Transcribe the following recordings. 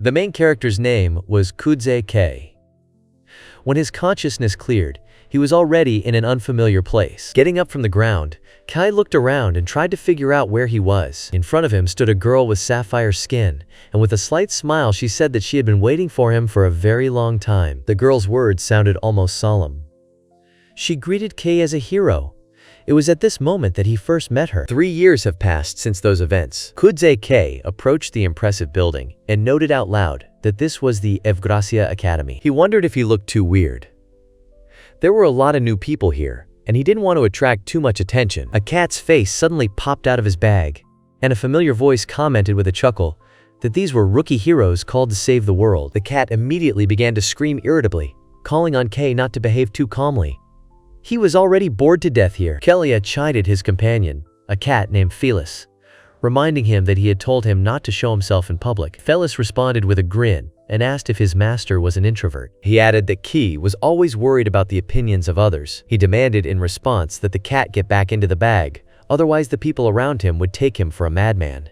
The main character's name was Kudze K. When his consciousness cleared, he was already in an unfamiliar place. Getting up from the ground, Kai looked around and tried to figure out where he was. In front of him stood a girl with sapphire skin, and with a slight smile she said that she had been waiting for him for a very long time. The girl's words sounded almost solemn. She greeted Kai as a hero. It was at this moment that he first met her. 3 years have passed since those events. Kudze K approached the impressive building and noted out loud that this was the Evgracia Academy. He wondered if he looked too weird. There were a lot of new people here, and he didn't want to attract too much attention. A cat's face suddenly popped out of his bag, and a familiar voice commented with a chuckle that these were rookie heroes called to save the world. The cat immediately began to scream irritably, calling on Kay not to behave too calmly. He was already bored to death here. Kelia chided his companion, a cat named Felis, reminding him that he had told him not to show himself in public. Felis responded with a grin and asked if his master was an introvert. He added that Key was always worried about the opinions of others. He demanded in response that the cat get back into the bag, otherwise the people around him would take him for a madman.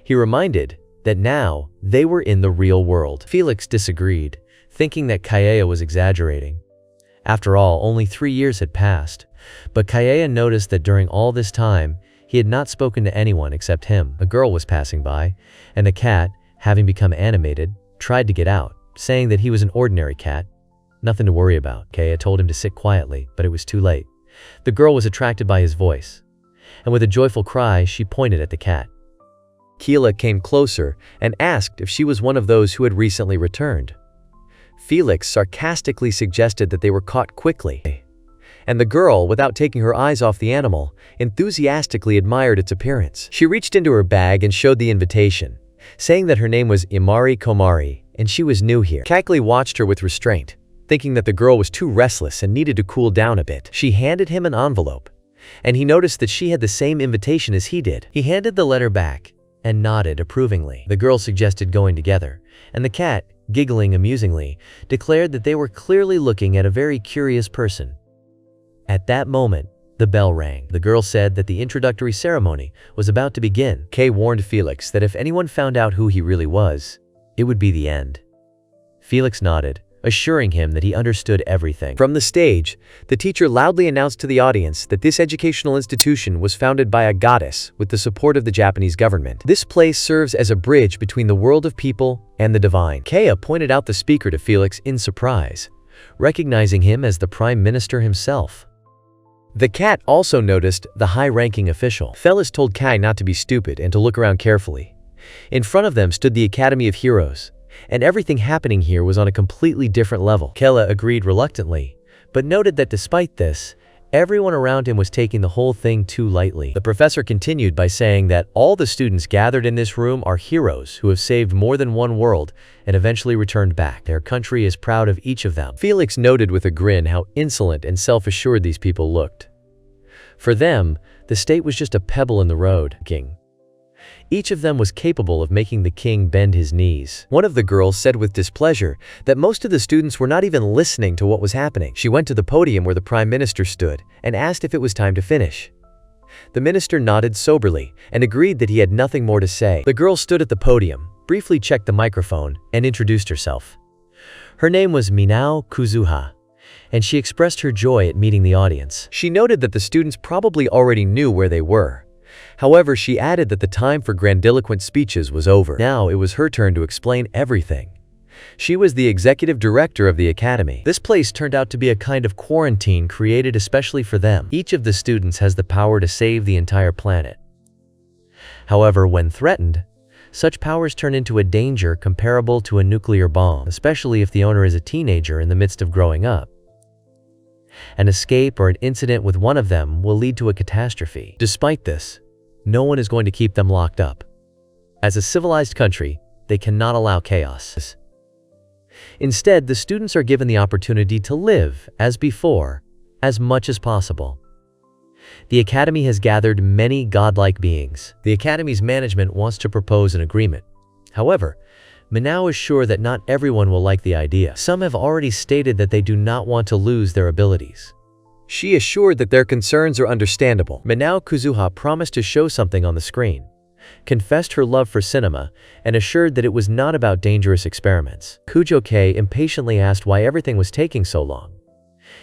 He reminded that now they were in the real world. Felix disagreed, thinking that Kaeya was exaggerating. After all, only 3 years had passed, but Kaeya noticed that during all this time, he had not spoken to anyone except him. A girl was passing by, and the cat, having become animated, tried to get out, saying that he was an ordinary cat. Nothing to worry about. Kaeya told him to sit quietly, but it was too late. The girl was attracted by his voice, and with a joyful cry, she pointed at the cat. Keela came closer and asked if she was one of those who had recently returned. Felix sarcastically suggested that they were caught quickly, and the girl, without taking her eyes off the animal, enthusiastically admired its appearance. She reached into her bag and showed the invitation, saying that her name was Imari Komari and she was new here. Kakli watched her with restraint, thinking that the girl was too restless and needed to cool down a bit. She handed him an envelope, and he noticed that she had the same invitation as he did. He handed the letter back and nodded approvingly. The girl suggested going together, and the cat, giggling amusingly, declared that they were clearly looking at a very curious person. At that moment, the bell rang. The girl said that the introductory ceremony was about to begin. Kay warned Felix that if anyone found out who he really was, it would be the end. Felix nodded, assuring him that he understood everything. From the stage, the teacher loudly announced to the audience that this educational institution was founded by a goddess with the support of the Japanese government. This place serves as a bridge between the world of people and the divine. Kaya pointed out the speaker to Felix in surprise, recognizing him as the Prime Minister himself. The cat also noticed the high-ranking official. Felis told Kai not to be stupid and to look around carefully. In front of them stood the Academy of Heroes, and everything happening here was on a completely different level. Kella agreed reluctantly, but noted that despite this, everyone around him was taking the whole thing too lightly. The professor continued by saying that all the students gathered in this room are heroes who have saved more than one world and eventually returned back. Their country is proud of each of them. Felix noted with a grin how insolent and self-assured these people looked. For them, the state was just a pebble in the road. King. Each of them was capable of making the king bend his knees. One of the girls said with displeasure that most of the students were not even listening to what was happening. She went to the podium where the Prime Minister stood and asked if it was time to finish. The minister nodded soberly and agreed that he had nothing more to say. The girl stood at the podium, briefly checked the microphone, and introduced herself. Her name was Minao Kuzuha, and she expressed her joy at meeting the audience. She noted that the students probably already knew where they were. However, she added that the time for grandiloquent speeches was over. Now it was her turn to explain everything. She was the executive director of the academy. This place turned out to be a kind of quarantine created especially for them. Each of the students has the power to save the entire planet. However, when threatened, such powers turn into a danger comparable to a nuclear bomb, especially if the owner is a teenager in the midst of growing up. An escape or an incident with one of them will lead to a catastrophe. Despite this, no one is going to keep them locked up. As a civilized country, they cannot allow chaos. Instead, the students are given the opportunity to live, as before, as much as possible. The Academy has gathered many godlike beings. The Academy's management wants to propose an agreement. However, Minao is sure that not everyone will like the idea. Some have already stated that they do not want to lose their abilities. She assured that their concerns are understandable. Minao Kuzuha promised to show something on the screen, confessed her love for cinema, and assured that it was not about dangerous experiments. Kujo-kei impatiently asked why everything was taking so long.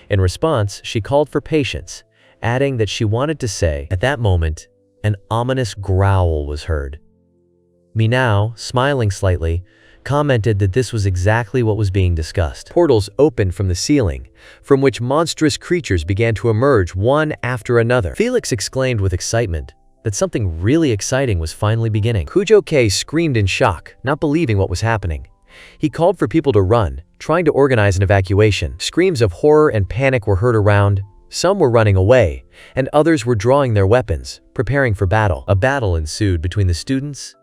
In response, she called for patience, adding that she wanted to say. At that moment, an ominous growl was heard. Minao, smiling slightly, commented that this was exactly what was being discussed. Portals opened from the ceiling, from which monstrous creatures began to emerge one after another. Felix exclaimed with excitement that something really exciting was finally beginning. Kujo-kei screamed in shock, not believing what was happening. He called for people to run, trying to organize an evacuation. Screams of horror and panic were heard around. Some were running away, and others were drawing their weapons, preparing for battle. A battle ensued between the students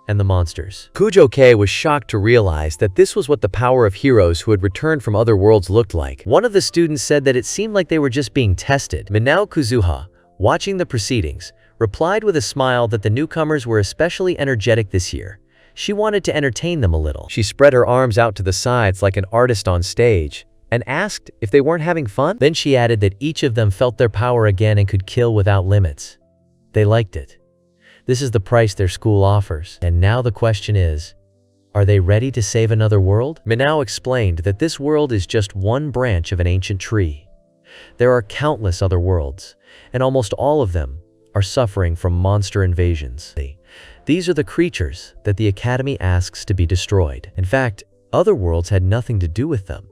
and the monsters. Kujo-kei was shocked to realize that this was what the power of heroes who had returned from other worlds looked like. One of the students said that it seemed like they were just being tested. Minao Kuzuha, watching the proceedings, replied with a smile that the newcomers were especially energetic this year. She wanted to entertain them a little. She spread her arms out to the sides like an artist on stage and asked if they weren't having fun. Then she added that each of them felt their power again and could kill without limits. They liked it. This is the price their school offers. And now the question is, are they ready to save another world? Minao explained that this world is just one branch of an ancient tree. There are countless other worlds, and almost all of them are suffering from monster invasions. These are the creatures that the Academy asks to be destroyed. In fact, other worlds had nothing to do with them.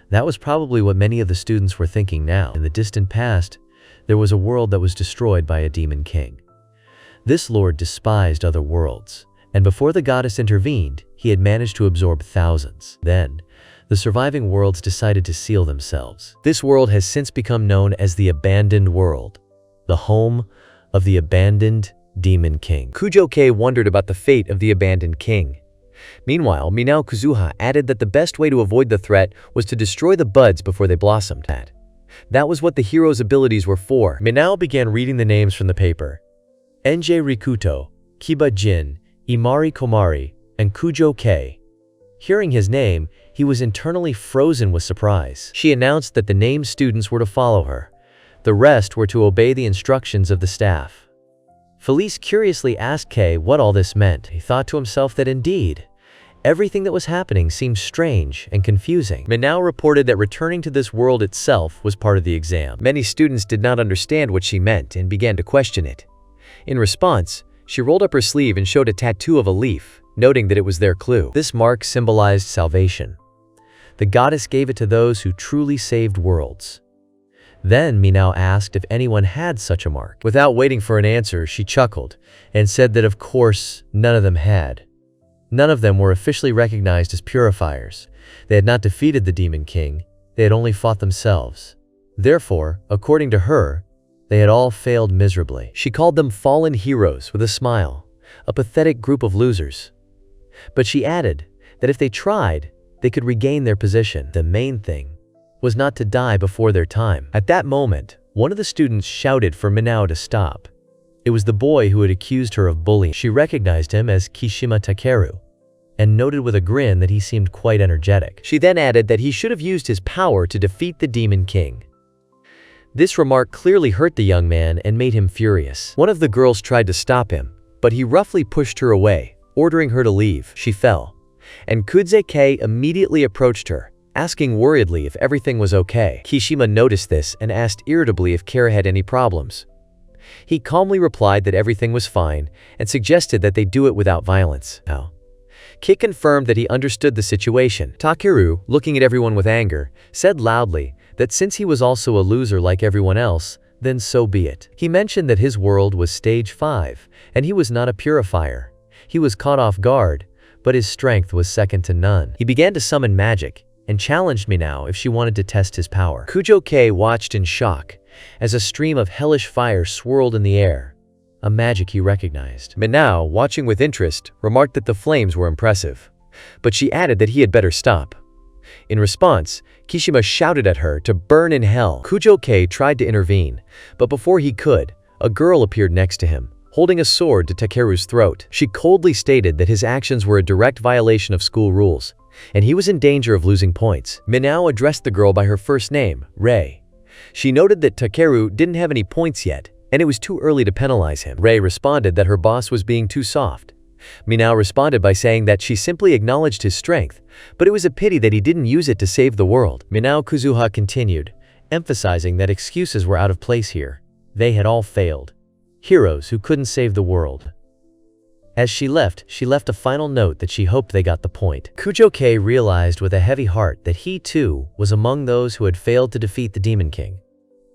That was probably what many of the students were thinking now. In the distant past, there was a world that was destroyed by a demon king. This lord despised other worlds, and before the goddess intervened, he had managed to absorb thousands. Then, the surviving worlds decided to seal themselves. This world has since become known as the Abandoned World, the home of the abandoned Demon King. Kujo-kei wondered about the fate of the abandoned king. Meanwhile, Minao Kuzuha added that the best way to avoid the threat was to destroy the buds before they blossomed. That was what the hero's abilities were for. Minao began reading the names from the paper. Enjei Rikuto, Kiba Jin, Imari Komari, and Kujo-kei. Hearing his name, he was internally frozen with surprise. She announced that the named students were to follow her. The rest were to obey the instructions of the staff. Felice curiously asked Kei what all this meant. He thought to himself that indeed, everything that was happening seemed strange and confusing. Minao reported that returning to this world itself was part of the exam. Many students did not understand what she meant and began to question it. In response, she rolled up her sleeve and showed a tattoo of a leaf, noting that it was their clue. This mark symbolized salvation. The goddess gave it to those who truly saved worlds. Then Minao asked if anyone had such a mark. Without waiting for an answer, she chuckled and said that of course none of them had. None of them were officially recognized as purifiers. They had not defeated the Demon King, they had only fought themselves. Therefore, according to her, they had all failed miserably. She called them fallen heroes with a smile, a pathetic group of losers. But she added that if they tried, they could regain their position. The main thing was not to die before their time. At that moment, one of the students shouted for Minao to stop. It was the boy who had accused her of bullying. She recognized him as Kishima Takeru and noted with a grin that he seemed quite energetic. She then added that he should have used his power to defeat the Demon King. This remark clearly hurt the young man and made him furious. One of the girls tried to stop him, but he roughly pushed her away, ordering her to leave. She fell, and Kuze-kei immediately approached her, asking worriedly if everything was okay. Kishima noticed this and asked irritably if Kara had any problems. He calmly replied that everything was fine and suggested that they do it without violence. Kit confirmed that he understood the situation. Takeru, looking at everyone with anger, said loudly that since he was also a loser like everyone else, then so be it. He mentioned that his world was stage 5, and he was not a purifier. He was caught off guard, but his strength was second to none. He began to summon magic, and challenged Minao if she wanted to test his power. Kujo-kei watched in shock, as a stream of hellish fire swirled in the air, a magic he recognized. Minao, watching with interest, remarked that the flames were impressive, but she added that he had better stop. In response, Kishima shouted at her to burn in hell. Kujo-kei tried to intervene, but before he could, a girl appeared next to him, holding a sword to Takeru's throat. She coldly stated that his actions were a direct violation of school rules, and he was in danger of losing points. Minao addressed the girl by her first name, Rei. She noted that Takeru didn't have any points yet, and it was too early to penalize him. Rei responded that her boss was being too soft. Minao responded by saying that she simply acknowledged his strength, but it was a pity that he didn't use it to save the world. Minao Kuzuha continued, emphasizing that excuses were out of place here. They had all failed. Heroes who couldn't save the world. As she left a final note that she hoped they got the point. Kujo-kei realized with a heavy heart that he too was among those who had failed to defeat the Demon King.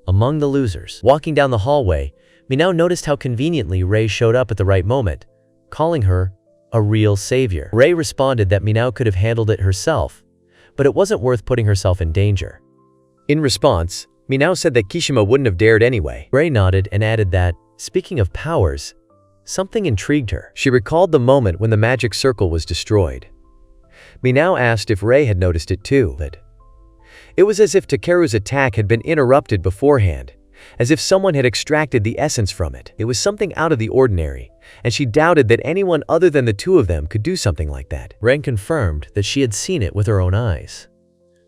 Among the losers. Walking down the hallway, Minao noticed how conveniently Rei showed up at the right moment, calling her a real savior. Rei responded that Minao could have handled it herself, but it wasn't worth putting herself in danger. In response, Minao said that Kishima wouldn't have dared anyway. Rei nodded and added that, speaking of powers, something intrigued her. She recalled the moment when the magic circle was destroyed. Minao asked if Rei had noticed it too. It was as if Takeru's attack had been interrupted beforehand, as if someone had extracted the essence from it. It was something out of the ordinary, and she doubted that anyone other than the two of them could do something like that. Ren confirmed that she had seen it with her own eyes.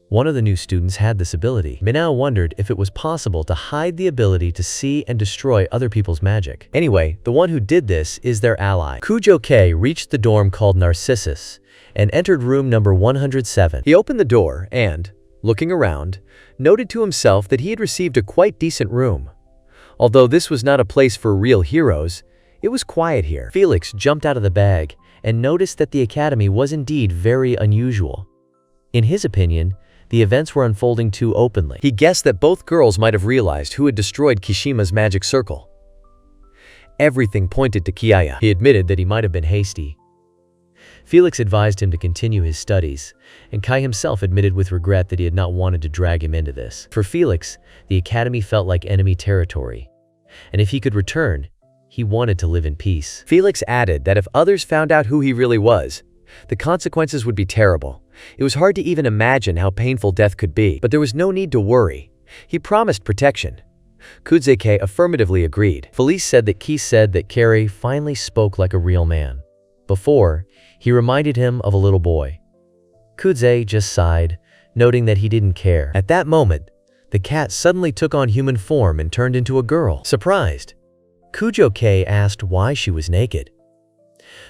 One of the new students had this ability. Minao wondered if it was possible to hide the ability to see and destroy other people's magic. Anyway, the one who did this is their ally. Kujo-kei reached the dorm called Narcissus and entered room number 107. He opened the door and, looking around, noted to himself that he had received a quite decent room. Although this was not a place for real heroes, it was quiet here. Felix jumped out of the bag and noticed that the academy was indeed very unusual. In his opinion, the events were unfolding too openly. He guessed that both girls might have realized who had destroyed Kishima's magic circle. Everything pointed to Kiaya. He admitted that he might have been hasty. Felix advised him to continue his studies, and Kai himself admitted with regret that he had not wanted to drag him into this. For Felix, the academy felt like enemy territory, and if he could return, he wanted to live in peace. Felix added that if others found out who he really was, the consequences would be terrible. It was hard to even imagine how painful death could be, but there was no need to worry. He promised protection. Kuzuha affirmatively agreed. Felice said that Carrie finally spoke like a real man. Before, he reminded him of a little boy. Kuzuha just sighed, noting that he didn't care. At that moment, the cat suddenly took on human form and turned into a girl. Surprised, Kujo-kei asked why she was naked.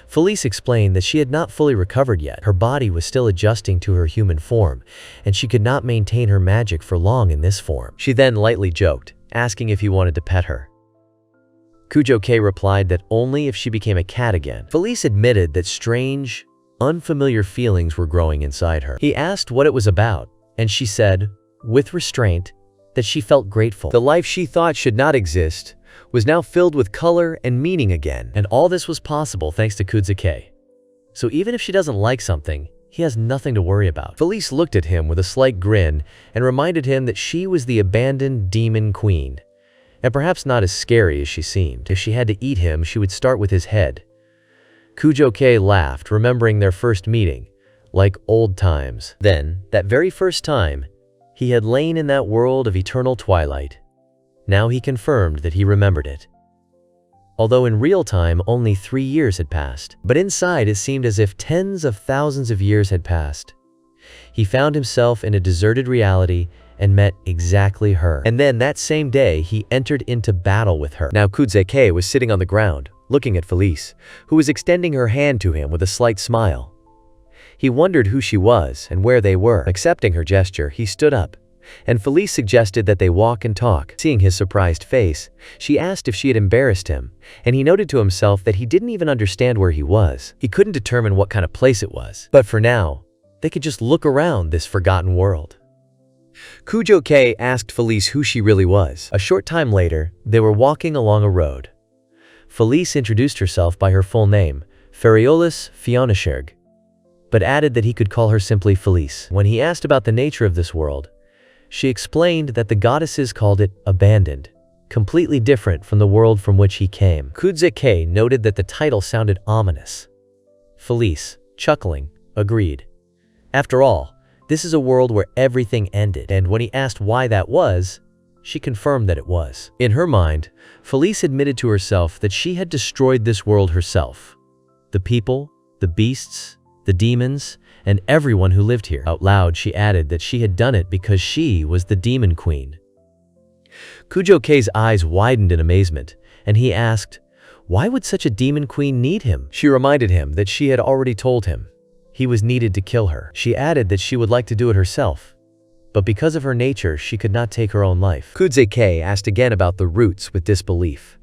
Felice explained that she had not fully recovered yet. Her body was still adjusting to her human form, and she could not maintain her magic for long in this form. She then lightly joked, asking if he wanted to pet her. Kujo-kei replied that only if she became a cat again. Felice admitted that strange, unfamiliar feelings were growing inside her. He asked what it was about, and she said, with restraint, that she felt grateful. The life she thought should not exist was now filled with color and meaning again. And all this was possible thanks to Kuzuha. So even if she doesn't like something, he has nothing to worry about. Felice looked at him with a slight grin and reminded him that she was the abandoned demon queen, and perhaps not as scary as she seemed. If she had to eat him, she would start with his head. Kujo-kei laughed, remembering their first meeting, like old times. Then, that very first time, he had lain in that world of eternal twilight. Now he confirmed that he remembered it. Although in real time only 3 years had passed, but inside it seemed as if tens of thousands of years had passed. He found himself in a deserted reality and met exactly her. And then that same day, he entered into battle with her. Now Kuzuha was sitting on the ground, looking at Felice, who was extending her hand to him with a slight smile. He wondered who she was and where they were. Accepting her gesture, he stood up, and Felice suggested that they walk and talk. Seeing his surprised face, she asked if she had embarrassed him, and he noted to himself that he didn't even understand where he was. He couldn't determine what kind of place it was. But for now, they could just look around this forgotten world. Kujo-kei asked Felice who she really was. A short time later, they were walking along a road. Felice introduced herself by her full name, Feriolis Fionashirg, but added that he could call her simply Felice. When he asked about the nature of this world, she explained that the goddesses called it abandoned, completely different from the world from which he came. Kuzuha noted that the title sounded ominous. Felice, chuckling, agreed. After all, this is a world where everything ended, and when he asked why that was, she confirmed that it was. In her mind, Felice admitted to herself that she had destroyed this world herself. The people, the beasts, the demons, and everyone who lived here. Out loud, she added that she had done it because she was the demon queen. Kujo-K's eyes widened in amazement, and he asked, why would such a demon queen need him? She reminded him that she had already told him he was needed to kill her. She added that she would like to do it herself, but because of her nature, she could not take her own life. Kuze-K asked again about the roots with disbelief.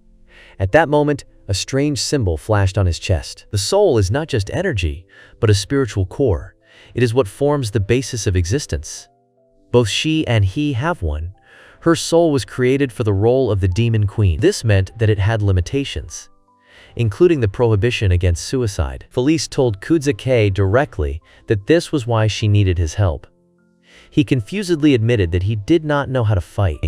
At that moment, a strange symbol flashed on his chest. The soul is not just energy, but a spiritual core. It is what forms the basis of existence. Both she and he have one. Her soul was created for the role of the demon queen. This meant that it had limitations, including the prohibition against suicide. Felice told Kuze-K directly that this was why she needed his help. He confusedly admitted that he did not know how to fight.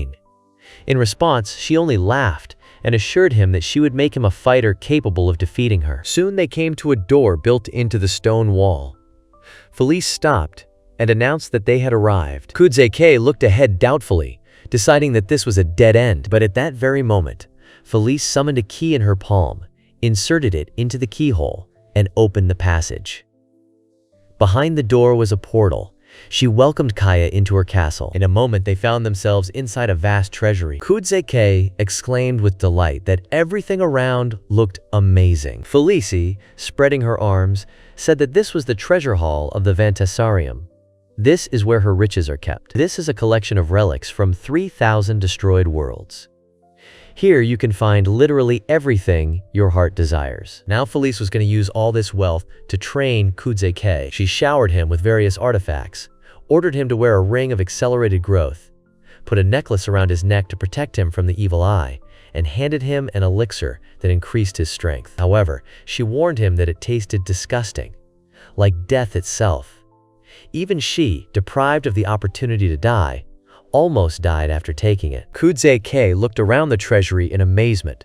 In response, she only laughed and assured him that she would make him a fighter capable of defeating her. Soon they came to a door built into the stone wall. Felice stopped and announced that they had arrived. Kuze-K looked ahead doubtfully, deciding that this was a dead end. But at that very moment, Felice summoned a key in her palm, inserted it into the keyhole, and opened the passage. Behind the door was a portal. She welcomed Kaya into her castle. In a moment, they found themselves inside a vast treasury. Kuze-K exclaimed with delight that everything around looked amazing. Felice, spreading her arms, said that this was the treasure hall of the Vantasarium. This is where her riches are kept. This is a collection of relics from 3,000 destroyed worlds. Here you can find literally everything your heart desires. Now Felice was going to use all this wealth to train Kuze-K. She showered him with various artifacts, ordered him to wear a ring of accelerated growth, put a necklace around his neck to protect him from the evil eye, and handed him an elixir that increased his strength. However, she warned him that it tasted disgusting, like death itself. Even she, deprived of the opportunity to die, almost died after taking it. Kuze-K looked around the treasury in amazement,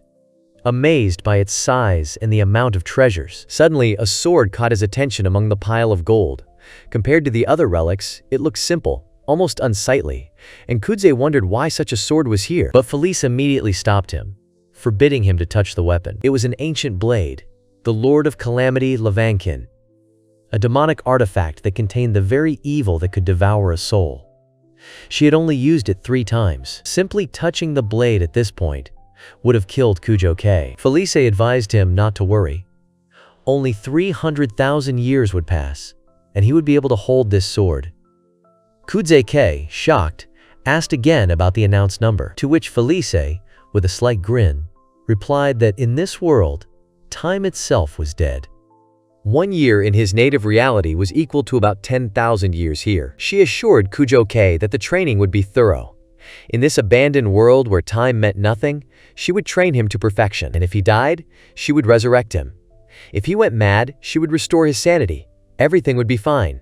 amazed by its size and the amount of treasures. Suddenly, a sword caught his attention among the pile of gold. Compared to the other relics, it looked simple, almost unsightly, and Kuze wondered why such a sword was here. But Felice immediately stopped him, forbidding him to touch the weapon. It was an ancient blade, the Lord of Calamity Levankin, a demonic artifact that contained the very evil that could devour a soul. She had only used it 3 times. Simply touching the blade at this point would have killed Kujo-K. Felice advised him not to worry. Only 300,000 years would pass, and he would be able to hold this sword. Kuze-K, shocked, asked again about the announced number, to which Felice, with a slight grin, replied that in this world, time itself was dead. 1 year in his native reality was equal to about 10,000 years here. She assured Kujo-K that the training would be thorough. In this abandoned world where time meant nothing, she would train him to perfection, and if he died, she would resurrect him. If he went mad, she would restore his sanity. Everything would be fine.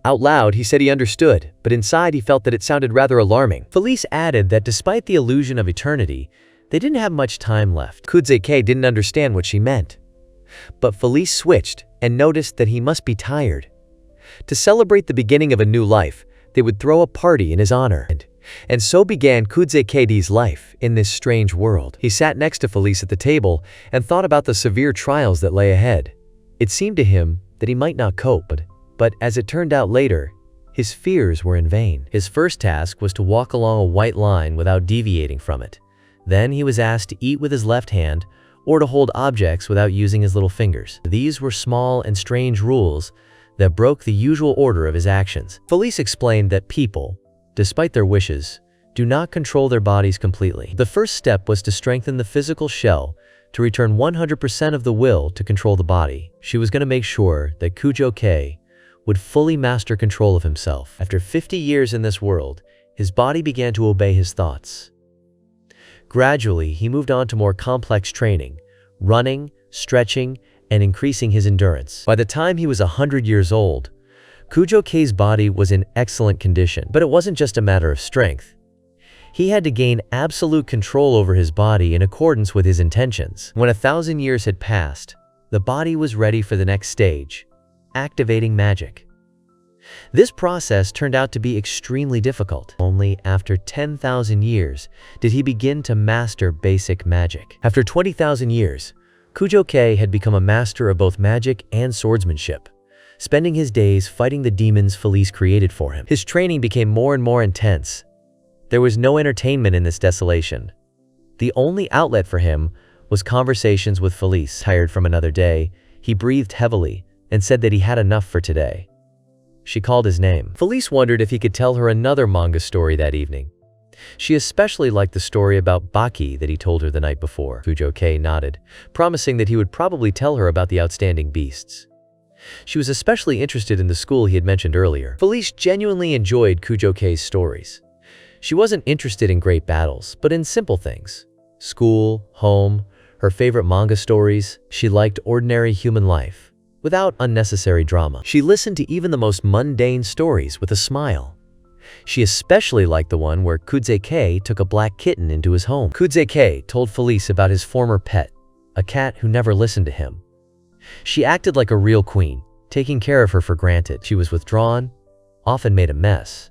Out loud, he said he understood, but inside he felt that it sounded rather alarming. Felice added that despite the illusion of eternity, they didn't have much time left. Kuze-K didn't understand what she meant. But Felice switched and noticed that he must be tired. To celebrate the beginning of a new life, they would throw a party in his honor. And so began Kuze-K's life in this strange world. He sat next to Felice at the table and thought about the severe trials that lay ahead. It seemed to him that he might not cope, but as it turned out later, his fears were in vain. His first task was to walk along a white line without deviating from it. Then he was asked to eat with his left hand, or to hold objects without using his little fingers. These were small and strange rules that broke the usual order of his actions. Felice explained that people, despite their wishes, do not control their bodies completely. The first step was to strengthen the physical shell to return 100% of the will to control the body. She was going to make sure that Kujo-K would fully master control of himself. After 50 years in this world, his body began to obey his thoughts. Gradually, he moved on to more complex training, running, stretching, and increasing his endurance. By the time he was 100 years old, Kujo-K's body was in excellent condition. But it wasn't just a matter of strength. He had to gain absolute control over his body in accordance with his intentions. When 1,000 years had passed, the body was ready for the next stage, activating magic. This process turned out to be extremely difficult. Only after 10,000 years did he begin to master basic magic. After 20,000 years, Kujo-K had become a master of both magic and swordsmanship, spending his days fighting the demons Felice created for him. His training became more and more intense, There was no entertainment in this desolation. The only outlet for him was conversations with Felice. Tired from another day, he breathed heavily and said that he had enough for today. She called his name. Felice wondered if he could tell her another manga story that evening. She especially liked the story about Baki that he told her the night before. Kujo-kei nodded, promising that he would probably tell her about the outstanding beasts. She was especially interested in the school he had mentioned earlier. Felice genuinely enjoyed Kujo-kei's stories. She wasn't interested in great battles, but in simple things. School, home, her favorite manga stories. She liked ordinary human life, without unnecessary drama. She listened to even the most mundane stories with a smile. She especially liked the one where Kudze-kei took a black kitten into his home. Kudze-kei told Felice about his former pet, a cat who never listened to him. She acted like a real queen, taking care of her for granted. She was withdrawn, often made a mess.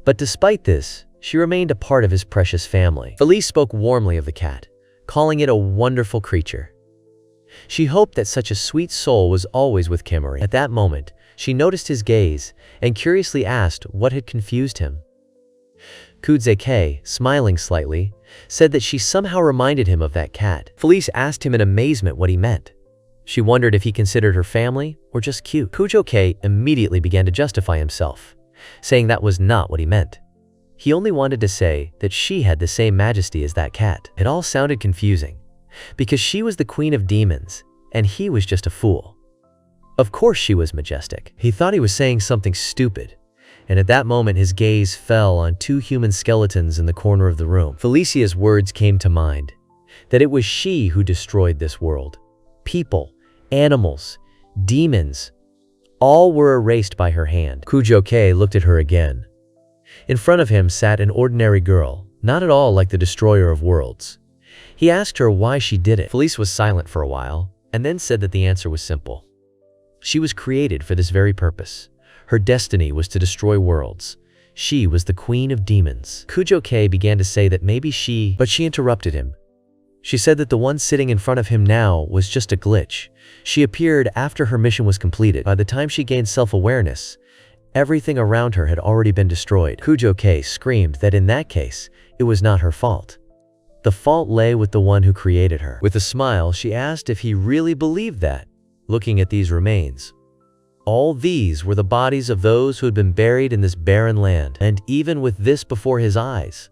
But despite this, she remained a part of his precious family. Felice spoke warmly of the cat, calling it a wonderful creature. She hoped that such a sweet soul was always with Kimori. At that moment, she noticed his gaze and curiously asked what had confused him. Kudze-kei, smiling slightly, said that she somehow reminded him of that cat. Felice asked him in amazement what he meant. She wondered if he considered her family or just cute. Kujo-kei immediately began to justify himself, saying that was not what he meant. He only wanted to say that she had the same majesty as that cat. It all sounded confusing, because she was the queen of demons, and he was just a fool. Of course she was majestic. He thought he was saying something stupid, and at that moment his gaze fell on two human skeletons in the corner of the room. Felicia's words came to mind, that it was she who destroyed this world. People, animals, demons, all were erased by her hand. Kujo-kei looked at her again. In front of him sat an ordinary girl, not at all like the destroyer of worlds. He asked her why she did it. Felice was silent for a while, and then said that the answer was simple. She was created for this very purpose. Her destiny was to destroy worlds. She was the queen of demons. Kujo-kei began to say that maybe but she interrupted him. She said that the one sitting in front of him now was just a glitch. She appeared after her mission was completed. By the time she gained self-awareness, everything around her had already been destroyed. Kujo-kei screamed that in that case, it was not her fault. The fault lay with the one who created her. With a smile, she asked if he really believed that, looking at these remains. All these were the bodies of those who had been buried in this barren land, and even with this before his eyes,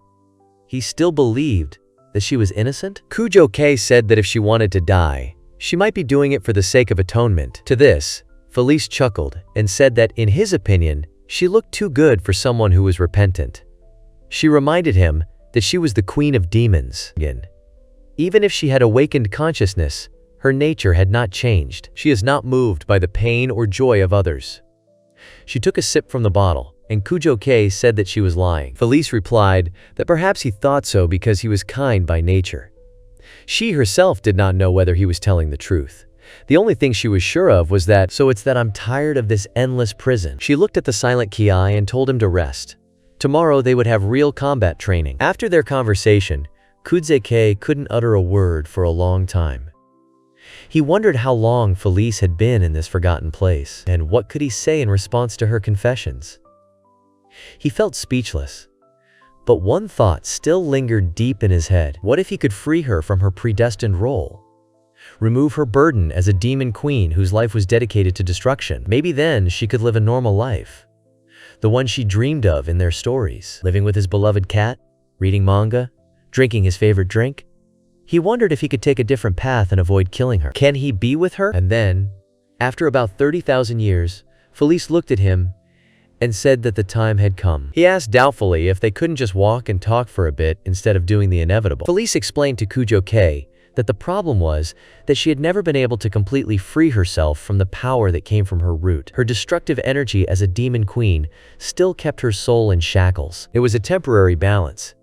he still believed that she was innocent? Kujo-kei said that if she wanted to die, she might be doing it for the sake of atonement. To this, Felice chuckled and said that, in his opinion, she looked too good for someone who was repentant. She reminded him that she was the queen of demons. Even if she had awakened consciousness, her nature had not changed. She is not moved by the pain or joy of others. She took a sip from the bottle, and Kujo-kei said that she was lying. Felice replied that perhaps he thought so because he was kind by nature. She herself did not know whether he was telling the truth. The only thing she was sure of was that, so it's that I'm tired of this endless prison. She looked at the silent Ki and told him to rest. Tomorrow they would have real combat training. After their conversation, Kudze-kei couldn't utter a word for a long time. He wondered how long Felice had been in this forgotten place, and what could he say in response to her confessions. He felt speechless, but one thought still lingered deep in his head. What if he could free her from her predestined role? Remove her burden as a demon queen whose life was dedicated to destruction. Maybe then she could live a normal life, the one she dreamed of in their stories, living with his beloved cat, reading manga, drinking his favorite drink. He wondered if he could take a different path and avoid killing her. Can he be with her? And then, after about 30,000 years, Felice looked at him and said that the time had come. He asked doubtfully if they couldn't just walk and talk for a bit instead of doing the inevitable. Felice explained to Kujo-kei that the problem was that she had never been able to completely free herself from the power that came from her root. Her destructive energy as a demon queen still kept her soul in shackles. It was a temporary balance.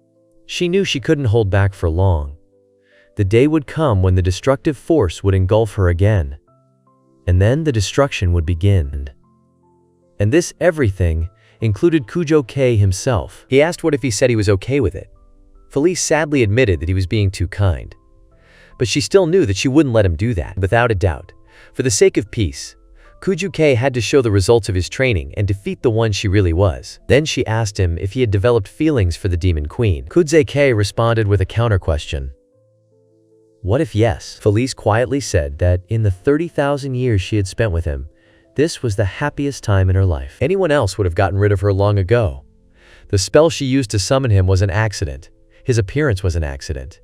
She knew she couldn't hold back for long. The day would come when the destructive force would engulf her again, and then the destruction would begin. And this everything included Kujo-kei himself. He asked what if he said he was okay with it. Felice sadly admitted that he was being too kind, but she still knew that she wouldn't let him do that. Without a doubt, for the sake of peace, Kujuke had to show the results of his training and defeat the one she really was. Then she asked him if he had developed feelings for the Demon Queen. Kujuke responded with a counter-question. What if yes? Felice quietly said that in the 30,000 years she had spent with him, this was the happiest time in her life. Anyone else would have gotten rid of her long ago. The spell she used to summon him was an accident. His appearance was an accident.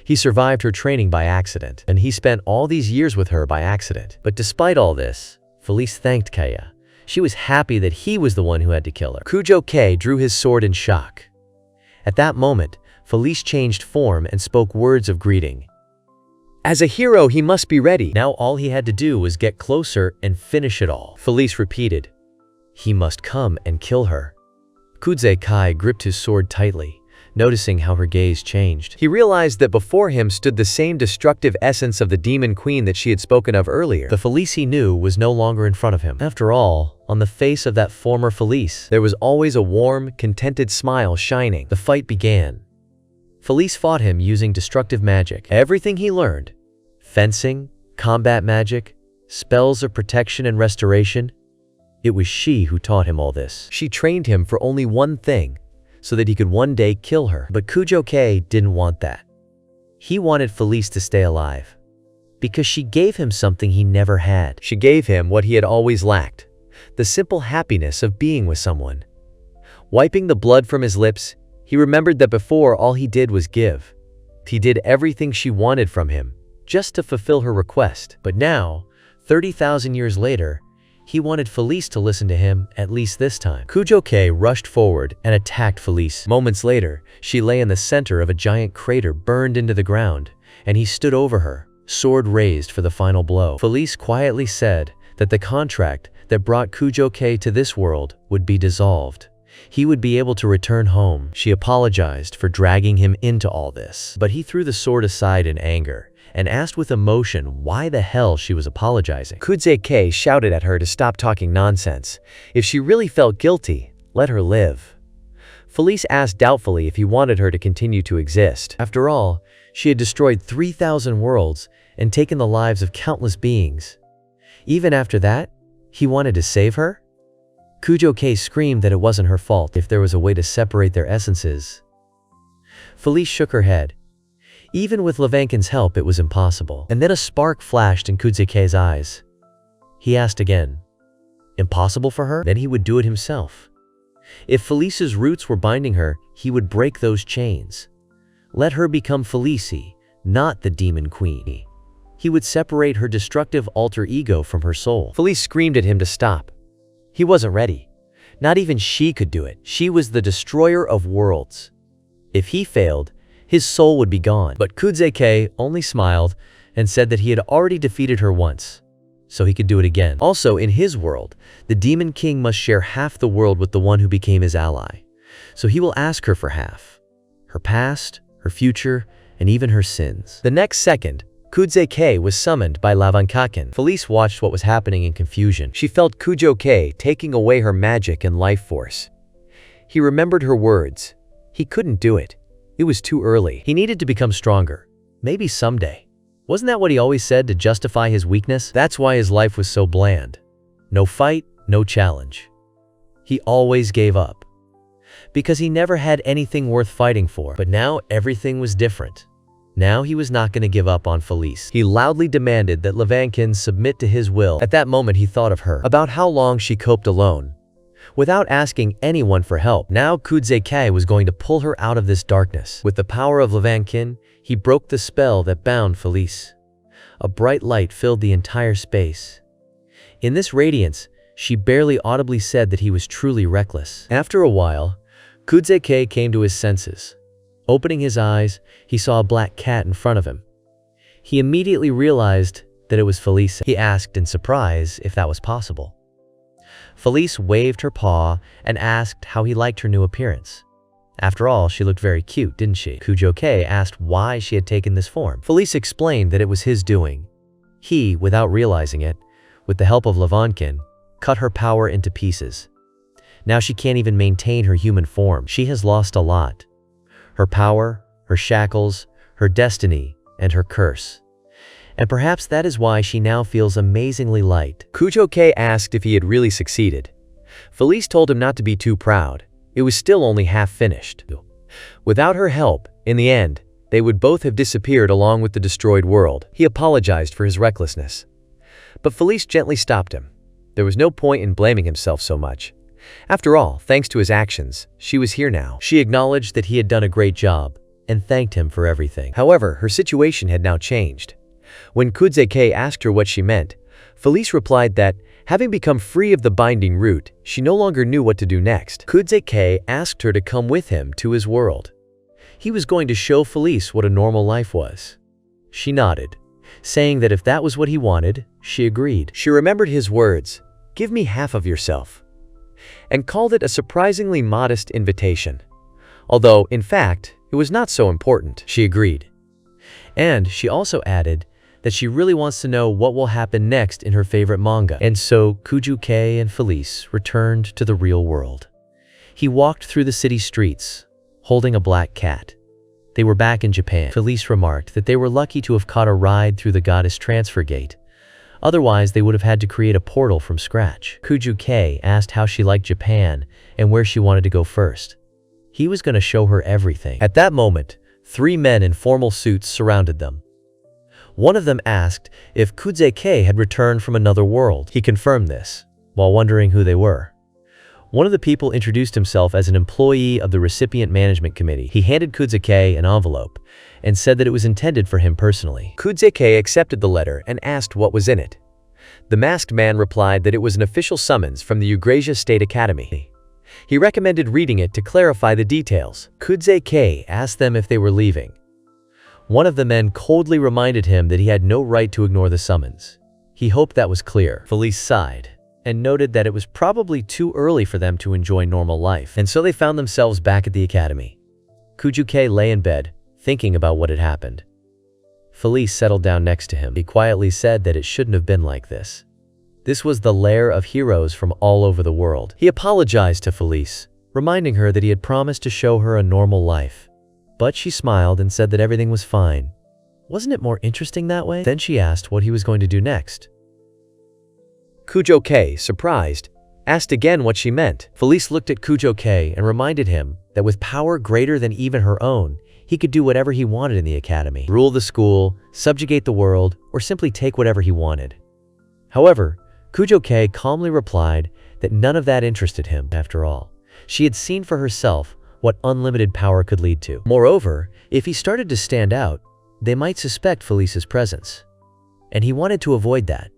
He survived her training by accident, and he spent all these years with her by accident. But despite all this, Felice thanked Kaya. She was happy that he was the one who had to kill her. Kujuke drew his sword in shock. At that moment, Felice changed form and spoke words of greeting. As a hero, he must be ready. Now all he had to do was get closer and finish it all. Felice repeated, he must come and kill her. Kujuke gripped his sword tightly, noticing how her gaze changed. He realized that before him stood the same destructive essence of the Demon Queen that she had spoken of earlier. The Felice he knew was no longer in front of him. After all, on the face of that former Felice, there was always a warm, contented smile shining. The fight began. Felice fought him using destructive magic. Everything he learned, fencing, combat magic, spells of protection and restoration, it was she who taught him all this. She trained him for only one thing, so that he could one day kill her. But Kujuke didn't want that. He wanted Felice to stay alive, because she gave him something he never had. She gave him what he had always lacked, the simple happiness of being with someone. Wiping the blood from his lips, he remembered that before all he did was give. He did everything she wanted from him, just to fulfill her request. But now, 30,000 years later, he wanted Felice to listen to him, at least this time. Kujuke rushed forward and attacked Felice. Moments later, she lay in the center of a giant crater burned into the ground, and he stood over her, sword raised for the final blow. Felice quietly said that the contract that brought Kujuke to this world would be dissolved. He would be able to return home. She apologized for dragging him into all this, but he threw the sword aside in anger and asked with emotion why the hell she was apologizing. Kujuke shouted at her to stop talking nonsense. If she really felt guilty, let her live. Felice asked doubtfully if he wanted her to continue to exist. After all, she had destroyed 3,000 worlds and taken the lives of countless beings. Even after that, he wanted to save her? Kujuke screamed that it wasn't her fault if there was a way to separate their essences. Felice shook her head. Even with Levankin's help, it was impossible. And then a spark flashed in Kujuke's eyes. He asked again, impossible for her? Then he would do it himself. If Felice's roots were binding her, he would break those chains. Let her become Felice, not the Demon Queen. He would separate her destructive alter ego from her soul. Felice screamed at him to stop. He wasn't ready. Not even she could do it. She was the destroyer of worlds. If he failed, his soul would be gone. But Kujuke only smiled and said that he had already defeated her once, so he could do it again. Also, in his world, the Demon King must share half the world with the one who became his ally. So he will ask her for half. Her past, her future, and even her sins. The next second, Kujuke was summoned by Levankin. Felice watched what was happening in confusion. She felt Kujuke taking away her magic and life force. He remembered her words. He couldn't do it. It was too early. He needed to become stronger. Maybe someday. Wasn't that what he always said to justify his weakness? That's why his life was so bland. No fight, no challenge. He always gave up. Because he never had anything worth fighting for. But now everything was different. Now he was not going to give up on Felice. He loudly demanded that Levankin submit to his will. At that moment he thought of her, about how long she coped alone, without asking anyone for help. Now Kujuke was going to pull her out of this darkness. With the power of Levankin, he broke the spell that bound Felice. A bright light filled the entire space. In this radiance, she barely audibly said that he was truly reckless. After a while, Kujuke came to his senses. Opening his eyes, he saw a black cat in front of him. He immediately realized that it was Felice. He asked in surprise if that was possible. Felice waved her paw and asked how he liked her new appearance. After all, she looked very cute, didn't she? Kujuke asked why she had taken this form. Felice explained that it was his doing. He, without realizing it, with the help of Levankin, cut her power into pieces. Now she can't even maintain her human form. She has lost a lot. Her power, her shackles, her destiny, and her curse. and perhaps that is why she now feels amazingly light. Kujo-K asked if he had really succeeded. Felice told him not to be too proud. It was still only half finished. Without her help, in the end, they would both have disappeared along with the destroyed world. He apologized for his recklessness. But Felice gently stopped him. There was no point in blaming himself so much. After all, thanks to his actions, she was here now. She acknowledged that he had done a great job and thanked him for everything. However, her situation had now changed. When Kuze-K asked her what she meant, Felice replied that, having become free of the binding root, she no longer knew what to do next. Kuze-K asked her to come with him to his world. He was going to show Felice what a normal life was. She nodded, saying that if that was what he wanted, she agreed. She remembered his words, "Give me half of yourself," and called it a surprisingly modest invitation. Although, in fact, it was not so important. She agreed. And she also added that she really wants to know what will happen next in her favorite manga. And so, Kujo-K and Felice returned to the real world. He walked through the city streets, holding a black cat. They were back in Japan. Felice remarked that they were lucky to have caught a ride through the goddess transfer gate. Otherwise, they would have had to create a portal from scratch. Kujo-K asked how she liked Japan and where she wanted to go first. He was going to show her everything. At that moment, 3 men in formal suits surrounded them. One of them asked if Kuze-K had returned from another world. He confirmed this, while wondering who they were. One of the people introduced himself as an employee of the Recipient Management Committee. He handed Kuze-K an envelope and said that it was intended for him personally. Kuze-K accepted the letter and asked what was in it. The masked man replied that it was an official summons from the Eurasia State Academy. He recommended reading it to clarify the details. Kuze-K asked them if they were leaving. One of the men coldly reminded him that he had no right to ignore the summons. He hoped that was clear. Felice sighed and noted that it was probably too early for them to enjoy normal life, and so they found themselves back at the academy. Kujo-K lay in bed, thinking about what had happened. Felice settled down next to him. He quietly said that it shouldn't have been like this. This was the lair of heroes from all over the world. He apologized to Felice, reminding her that he had promised to show her a normal life. But she smiled and said that everything was fine. Wasn't it more interesting that way? Then she asked what he was going to do next. Kujo-K, surprised, asked again what she meant. Felice looked at Kujo-K and reminded him that with power greater than even her own, he could do whatever he wanted in the academy. Rule the school, subjugate the world, or simply take whatever he wanted. However, Kujo-K calmly replied that none of that interested him. After all, she had seen for herself what unlimited power could lead to. Moreover, if he started to stand out, they might suspect Felice's presence. And he wanted to avoid that.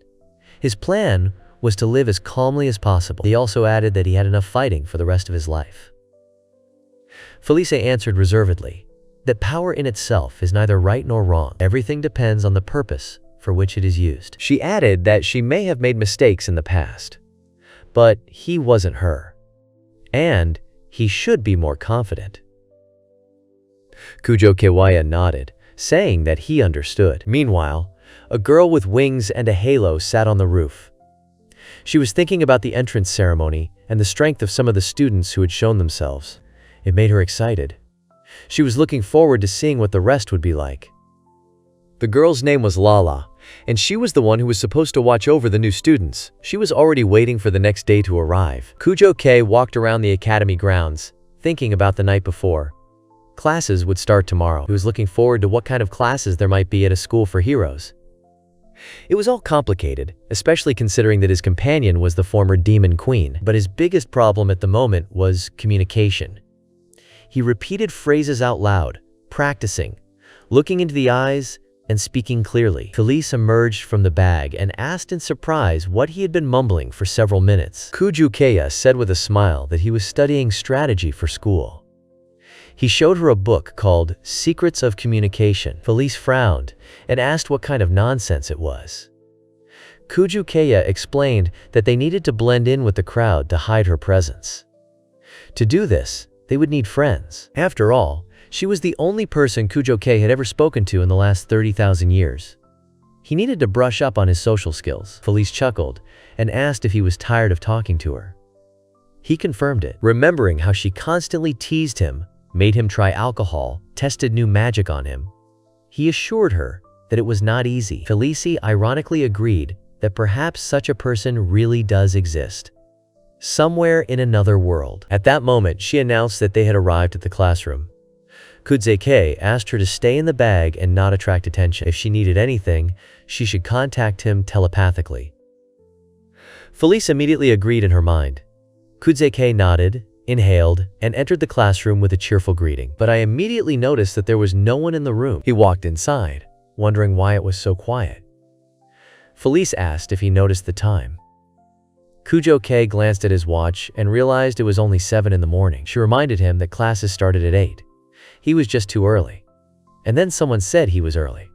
His plan was to live as calmly as possible. He also added that he had enough fighting for the rest of his life. Felice answered reservedly that power in itself is neither right nor wrong. Everything depends on the purpose for which it is used. She added that she may have made mistakes in the past, but he wasn't her, and he should be more confident. Kujo-K nodded, saying that he understood. Meanwhile, a girl with wings and a halo sat on the roof. She was thinking about the entrance ceremony and the strength of some of the students who had shown themselves. It made her excited. She was looking forward to seeing what the rest would be like. The girl's name was Lala, and she was the one who was supposed to watch over the new students. She was already waiting for the next day to arrive. Kujo-K walked around the academy grounds, thinking about the night before. Classes would start tomorrow. He was looking forward to what kind of classes there might be at a school for heroes. It was all complicated, especially considering that his companion was the former demon queen. But his biggest problem at the moment was communication. He repeated phrases out loud, practicing, looking into the eyes, and speaking clearly. Felice emerged from the bag and asked in surprise what he had been mumbling for several minutes. Kujo-K said with a smile that he was studying strategy for school. He showed her a book called Secrets of Communication. Felice frowned and asked what kind of nonsense it was. Kujo-K explained that they needed to blend in with the crowd to hide her presence. To do this, they would need friends. After all, she was the only person Kujo-K had ever spoken to in the last 30,000 years. He needed to brush up on his social skills. Felice chuckled and asked if he was tired of talking to her. He confirmed it, remembering how she constantly teased him, made him try alcohol, tested new magic on him. He assured her that it was not easy. Felice ironically agreed that perhaps such a person really does exist, somewhere in another world. At that moment, she announced that they had arrived at the classroom. Kudzeke asked her to stay in the bag and not attract attention. If she needed anything, she should contact him telepathically. Felice immediately agreed in her mind. Kudzeke nodded, inhaled, and entered the classroom with a cheerful greeting. But I immediately noticed that there was no one in the room. He walked inside, wondering why it was so quiet. Felice asked if he noticed the time. Kudzeke glanced at his watch and realized it was only 7 in the morning. She reminded him that classes started at 8. He was just too early. And then someone said he was early.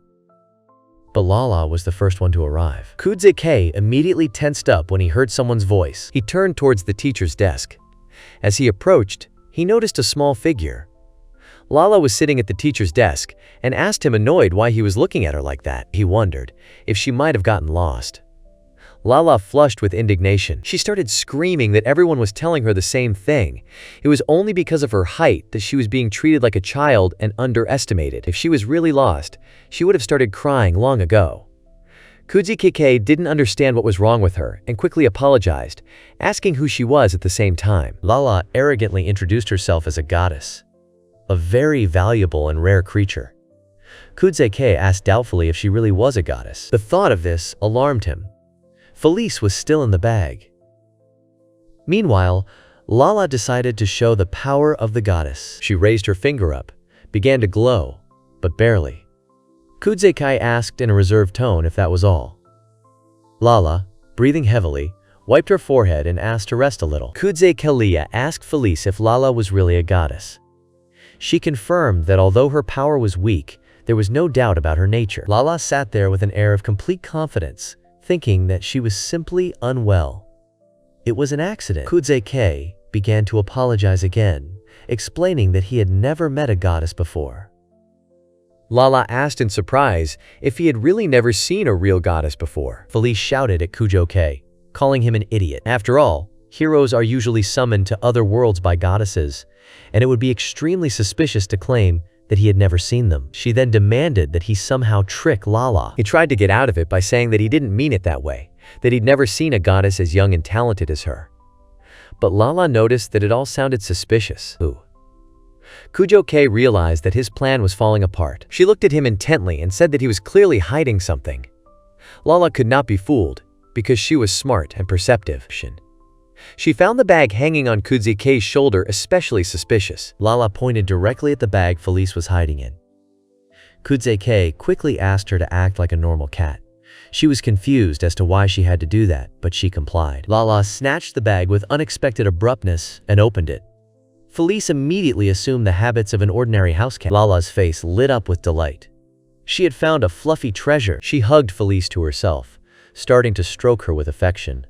But Lala was the first one to arrive. Kudzeke immediately tensed up when he heard someone's voice. He turned towards the teacher's desk. As he approached, he noticed a small figure. Lala was sitting at the teacher's desk and asked him, annoyed, why he was looking at her like that. He wondered if she might have gotten lost. Lala flushed with indignation. She started screaming that everyone was telling her the same thing. It was only because of her height that she was being treated like a child and underestimated. If she was really lost, she would have started crying long ago. Kudzeke didn't understand what was wrong with her and quickly apologized, asking who she was at the same time. Lala arrogantly introduced herself as a goddess, a very valuable and rare creature. Kudzeke asked doubtfully if she really was a goddess. The thought of this alarmed him. Felice was still in the bag. Meanwhile, Lala decided to show the power of the goddess. She raised her finger up, began to glow, but barely. Kudzeke asked in a reserved tone if that was all. Lala, breathing heavily, wiped her forehead and asked to rest a little. Kudzeke asked Felice if Lala was really a goddess. She confirmed that although her power was weak, there was no doubt about her nature. Lala sat there with an air of complete confidence, thinking that she was simply unwell. It was an accident. Kudzeke began to apologize again, explaining that he had never met a goddess before. Lala asked in surprise if he had really never seen a real goddess before. Felice shouted at Kudzeke, calling him an idiot. After all, heroes are usually summoned to other worlds by goddesses, and it would be extremely suspicious to claim that he had never seen them. She then demanded that he somehow trick Lala. He tried to get out of it by saying that he didn't mean it that way, that he'd never seen a goddess as young and talented as her. But Lala noticed that it all sounded suspicious. Kudzeke realized that his plan was falling apart. She looked at him intently and said that he was clearly hiding something. Lala could not be fooled because she was smart and perceptive. She found the bag hanging on Kudzeke's shoulder especially suspicious. Lala pointed directly at the bag Felice was hiding in. Kudzeke quickly asked her to act like a normal cat. She was confused as to why she had to do that, but she complied. Lala snatched the bag with unexpected abruptness and opened it. Felice immediately assumed the habits of an ordinary house cat. Lala's face lit up with delight. She had found a fluffy treasure. She hugged Felice to herself, starting to stroke her with affection.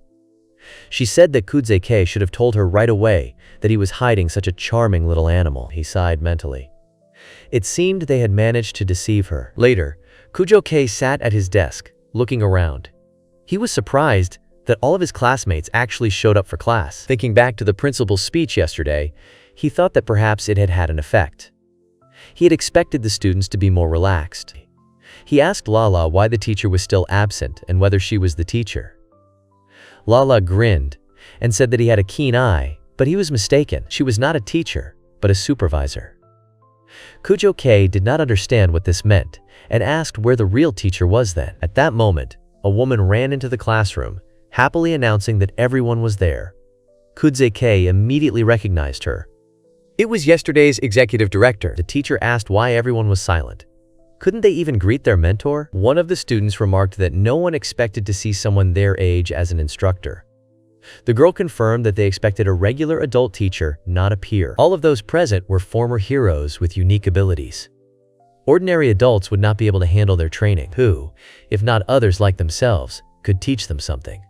She said that Kudzeke should have told her right away that he was hiding such a charming little animal. He sighed mentally. It seemed they had managed to deceive her. Later, Kudzeke sat at his desk, looking around. He was surprised that all of his classmates actually showed up for class. Thinking back to the principal's speech yesterday, he thought that perhaps it had had an effect. He had expected the students to be more relaxed. He asked Lala why the teacher was still absent and whether she was the teacher. Lala grinned and said that he had a keen eye, but he was mistaken. She was not a teacher, but a supervisor. Kudzeke did not understand what this meant and asked where the real teacher was then. At that moment, a woman ran into the classroom, happily announcing that everyone was there. Kudzeke immediately recognized her. It was yesterday's executive director. The teacher asked why everyone was silent. Couldn't they even greet their mentor? One of the students remarked that no one expected to see someone their age as an instructor. The girl confirmed that they expected a regular adult teacher, not a peer. All of those present were former heroes with unique abilities. Ordinary adults would not be able to handle their training. Who, if not others like themselves, could teach them something?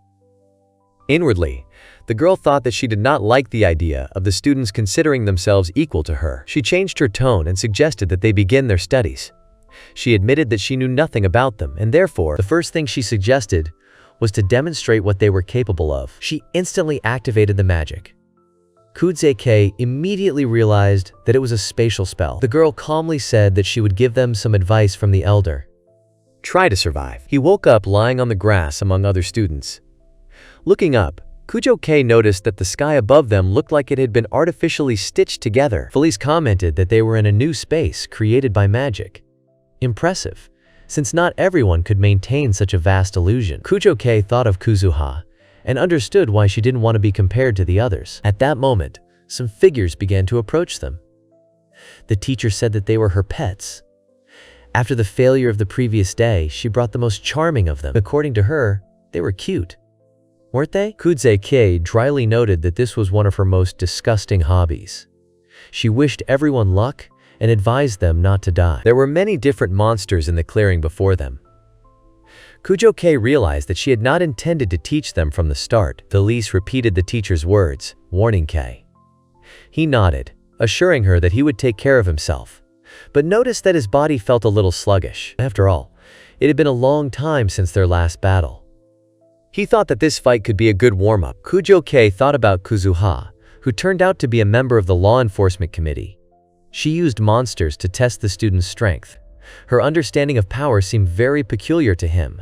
Inwardly, the girl thought that she did not like the idea of the students considering themselves equal to her. She changed her tone and suggested that they begin their studies. She admitted that she knew nothing about them, and therefore, the first thing she suggested was to demonstrate what they were capable of. She instantly activated the magic. Kudzeke immediately realized that it was a spatial spell. The girl calmly said that she would give them some advice from the elder. Try to survive. He woke up lying on the grass among other students. Looking up, Kujo-K noticed that the sky above them looked like it had been artificially stitched together. Felice commented that they were in a new space created by magic. Impressive, since not everyone could maintain such a vast illusion. Kujo-K thought of Kuzuha and understood why she didn't want to be compared to the others. At that moment, some figures began to approach them. The teacher said that they were her pets. After the failure of the previous day, she brought the most charming of them. According to her, they were cute. Weren't they? Kuze-K dryly noted that this was one of her most disgusting hobbies. She wished everyone luck and advised them not to die. There were many different monsters in the clearing before them. Kujo-K realized that she had not intended to teach them from the start. Felice repeated the teacher's words, warning K. He nodded, assuring her that he would take care of himself, but noticed that his body felt a little sluggish. After all, it had been a long time since their last battle. He thought that this fight could be a good warm-up. Kujo-K thought about Kuzuha, who turned out to be a member of the law enforcement committee. She used monsters to test the student's strength. Her understanding of power seemed very peculiar to him.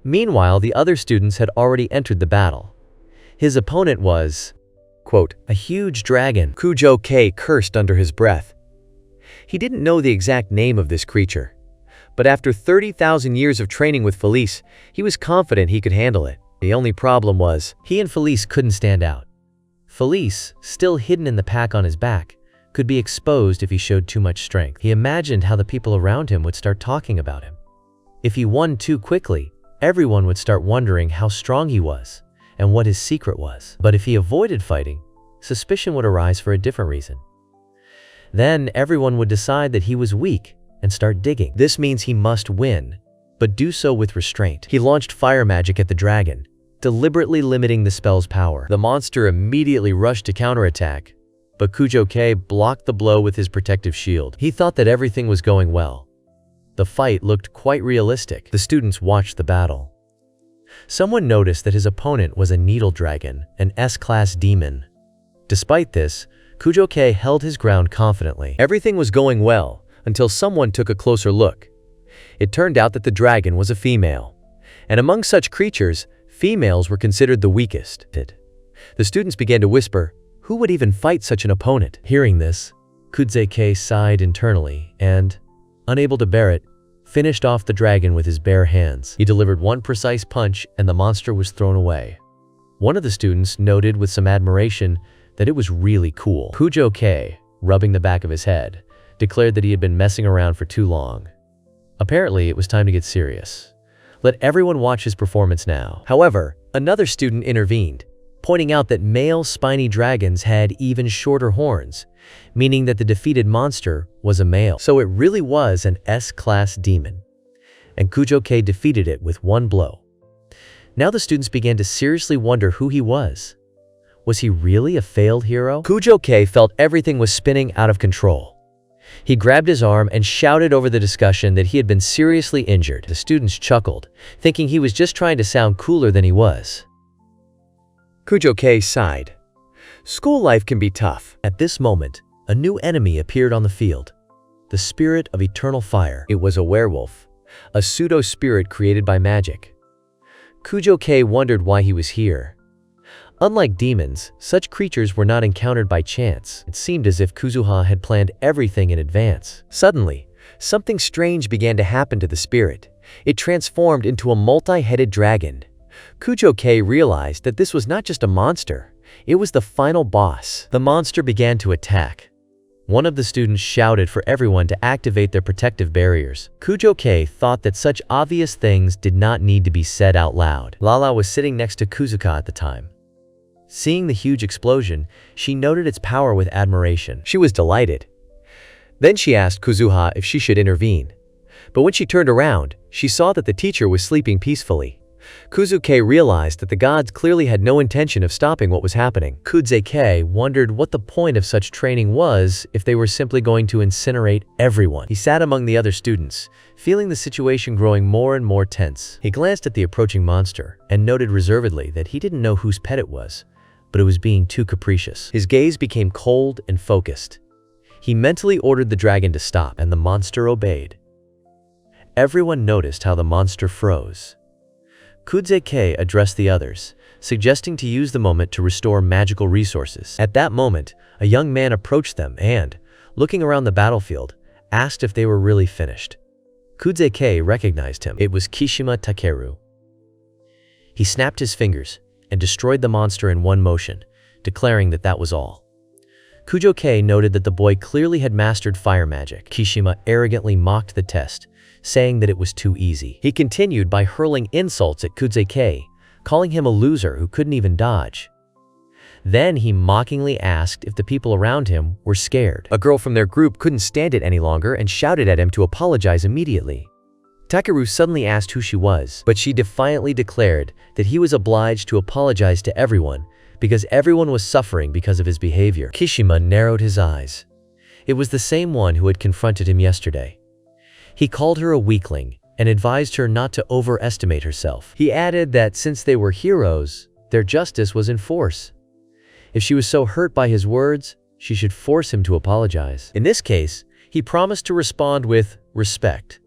Meanwhile, the other students had already entered the battle. His opponent was, quote, a huge dragon. Kujo-K cursed under his breath. He didn't know the exact name of this creature, but after 30,000 years of training with Felice, he was confident he could handle it. The only problem was, he and Felice couldn't stand out. Felice, still hidden in the pack on his back, could be exposed if he showed too much strength. He imagined how the people around him would start talking about him. If he won too quickly, everyone would start wondering how strong he was and what his secret was. But if he avoided fighting, suspicion would arise for a different reason. Then everyone would decide that he was weak and start digging. This means he must win, but do so with restraint. He launched fire magic at the dragon, deliberately limiting the spell's power. The monster immediately rushed to counterattack, but Kujo-K blocked the blow with his protective shield. He thought that everything was going well. The fight looked quite realistic. The students watched the battle. Someone noticed that his opponent was a needle dragon, an S-class demon. Despite this, Kujo-K held his ground confidently. Everything was going well until someone took a closer look. It turned out that the dragon was a female, and among such creatures, females were considered the weakest. The students began to whisper, who would even fight such an opponent? Hearing this, Kuze-K sighed internally and, unable to bear it, finished off the dragon with his bare hands. He delivered one precise punch and the monster was thrown away. One of the students noted with some admiration that it was really cool. Kujo-K, rubbing the back of his head, declared that he had been messing around for too long. Apparently, it was time to get serious. Let everyone watch his performance now. However, another student intervened, pointing out that male spiny dragons had even shorter horns, meaning that the defeated monster was a male. So it really was an S-class demon, and Kujo-K defeated it with one blow. Now the students began to seriously wonder who he was. Was he really a failed hero? Kujo-K felt everything was spinning out of control. He grabbed his arm and shouted over the discussion that he had been seriously injured. The students chuckled, thinking he was just trying to sound cooler than he was. Kujo-K sighed. School life can be tough. At this moment, a new enemy appeared on the field. The spirit of eternal fire. It was a werewolf, a pseudo-spirit created by magic. Kujo-K wondered why he was here. Unlike demons, such creatures were not encountered by chance. It seemed as if Kuzuha had planned everything in advance. Suddenly, something strange began to happen to the spirit. It transformed into a multi-headed dragon. Kujo-K realized that this was not just a monster, it was the final boss. The monster began to attack. One of the students shouted for everyone to activate their protective barriers. Kujo-K thought that such obvious things did not need to be said out loud. Lala was sitting next to Kuzuka at the time. Seeing the huge explosion, she noted its power with admiration. She was delighted. Then she asked Kuzuha if she should intervene. But when she turned around, she saw that the teacher was sleeping peacefully. Kuzuke realized that the gods clearly had no intention of stopping what was happening. Kuzuke wondered what the point of such training was if they were simply going to incinerate everyone. He sat among the other students, feeling the situation growing more and more tense. He glanced at the approaching monster and noted reservedly that he didn't know whose pet it was, but it was being too capricious. His gaze became cold and focused. He mentally ordered the dragon to stop, and the monster obeyed. Everyone noticed how the monster froze. Kuze-K addressed the others, suggesting to use the moment to restore magical resources. At that moment, a young man approached them and, looking around the battlefield, asked if they were really finished. Kuze-K recognized him. It was Kishima Takeru. He snapped his fingers and destroyed the monster in one motion, declaring that that was all. Kujo-K noted that the boy clearly had mastered fire magic. Kishima arrogantly mocked the test, saying that it was too easy. He continued by hurling insults at Kuze-K, calling him a loser who couldn't even dodge. Then he mockingly asked if the people around him were scared. A girl from their group couldn't stand it any longer and shouted at him to apologize immediately. Takeru suddenly asked who she was, but she defiantly declared that he was obliged to apologize to everyone because everyone was suffering because of his behavior. Kishima narrowed his eyes. It was the same one who had confronted him yesterday. He called her a weakling and advised her not to overestimate herself. He added that since they were heroes, their justice was in force. If she was so hurt by his words, she should force him to apologize. In this case, he promised to respond with respect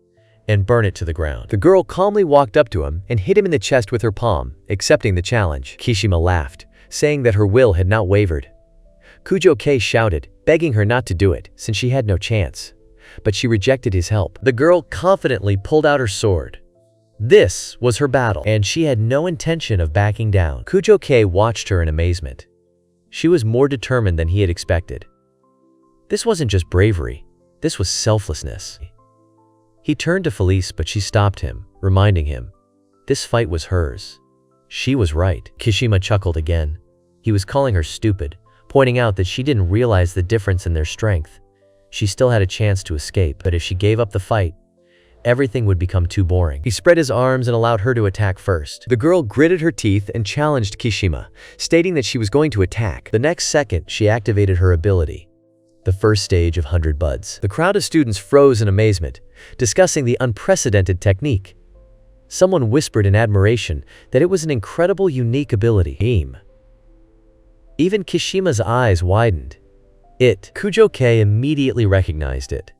and burn it to the ground. The girl calmly walked up to him and hit him in the chest with her palm, accepting the challenge. Kishima laughed, saying that her will had not wavered. Kujo-K shouted, begging her not to do it since she had no chance. But she rejected his help. The girl confidently pulled out her sword. This was her battle, and she had no intention of backing down. Kujo-K watched her in amazement. She was more determined than he had expected. This wasn't just bravery, this was selflessness. He turned to Felice, but she stopped him, reminding him, this fight was hers. She was right. Kishima chuckled again. He was calling her stupid, pointing out that she didn't realize the difference in their strength. She still had a chance to escape, but if she gave up the fight, everything would become too boring. He spread his arms and allowed her to attack first. The girl gritted her teeth and challenged Kishima, stating that she was going to attack. The next second, she activated her ability, the first stage of 100 buds. The crowd of students froze in amazement, discussing the unprecedented technique. Someone whispered in admiration that it was an incredible, unique ability. Even Kishima's eyes widened. Kujo-K immediately recognized it.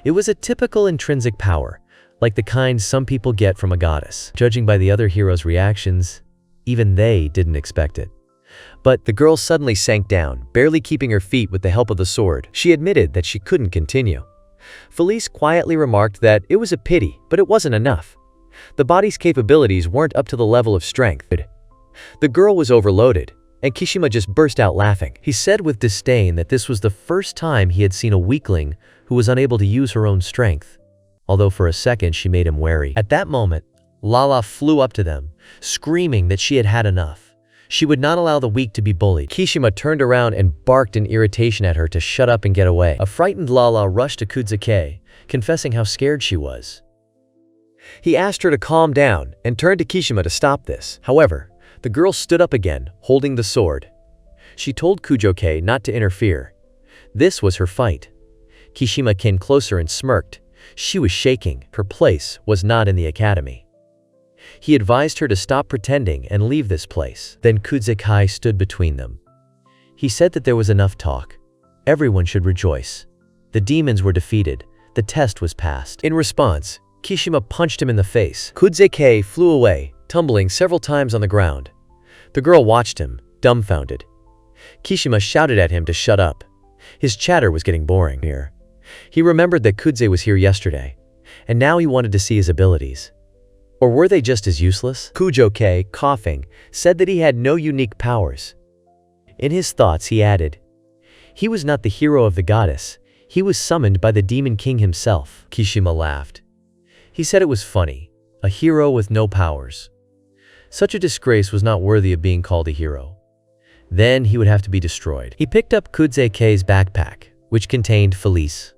It was a typical intrinsic power, like the kind some people get from a goddess. Judging by the other heroes' reactions, even they didn't expect it. But the girl suddenly sank down, barely keeping her feet with the help of the sword. She admitted that she couldn't continue. Felice quietly remarked that it was a pity, but it wasn't enough. The body's capabilities weren't up to the level of strength. The girl was overloaded, and Kishima just burst out laughing. He said with disdain that this was the first time he had seen a weakling who was unable to use her own strength, although for a second she made him wary. At that moment, Lala flew up to them, screaming that she had had enough. She would not allow the weak to be bullied. Kishima turned around and barked in irritation at her to shut up and get away. A frightened Lala rushed to Kuze-K, confessing how scared she was. He asked her to calm down and turned to Kishima to stop this. However, the girl stood up again, holding the sword. She told Kujo-K not to interfere. This was her fight. Kishima came closer and smirked. She was shaking. Her place was not in the academy. He advised her to stop pretending and leave this place. Then Kuze-K stood between them. He said that there was enough talk. Everyone should rejoice. The demons were defeated. The test was passed. In response, Kishima punched him in the face. Kuze-K flew away, tumbling several times on the ground. The girl watched him, dumbfounded. Kishima shouted at him to shut up. His chatter was getting boring here. He remembered that Kuze was here yesterday, and now he wanted to see his abilities. Or were they just as useless? Kujo-K, coughing, said that he had no unique powers. In his thoughts, he added, he was not the hero of the goddess. He was summoned by the Demon King himself. Kishima laughed. He said it was funny, a hero with no powers. Such a disgrace was not worthy of being called a hero. Then he would have to be destroyed. He picked up Kuze-K's backpack, which contained Felice.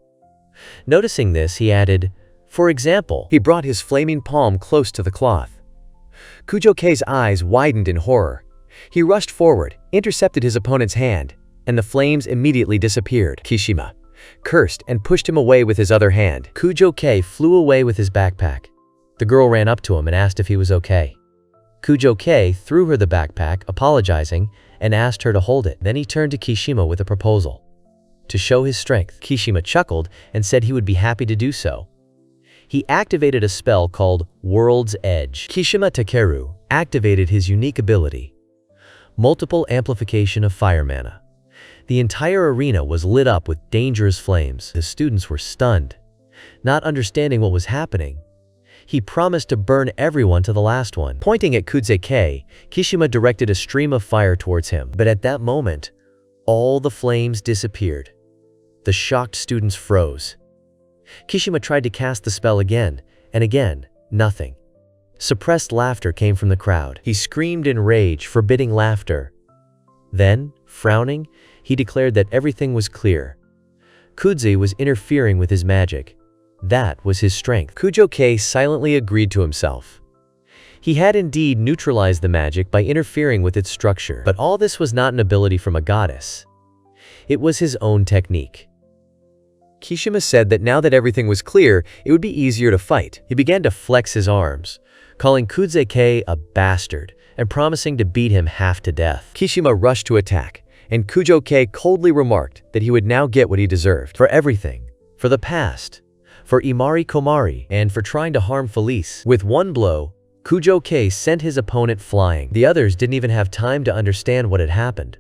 Noticing this, he added, for example, he brought his flaming palm close to the cloth. Kujo-K's eyes widened in horror. He rushed forward, intercepted his opponent's hand, and the flames immediately disappeared. Kishima cursed and pushed him away with his other hand. Kujo-K flew away with his backpack. The girl ran up to him and asked if he was okay. Kujo-K threw her the backpack, apologizing, and asked her to hold it. Then he turned to Kishima with a proposal. To show his strength, Kishima chuckled and said he would be happy to do so. he activated a spell called World's Edge. Kishima Takeru activated his unique ability, Multiple Amplification of Fire Mana. The entire arena was lit up with dangerous flames. The students were stunned, not understanding what was happening. He promised to burn everyone to the last one. Pointing at Kudze-Kei, Kishima directed a stream of fire towards him. But at that moment, all the flames disappeared. The shocked students froze. Kishima tried to cast the spell again, and again, nothing. Suppressed laughter came from the crowd. He screamed in rage, forbidding laughter. Then, frowning, he declared that everything was clear. Kudze was interfering with his magic. That was his strength. Kujo-Kei silently agreed to himself. He had indeed neutralized the magic by interfering with its structure. But all this was not an ability from a goddess. It was his own technique. Kishima said that now that everything was clear, it would be easier to fight. He began to flex his arms, calling Kudze-Kei a bastard and promising to beat him half to death. Kishima rushed to attack, and Kujo-Kei coldly remarked that he would now get what he deserved. For everything. For the past. For Imari Komari, and for trying to harm Felice. With one blow, Kujo-Kei sent his opponent flying. The others didn't even have time to understand what had happened.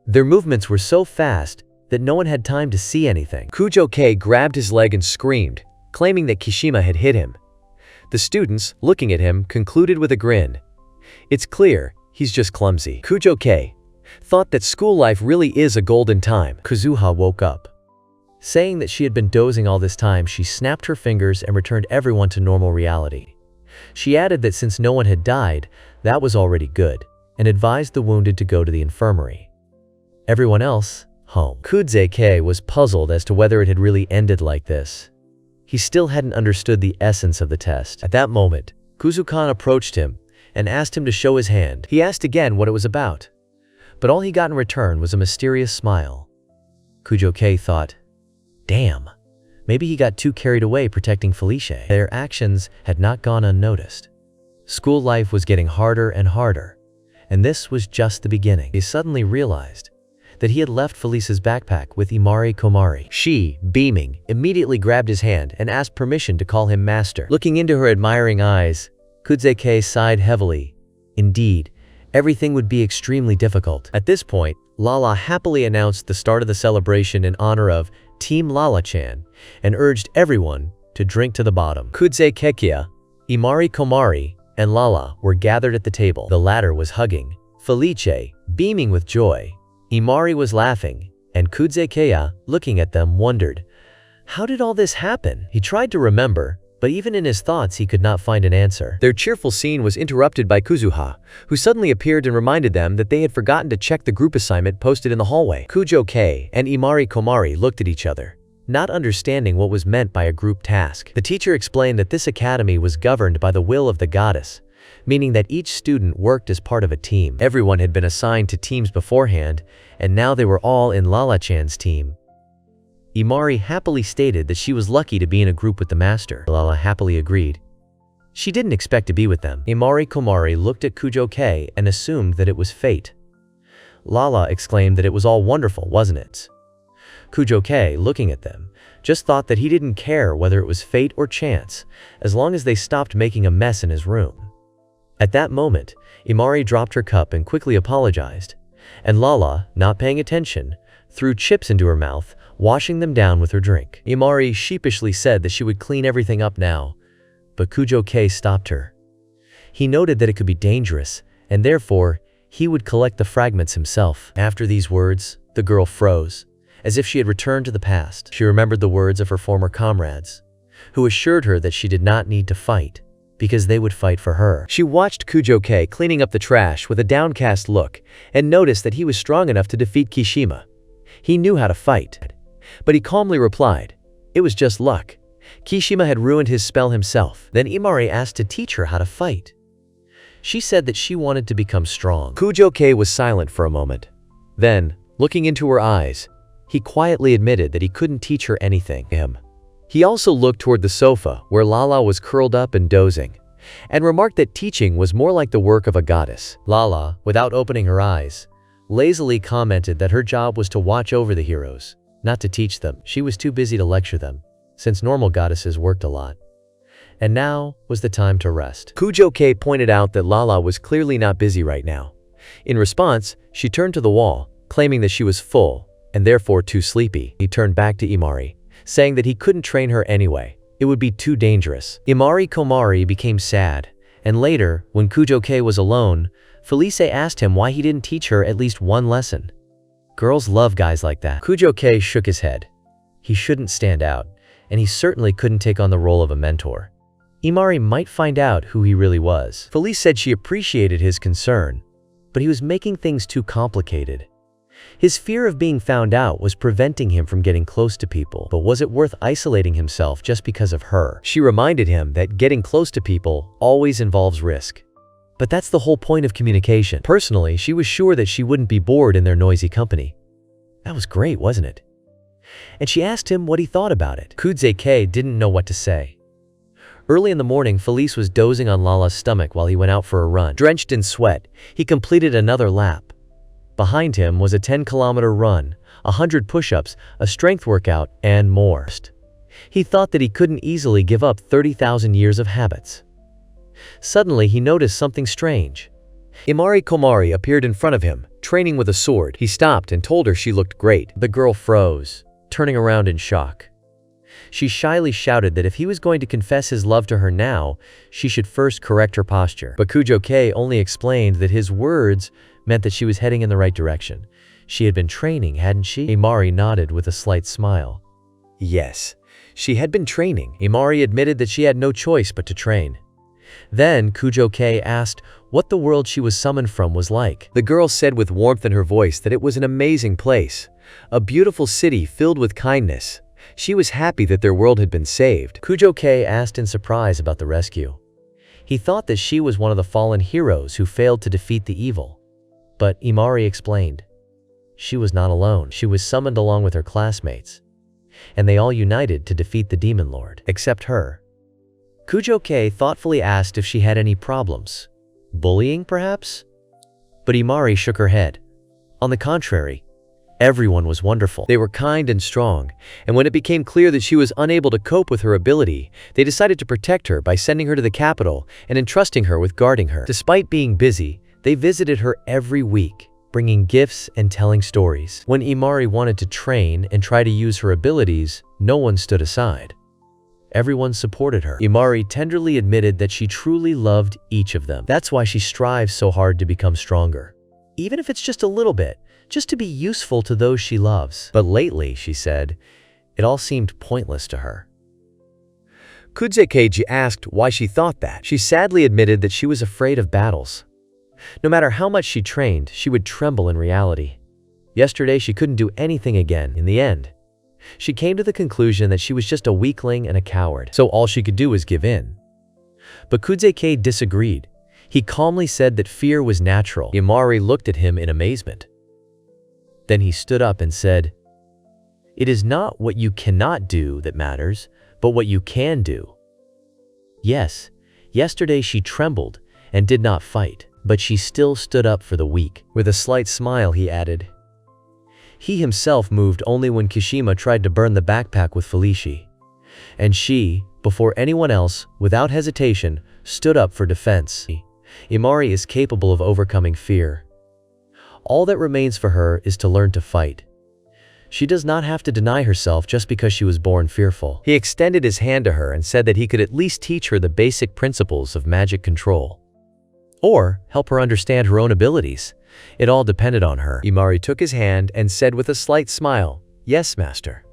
Their movements were so fast that no one had time to see anything. Kujo-Kei grabbed his leg and screamed, claiming that Kishima had hit him. The students, looking at him, concluded with a grin. It's clear, he's just clumsy. Kujo-Kei thought that school life really is a golden time. Kazuha woke up. Saying that she had been dozing all this time, she snapped her fingers and returned everyone to normal reality. She added that since no one had died, that was already good, and advised the wounded to go to the infirmary. Everyone else, home. Kudze-Kei was puzzled as to whether it had really ended like this. He still hadn't understood the essence of the test. At that moment, Kuzukan approached him and asked him to show his hand. He asked again what it was about, but all he got in return was a mysterious smile. Kujo-Kei thought, damn, maybe he got too carried away protecting Felice. Their actions had not gone unnoticed. School life was getting harder and harder, and this was just the beginning. He suddenly realized that he had left Felice's backpack with Imari Komari. She, beaming, immediately grabbed his hand and asked permission to call him master. Looking into her admiring eyes, Kudze-Kei sighed heavily. Indeed, everything would be extremely difficult. At this point, Lala happily announced the start of the celebration in honor of Team Lala-chan and urged everyone to drink to the bottom. Kudze-Kei, Imari Komari, and Lala were gathered at the table. The latter was hugging Felice, beaming with joy. Imari was laughing, and Kudze-Kei, looking at them, wondered, how did all this happen? He tried to remember, but even in his thoughts he could not find an answer. Their cheerful scene was interrupted by Kazuha, who suddenly appeared and reminded them that they had forgotten to check the group assignment posted in the hallway. Kujo-Kei and Imari Komari looked at each other, not understanding what was meant by a group task. The teacher explained that this academy was governed by the will of the goddess, meaning that each student worked as part of a team. Everyone had been assigned to teams beforehand, and now they were all in Lala-chan's team. Imari happily stated that she was lucky to be in a group with the master. Lala happily agreed. She didn't expect to be with them. Imari Komari looked at Kujo-Kei and assumed that it was fate. Lala exclaimed that it was all wonderful, wasn't it? Kujo-Kei, looking at them, just thought that he didn't care whether it was fate or chance, as long as they stopped making a mess in his room. At that moment, Imari dropped her cup and quickly apologized, and Lala, not paying attention, threw chips into her mouth, washing them down with her drink. Imari sheepishly said that she would clean everything up now, but Kujo-Kei stopped her. He noted that it could be dangerous, and therefore, he would collect the fragments himself. After these words, the girl froze, as if she had returned to the past. She remembered the words of her former comrades, who assured her that she did not need to fight, because they would fight for her. She watched Kujo-Kei cleaning up the trash with a downcast look, and noticed that he was strong enough to defeat Kishima. He knew how to fight. But he calmly replied, it was just luck. Kishima had ruined his spell himself. Then Imari asked to teach her how to fight. She said that she wanted to become strong. Kujo-Kei was silent for a moment. Then, looking into her eyes, he quietly admitted that he couldn't teach her anything. He also looked toward the sofa where Lala was curled up and dozing, and remarked that teaching was more like the work of a goddess. Lala, without opening her eyes, lazily commented that her job was to watch over the heroes, not to teach them. She was too busy to lecture them, since normal goddesses worked a lot. and now was the time to rest. Kujo-kei pointed out that Lala was clearly not busy right now. In response, she turned to the wall, claiming that she was full, and therefore too sleepy. He turned back to Imari, saying that he couldn't train her anyway. It would be too dangerous. Imari Komari became sad, and later, when Kujo-kei was alone, Felice asked him why he didn't teach her at least one lesson. Girls love guys like that. Kujo-kei shook his head. He shouldn't stand out, and he certainly couldn't take on the role of a mentor. Imari might find out who he really was. Felice said she appreciated his concern, but he was making things too complicated. His fear of being found out was preventing him from getting close to people, but was it worth isolating himself just because of her? She reminded him that getting close to people always involves risk. But that's the whole point of communication. Personally, she was sure that she wouldn't be bored in their noisy company. That was great, wasn't it? And she asked him what he thought about it. Kuze-kei didn't know what to say. Early in the morning, Felice was dozing on Lala's stomach while he went out for a run. Drenched in sweat, he completed another lap. Behind him was a 10-kilometer run, 100 push-ups, a strength workout, and more. He thought that he couldn't easily give up 30,000 years of habits. Suddenly, he noticed something strange. Imari Komari appeared in front of him, training with a sword. He stopped and told her she looked great. The girl froze, turning around in shock. She shyly shouted that if he was going to confess his love to her now, she should first correct her posture. But Kujo-kei only explained that his words meant that she was heading in the right direction. She had been training, hadn't she? Imari nodded with a slight smile. Yes, she had been training. Imari admitted that she had no choice but to train. Then Kujo-kei asked what the world she was summoned from was like. The girl said with warmth in her voice that it was an amazing place, a beautiful city filled with kindness. She was happy that their world had been saved. Kujo-kei asked in surprise about the rescue. He thought that she was one of the fallen heroes who failed to defeat the evil. But Imari explained. She was not alone. She was summoned along with her classmates, and they all united to defeat the demon lord, except her. Kujo-kei thoughtfully asked if she had any problems. Bullying, perhaps? But Imari shook her head. On the contrary, everyone was wonderful. They were kind and strong, and when it became clear that she was unable to cope with her ability, they decided to protect her by sending her to the capital and entrusting her with guarding her. Despite being busy, they visited her every week, bringing gifts and telling stories. When Imari wanted to train and try to use her abilities, no one stood aside. Everyone supported her. Imari tenderly admitted that she truly loved each of them. That's why she strives so hard to become stronger. Even if it's just a little bit, just to be useful to those she loves. But lately, she said, it all seemed pointless to her. Kuze-kei asked why she thought that. She sadly admitted that she was afraid of battles. No matter how much she trained, she would tremble in reality. Yesterday, she couldn't do anything again. In the end, she came to the conclusion that she was just a weakling and a coward, so all she could do was give in. But Kuze-kei disagreed. He calmly said that fear was natural. Imari looked at him in amazement. Then he stood up and said, "It is not what you cannot do that matters, but what you can do." Yes, yesterday she trembled and did not fight, but she still stood up for the weak. With a slight smile, he added, he himself moved only when Kishima tried to burn the backpack with Felice. And she, before anyone else, without hesitation, stood up for defense. Imari is capable of overcoming fear. All that remains for her is to learn to fight. She does not have to deny herself just because she was born fearful. He extended his hand to her and said that he could at least teach her the basic principles of magic control. Or help her understand her own abilities. It all depended on her. Imari took his hand and said with a slight smile, "Yes, master."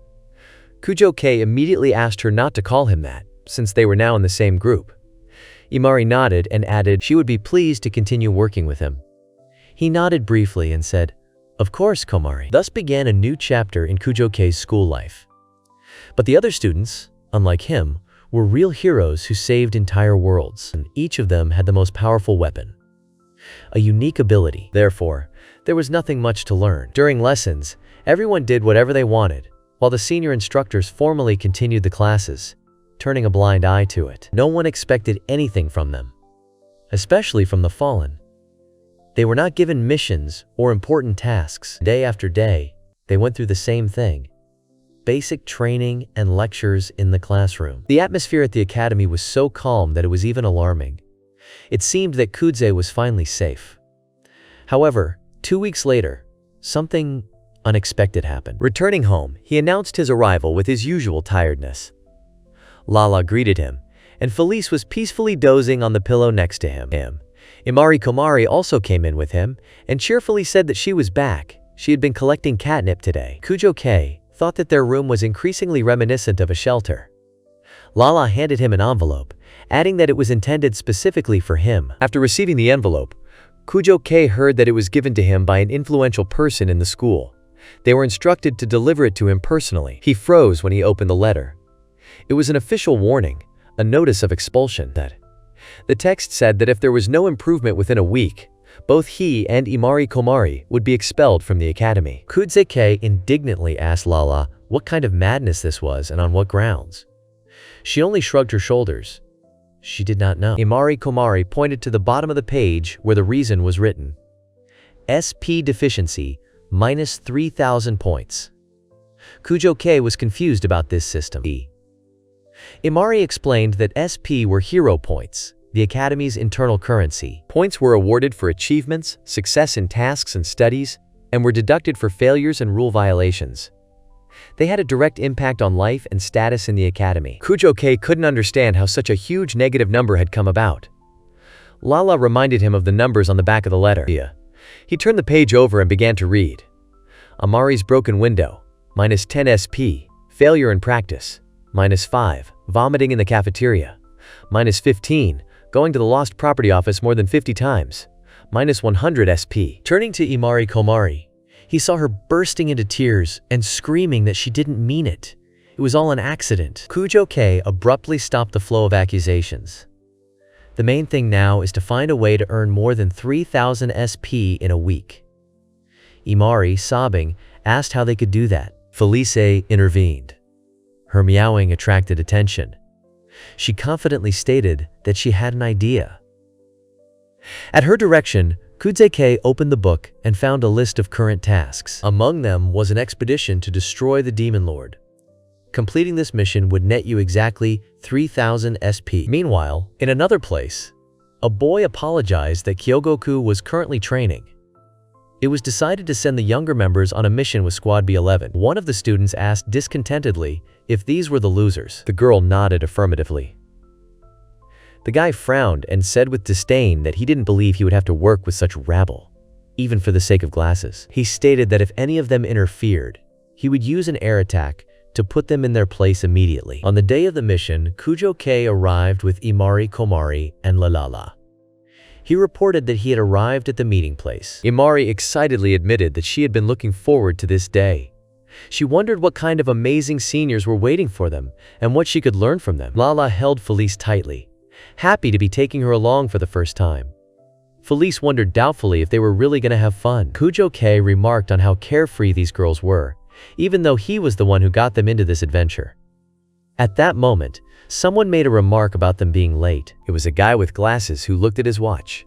Kujo-kei immediately asked her not to call him that, since they were now in the same group. Imari nodded and added she would be pleased to continue working with him. He nodded briefly and said, "Of course, Komari." Thus began a new chapter in Kujo-kei's school life. But the other students, unlike him, were real heroes who saved entire worlds, and each of them had the most powerful weapon. A unique ability. Therefore, there was nothing much to learn. During lessons, everyone did whatever they wanted, while the senior instructors formally continued the classes, turning a blind eye to it. No one expected anything from them, especially from the fallen. They were not given missions or important tasks. Day after day, they went through the same thing. basic training and lectures in the classroom. The atmosphere at the academy was so calm that it was even alarming. It seemed that Kudze was finally safe. However, 2 weeks later, something unexpected happened. Returning home, he announced his arrival with his usual tiredness. Lala greeted him, and Felice was peacefully dozing on the pillow next to him. Imari Komari also came in with him, and cheerfully said that she was back. She had been collecting catnip today. Kujo-kei thought that their room was increasingly reminiscent of a shelter. Lala handed him an envelope, adding that it was intended specifically for him. After receiving the envelope, Kujo-kei heard that it was given to him by an influential person in the school. They were instructed to deliver it to him personally. He froze when he opened the letter. It was an official warning, a notice of expulsion. The text said that if there was no improvement within a week, both he and Imari Komari would be expelled from the academy. Kudze-kei indignantly asked Lala what kind of madness this was and on what grounds. She only shrugged her shoulders. She did not know. Imari Komari pointed to the bottom of the page where the reason was written. SP deficiency, minus 3,000 points. Kujo-kei was confused about this system. Imari explained that SP were hero points, the academy's internal currency. Points were awarded for achievements, success in tasks and studies, and were deducted for failures and rule violations. They had a direct impact on life and status in the academy. Kujo-kei couldn't understand how such a huge negative number had come about. Lala reminded him of the numbers on the back of the letter. He turned the page over and began to read. Amari's broken window, minus 10 SP, failure in practice, minus 5, vomiting in the cafeteria, minus 15, going to the lost property office more than 50 times, minus 100 SP. Turning to Imari Komari, he saw her bursting into tears and screaming that she didn't mean it. It was all an accident. Kujo-kei abruptly stopped the flow of accusations. The main thing now is to find a way to earn more than 3,000 SP in a week. Imari, sobbing, asked how they could do that. Felice intervened. Her meowing attracted attention. She confidently stated that she had an idea. At her direction, Kudze-kei opened the book and found a list of current tasks. Among them was an expedition to destroy the Demon Lord. Completing this mission would net you exactly 3,000 SP. Meanwhile, in another place, a boy apologized that Kyogoku was currently training. It was decided to send the younger members on a mission with Squad B11. One of the students asked discontentedly if these were the losers. The girl nodded affirmatively. The guy frowned and said with disdain that he didn't believe he would have to work with such rabble, even for the sake of glasses. He stated that if any of them interfered, he would use an air attack to put them in their place immediately. On the day of the mission, Kujo-kei arrived with Imari Komari and Lalala. He reported that he had arrived at the meeting place. Imari excitedly admitted that she had been looking forward to this day. She wondered what kind of amazing seniors were waiting for them and what she could learn from them. Lala held Felice tightly, happy to be taking her along for the first time. Felice wondered doubtfully if they were really going to have fun. Kujo-kei remarked on how carefree these girls were, even though he was the one who got them into this adventure. At that moment, someone made a remark about them being late. It was a guy with glasses who looked at his watch.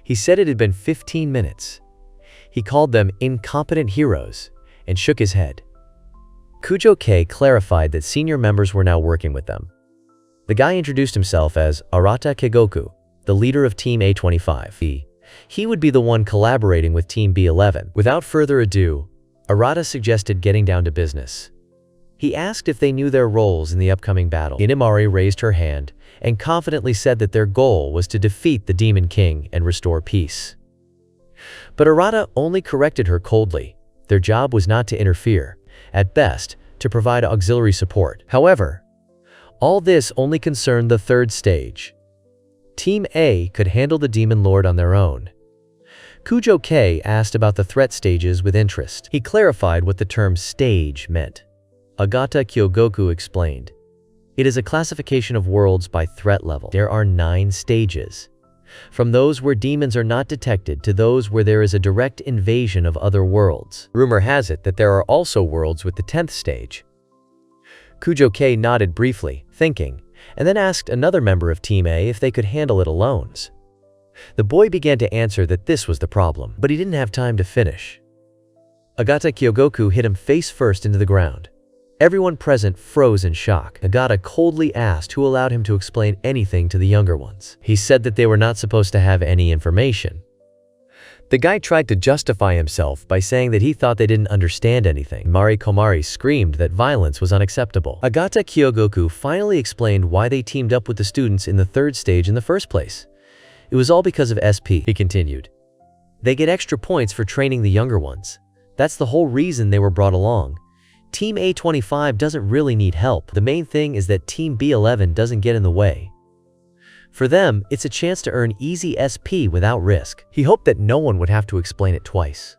He said it had been 15 minutes. He called them incompetent heroes and shook his head. Kujo-kei clarified that senior members were now working with them. The guy introduced himself as Arata Kegoku, the leader of Team A25. He would be the one collaborating with Team B11. Without further ado, Arata suggested getting down to business. He asked if they knew their roles in the upcoming battle. Inamari raised her hand and confidently said that their goal was to defeat the Demon King and restore peace. But Arata only corrected her coldly. Their job was not to interfere, at best, to provide auxiliary support. However, all this only concerned the third stage. Team A could handle the Demon Lord on their own. Kujo-kei asked about the threat stages with interest. He clarified what the term stage meant. Agata Kyogoku explained. It is a classification of worlds by threat level. There are 9 stages, from those where demons are not detected to those where there is a direct invasion of other worlds. Rumor has it that there are also worlds with the 10th stage. Kujo-kei nodded briefly, thinking, and then asked another member of Team A if they could handle it alone. The boy began to answer that this was the problem, but he didn't have time to finish. Agata Kyogoku hit him face first into the ground. Everyone present froze in shock. Agata coldly asked who allowed him to explain anything to the younger ones. He said that they were not supposed to have any information. The guy tried to justify himself by saying that he thought they didn't understand anything. Mari Komari screamed that violence was unacceptable. Agata Kyogoku finally explained why they teamed up with the students in the third stage in the first place. It was all because of SP, he continued. They get extra points for training the younger ones. That's the whole reason they were brought along. Team A25 doesn't really need help. The main thing is that Team B11 doesn't get in the way. For them, it's a chance to earn easy SP without risk. He hoped that no one would have to explain it twice.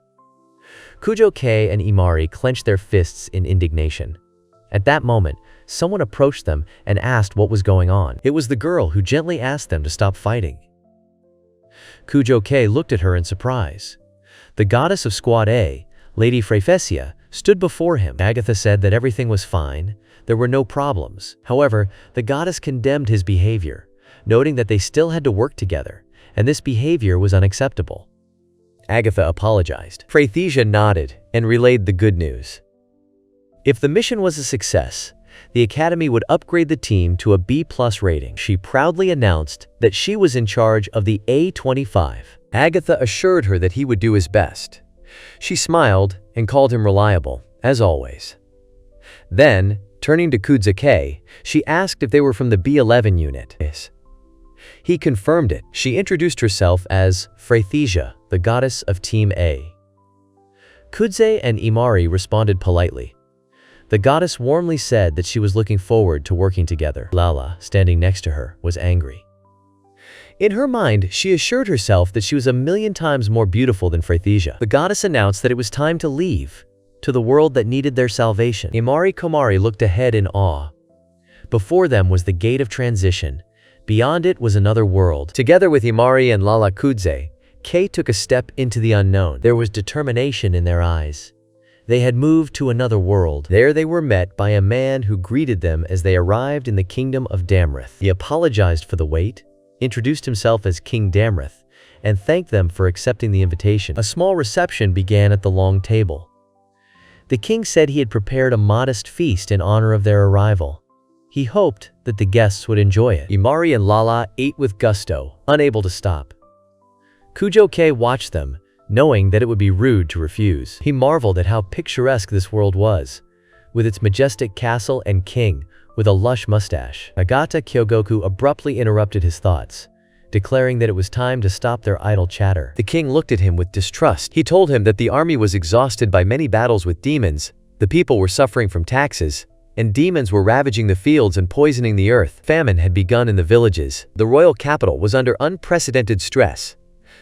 Kujo-kei and Imari clenched their fists in indignation. At that moment, someone approached them and asked what was going on. It was the girl who gently asked them to stop fighting. Kujo-kei looked at her in surprise. The goddess of Squad A, Lady Freifesia, stood before him. Agatha said that everything was fine, there were no problems. However, the goddess condemned his behavior, noting that they still had to work together, and this behavior was unacceptable. Agatha apologized. Freifesia nodded and relayed the good news. If the mission was a success, the Academy would upgrade the team to a B+ rating. She proudly announced that she was in charge of the A25. Agatha assured her that he would do his best. She smiled and called him reliable, as always. Then, turning to Kujo-kei, she asked if they were from the B11 unit. He confirmed it. She introduced herself as Freifesia, the goddess of Team A. Kujo and Imari responded politely. The goddess warmly said that she was looking forward to working together. Lala, standing next to her, was angry. In her mind, she assured herself that she was 1,000,000 times more beautiful than Freifesia. The goddess announced that it was time to leave, to the world that needed their salvation. Imari Komari looked ahead in awe. Before them was the gate of transition. Beyond it was another world. Together with Imari and Lala Kujo, Kei took a step into the unknown. There was determination in their eyes. They had moved to another world. There they were met by a man who greeted them as they arrived in the kingdom of Damrith. He apologized for the wait, introduced himself as King Damrith, and thanked them for accepting the invitation. A small reception began at the long table. The king said he had prepared a modest feast in honor of their arrival. He hoped that the guests would enjoy it. Imari and Lala ate with gusto, unable to stop. Kujo-kei watched them, knowing that it would be rude to refuse. He marveled at how picturesque this world was, with its majestic castle and king with a lush mustache. Agata Kyogoku abruptly interrupted his thoughts, declaring that it was time to stop their idle chatter. The king looked at him with distrust. He told him that the army was exhausted by many battles with demons, the people were suffering from taxes, and demons were ravaging the fields and poisoning the earth. Famine had begun in the villages. The royal capital was under unprecedented stress.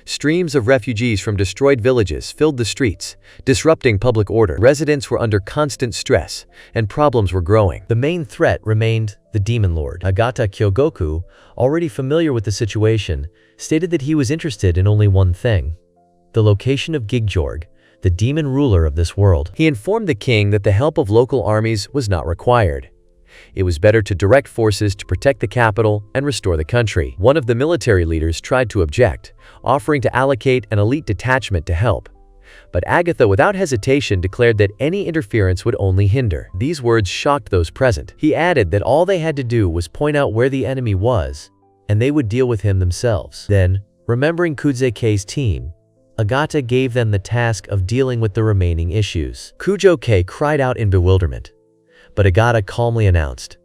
Streams of refugees from destroyed villages filled the streets, disrupting public order. Residents were under constant stress, and problems were growing. The main threat remained the Demon Lord. Agata Kyogoku, already familiar with the situation, stated that he was interested in only one thing: the location of Gigjorg, the demon ruler of this world. He informed the king that the help of local armies was not required. It was better to direct forces to protect the capital and restore the country. One of the military leaders tried to object, offering to allocate an elite detachment to help. But Agatha without hesitation declared that any interference would only hinder. These words shocked those present. He added that all they had to do was point out where the enemy was, and they would deal with him themselves. Then, remembering Kujo-kei's team, Agata gave them the task of dealing with the remaining issues. Kujo-kei cried out in bewilderment, but Agata calmly announced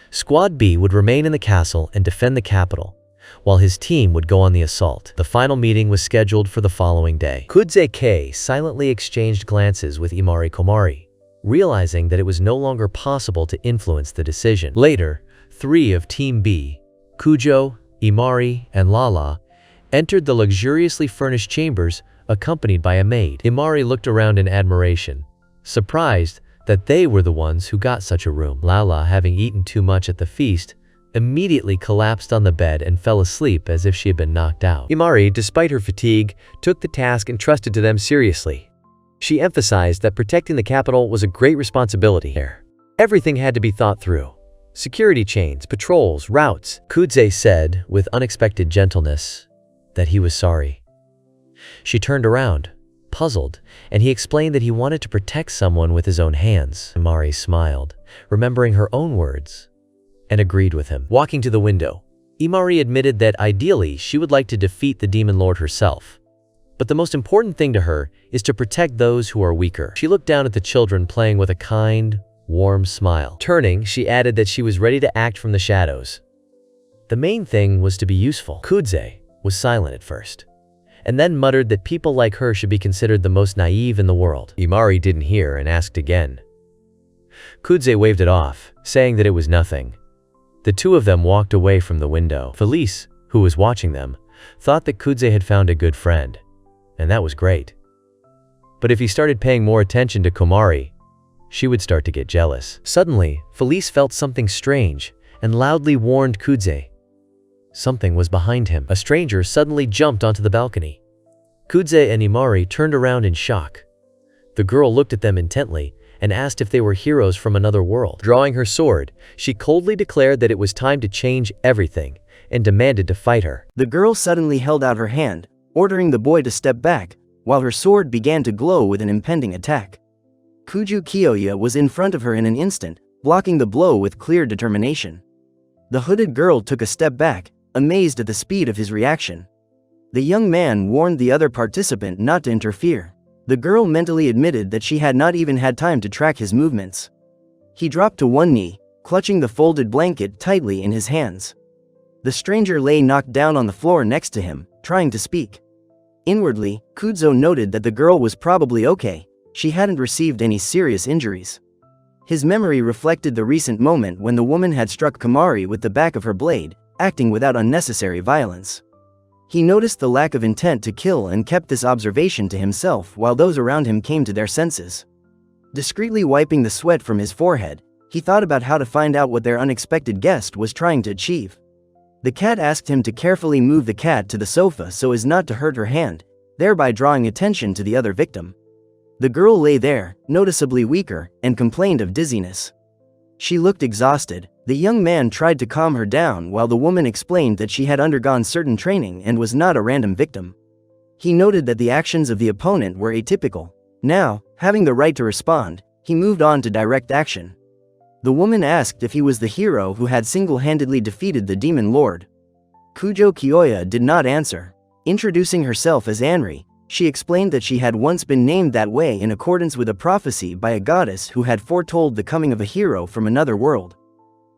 Squad B would remain in the castle and defend the capital, while his team would go on the assault. The final meeting was scheduled for the following day. Kujo-kei silently exchanged glances with Imari Komari, realizing that it was no longer possible to influence the decision. Later, 3 of Team B, Kujo, Imari, and Lala, entered the luxuriously furnished chambers, accompanied by a maid. Imari looked around in admiration, surprised that they were the ones who got such a room. Lala, having eaten too much at the feast, immediately collapsed on the bed and fell asleep as if she had been knocked out. Imari, despite her fatigue, took the task entrusted to them seriously. She emphasized that protecting the capital was a great responsibility. Everything had to be thought through. Security chains, patrols, routes. Kujo said, with unexpected gentleness, that he was sorry. She turned around, puzzled, and he explained that he wanted to protect someone with his own hands. Imari smiled, remembering her own words, and agreed with him. Walking to the window, Imari admitted that ideally she would like to defeat the demon lord herself. But the most important thing to her is to protect those who are weaker. She looked down at the children playing with a kind, warm smile. Turning, she added that she was ready to act from the shadows. The main thing was to be useful. Kudze was silent at first, and then muttered that people like her should be considered the most naive in the world. Imari didn't hear and asked again. Kudze waved it off, saying that it was nothing. The two of them walked away from the window. Felice, who was watching them, thought that Kudze had found a good friend, and that was great. But if he started paying more attention to Komari, she would start to get jealous. Suddenly, Felice felt something strange and loudly warned Kudze. Something was behind him. A stranger suddenly jumped onto the balcony. Kudze and Imari turned around in shock. The girl looked at them intently and asked if they were heroes from another world. Drawing her sword, she coldly declared that it was time to change everything and demanded to fight her. The girl suddenly held out her hand, ordering the boy to step back, while her sword began to glow with an impending attack. Kuju Kyoya was in front of her in an instant, blocking the blow with clear determination. The hooded girl took a step back, amazed at the speed of his reaction. The young man warned the other participant not to interfere. The girl mentally admitted that she had not even had time to track his movements. He dropped to one knee, clutching the folded blanket tightly in his hands. The stranger lay knocked down on the floor next to him, trying to speak. Inwardly, Kudzo noted that the girl was probably okay. She hadn't received any serious injuries. His memory reflected the recent moment when the woman had struck Komari with the back of her blade, acting without unnecessary violence. He noticed the lack of intent to kill and kept this observation to himself while those around him came to their senses. Discreetly wiping the sweat from his forehead, he thought about how to find out what their unexpected guest was trying to achieve. The cat asked him to carefully move the cat to the sofa so as not to hurt her hand, thereby drawing attention to the other victim. The girl lay there, noticeably weaker, and complained of dizziness. She looked exhausted. The young man tried to calm her down while the woman explained that she had undergone certain training and was not a random victim. He noted that the actions of the opponent were atypical. Now, having the right to respond, he moved on to direct action. The woman asked if he was the hero who had single-handedly defeated the demon lord. Kujo Kyoya did not answer. Introducing herself as Anri, she explained that she had once been named that way in accordance with a prophecy by a goddess who had foretold the coming of a hero from another world.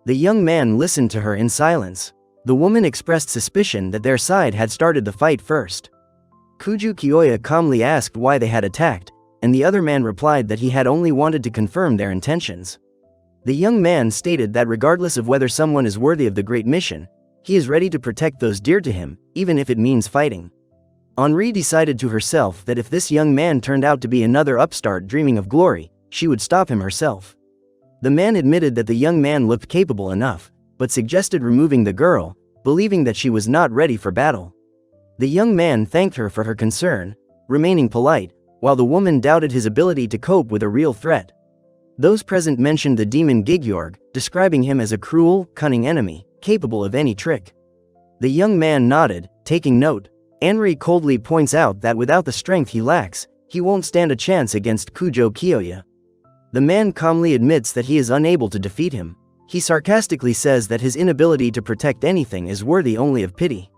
The young man listened to her in silence. The woman expressed suspicion that their side had started the fight first. Kuju Kyoya calmly asked why they had attacked, and the other man replied that he had only wanted to confirm their intentions. The young man stated that regardless of whether someone is worthy of the great mission, he is ready to protect those dear to him, even if it means fighting. Henri decided to herself that if this young man turned out to be another upstart dreaming of glory, she would stop him herself. The man admitted that the young man looked capable enough, but suggested removing the girl, believing that she was not ready for battle. The young man thanked her for her concern, remaining polite, while the woman doubted his ability to cope with a real threat. Those present mentioned the demon Gigyorg, describing him as a cruel, cunning enemy, capable of any trick. The young man nodded, taking note. Henri coldly points out that without the strength he lacks, he won't stand a chance against Kujo Kyoya. The man calmly admits that he is unable to defeat him. He sarcastically says that his inability to protect anything is worthy only of pity.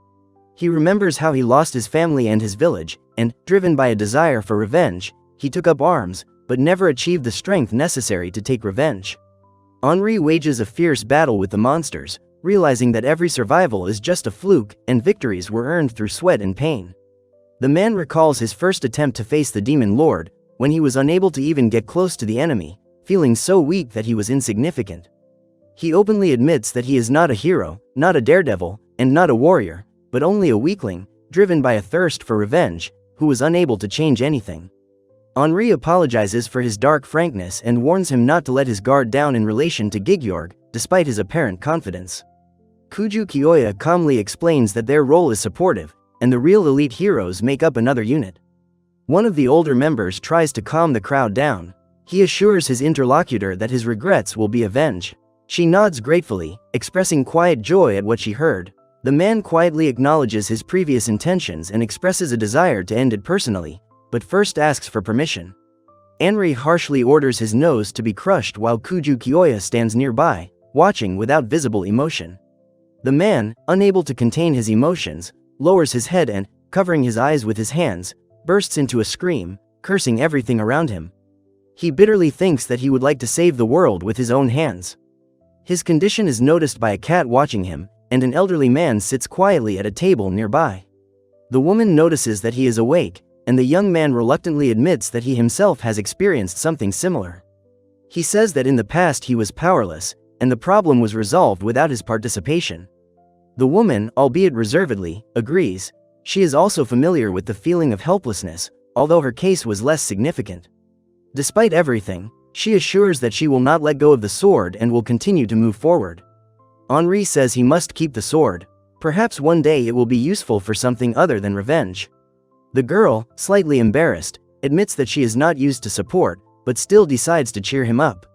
He remembers how he lost his family and his village, and, driven by a desire for revenge, he took up arms, but never achieved the strength necessary to take revenge. Henri wages a fierce battle with the monsters, realizing that every survival is just a fluke and victories were earned through sweat and pain. The man recalls his first attempt to face the demon lord, when he was unable to even get close to the enemy, feeling so weak that he was insignificant. He openly admits that he is not a hero, not a daredevil, and not a warrior, but only a weakling, driven by a thirst for revenge, who was unable to change anything. Henri apologizes for his dark frankness and warns him not to let his guard down in relation to Gigyorg, despite his apparent confidence. Kuju Kyoya calmly explains that their role is supportive, and the real elite heroes make up another unit. One of the older members tries to calm the crowd down. He assures his interlocutor that his regrets will be avenged. She nods gratefully, expressing quiet joy at what she heard. The man quietly acknowledges his previous intentions and expresses a desire to end it personally, but first asks for permission. Anri harshly orders his nose to be crushed while Kuju Kyoya stands nearby, watching without visible emotion. The man, unable to contain his emotions, lowers his head and, covering his eyes with his hands, bursts into a scream, cursing everything around him. He bitterly thinks that he would like to save the world with his own hands. His condition is noticed by a cat watching him, and an elderly man sits quietly at a table nearby. The woman notices that he is awake, and the young man reluctantly admits that he himself has experienced something similar. He says that in the past he was powerless, and the problem was resolved without his participation. The woman, albeit reservedly, agrees. She is also familiar with the feeling of helplessness, although her case was less significant. Despite everything, she assures that she will not let go of the sword and will continue to move forward. Henri says he must keep the sword. Perhaps one day it will be useful for something other than revenge. The girl, slightly embarrassed, admits that she is not used to support, but still decides to cheer him up.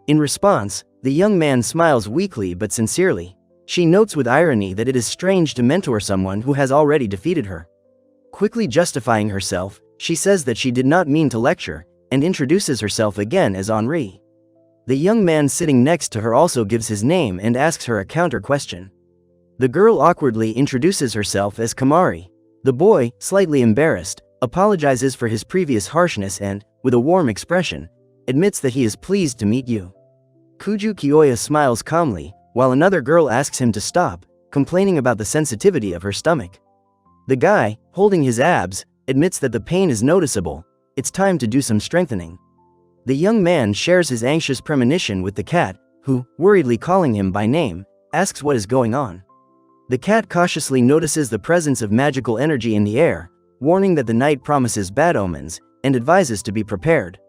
In response, the young man smiles weakly but sincerely. She notes with irony that it is strange to mentor someone who has already defeated her. Quickly justifying herself, she says that she did not mean to lecture, and introduces herself again as Henri. The young man sitting next to her also gives his name and asks her a counter question. The girl awkwardly introduces herself as Kamari. The boy, slightly embarrassed, apologizes for his previous harshness and, with a warm expression, admits that he is pleased to meet you. Kuju Kyoya smiles calmly, while another girl asks him to stop, complaining about the sensitivity of her stomach. The guy, holding his abs, admits that the pain is noticeable. It's time to do some strengthening. The young man shares his anxious premonition with the cat, who, worriedly calling him by name, asks what is going on. The cat cautiously notices the presence of magical energy in the air, warning that the night promises bad omens, and advises to be prepared.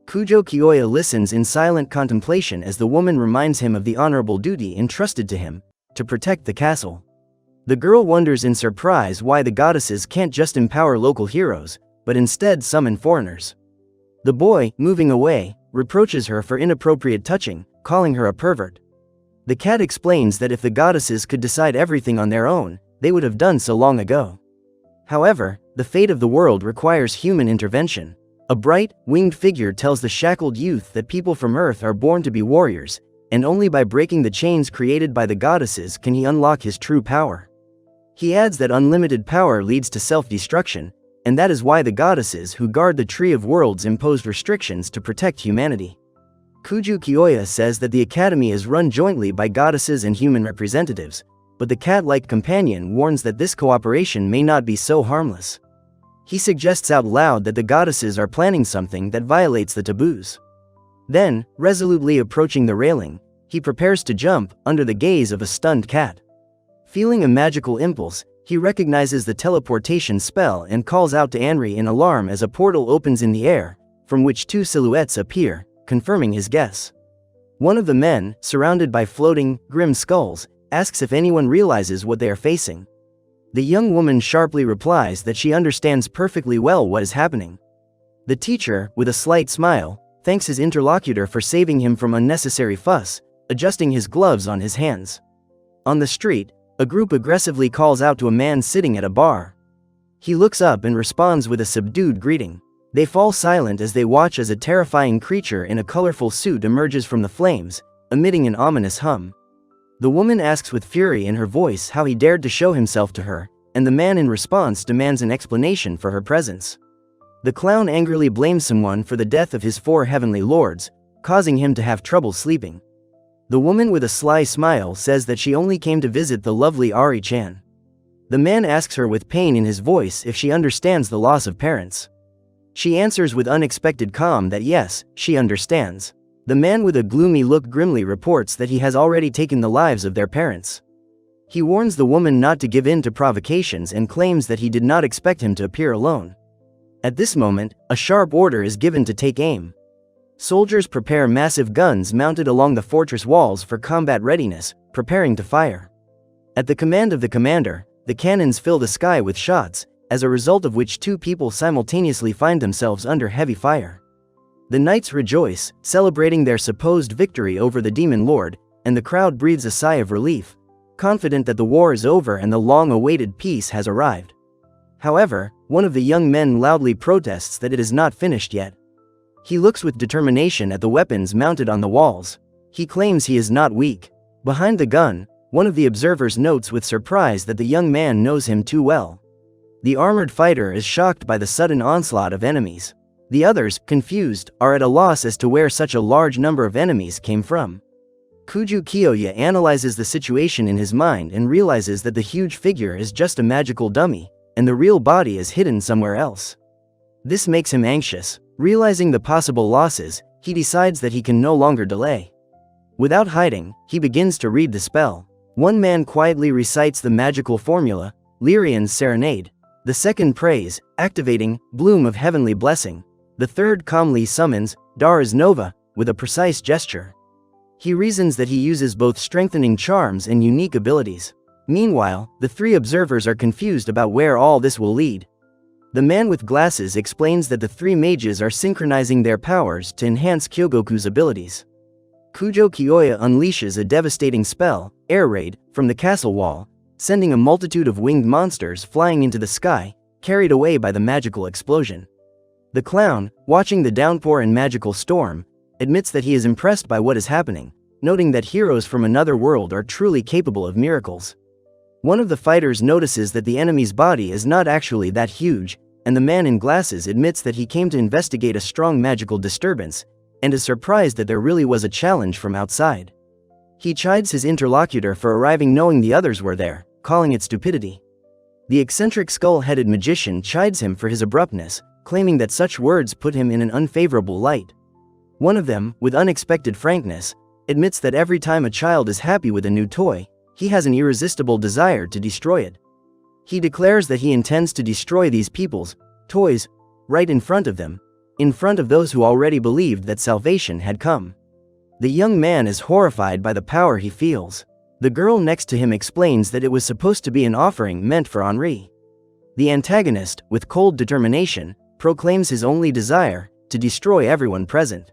Kujo Kyoya listens in silent contemplation as the woman reminds him of the honorable duty entrusted to him, to protect the castle. The girl wonders in surprise why the goddesses can't just empower local heroes, but instead summon foreigners. The boy, moving away, reproaches her for inappropriate touching, calling her a pervert. The cat explains that if the goddesses could decide everything on their own, they would have done so long ago. However, the fate of the world requires human intervention. A bright, winged figure tells the shackled youth that people from Earth are born to be warriors, and only by breaking the chains created by the goddesses can he unlock his true power. He adds that unlimited power leads to self-destruction, and that is why the goddesses who guard the Tree of Worlds imposed restrictions to protect humanity. Kuju Kyoya says that the academy is run jointly by goddesses and human representatives, but the cat-like companion warns that this cooperation may not be so harmless. He suggests out loud that the goddesses are planning something that violates the taboos. Then, resolutely approaching the railing, he prepares to jump under the gaze of a stunned cat. Feeling a magical impulse, he recognizes the teleportation spell and calls out to Anri in alarm as a portal opens in the air, from which two silhouettes appear, confirming his guess. One of the men, surrounded by floating, grim skulls, asks if anyone realizes what they are facing. The young woman sharply replies that she understands perfectly well what is happening. The teacher, with a slight smile, thanks his interlocutor for saving him from unnecessary fuss, adjusting his gloves on his hands. On the street, a group aggressively calls out to a man sitting at a bar. He looks up and responds with a subdued greeting. They fall silent as they watch as a terrifying creature in a colorful suit emerges from the flames, emitting an ominous hum. The woman asks with fury in her voice how he dared to show himself to her, and the man in response demands an explanation for her presence. The clown angrily blames someone for the death of his 4 heavenly lords, causing him to have trouble sleeping. The woman with a sly smile says that she only came to visit the lovely Ari-chan. The man asks her with pain in his voice if she understands the loss of parents. She answers with unexpected calm that yes, she understands. The man with a gloomy look grimly reports that he has already taken the lives of their parents. He warns the woman not to give in to provocations and claims that he did not expect him to appear alone. At this moment, a sharp order is given to take aim. Soldiers prepare massive guns mounted along the fortress walls for combat readiness, preparing to fire. At the command of the commander, the cannons fill the sky with shots, as a result of which 2 people simultaneously find themselves under heavy fire. The knights rejoice, celebrating their supposed victory over the demon lord, and the crowd breathes a sigh of relief, confident that the war is over and the long-awaited peace has arrived. However, one of the young men loudly protests that it is not finished yet. He looks with determination at the weapons mounted on the walls. He claims he is not weak. Behind the gun, one of the observers notes with surprise that the young man knows him too well. The armored fighter is shocked by the sudden onslaught of enemies. The others, confused, are at a loss as to where such a large number of enemies came from. Kuju Kiyoya analyzes the situation in his mind and realizes that the huge figure is just a magical dummy, and the real body is hidden somewhere else. This makes him anxious. Realizing the possible losses, he decides that he can no longer delay. Without hiding, he begins to read the spell. One man quietly recites the magical formula, Lyrian's Serenade. The second prays, activating Bloom of Heavenly Blessing. The third calmly summons Dara's Nova with a precise gesture. He reasons that he uses both strengthening charms and unique abilities. Meanwhile, the three observers are confused about where all this will lead. The man with glasses explains that the three mages are synchronizing their powers to enhance Kyogoku's abilities. Kujo Kiyoya unleashes a devastating spell, Air Raid, from the castle wall, sending a multitude of winged monsters flying into the sky, carried away by the magical explosion. The clown, watching the downpour and magical storm, admits that he is impressed by what is happening, noting that heroes from another world are truly capable of miracles. One of the fighters notices that the enemy's body is not actually that huge, and the man in glasses admits that he came to investigate a strong magical disturbance, and is surprised that there really was a challenge from outside. He chides his interlocutor for arriving knowing the others were there, calling it stupidity. The eccentric skull-headed magician chides him for his abruptness, claiming that such words put him in an unfavorable light. One of them, with unexpected frankness, admits that every time a child is happy with a new toy, he has an irresistible desire to destroy it. He declares that he intends to destroy these people's toys right in front of them, in front of those who already believed that salvation had come. The young man is horrified by the power he feels. The girl next to him explains that it was supposed to be an offering meant for Henri. The antagonist, with cold determination, proclaims his only desire, to destroy everyone present.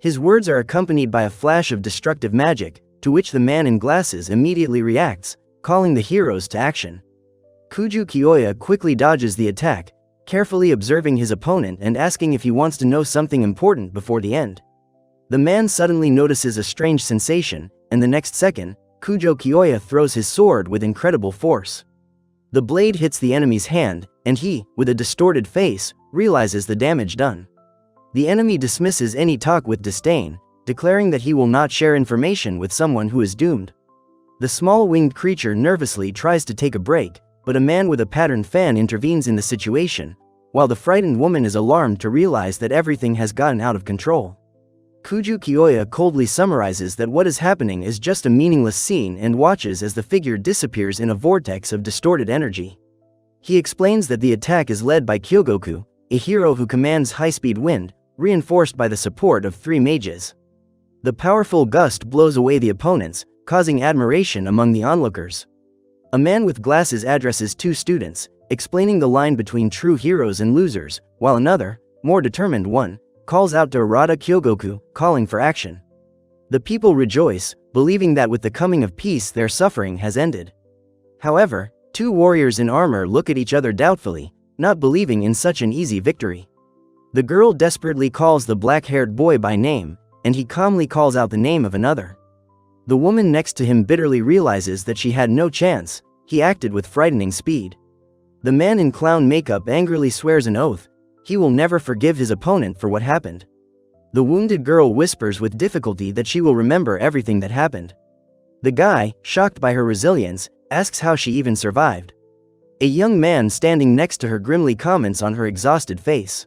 His words are accompanied by a flash of destructive magic, to which the man in glasses immediately reacts, calling the heroes to action. Kuju Kiyoya quickly dodges the attack, carefully observing his opponent and asking if he wants to know something important before the end. The man suddenly notices a strange sensation, and the next second, Kujo Kiyoya throws his sword with incredible force. The blade hits the enemy's hand, and he, with a distorted face, realizes the damage done. The enemy dismisses any talk with disdain, declaring that he will not share information with someone who is doomed. The small winged creature nervously tries to take a break, but a man with a patterned fan intervenes in the situation, while the frightened woman is alarmed to realize that everything has gotten out of control. Kuju Kiyoya coldly summarizes that what is happening is just a meaningless scene and watches as the figure disappears in a vortex of distorted energy. He explains that the attack is led by Kyogoku, a hero who commands high-speed wind, reinforced by the support of three mages. The powerful gust blows away the opponents, causing admiration among the onlookers. A man with glasses addresses two students, explaining the line between true heroes and losers, while another, more determined one, calls out to Arata Kyogoku, calling for action. The people rejoice, believing that with the coming of peace their suffering has ended. However, two warriors in armor look at each other doubtfully, not believing in such an easy victory. The girl desperately calls the black-haired boy by name, and he calmly calls out the name of another. The woman next to him bitterly realizes that she had no chance. He acted with frightening speed. The man in clown makeup angrily swears an oath. He will never forgive his opponent for what happened. The wounded girl whispers with difficulty that she will remember everything that happened. The guy, shocked by her resilience, asks how she even survived. A young man standing next to her grimly comments on her exhausted face.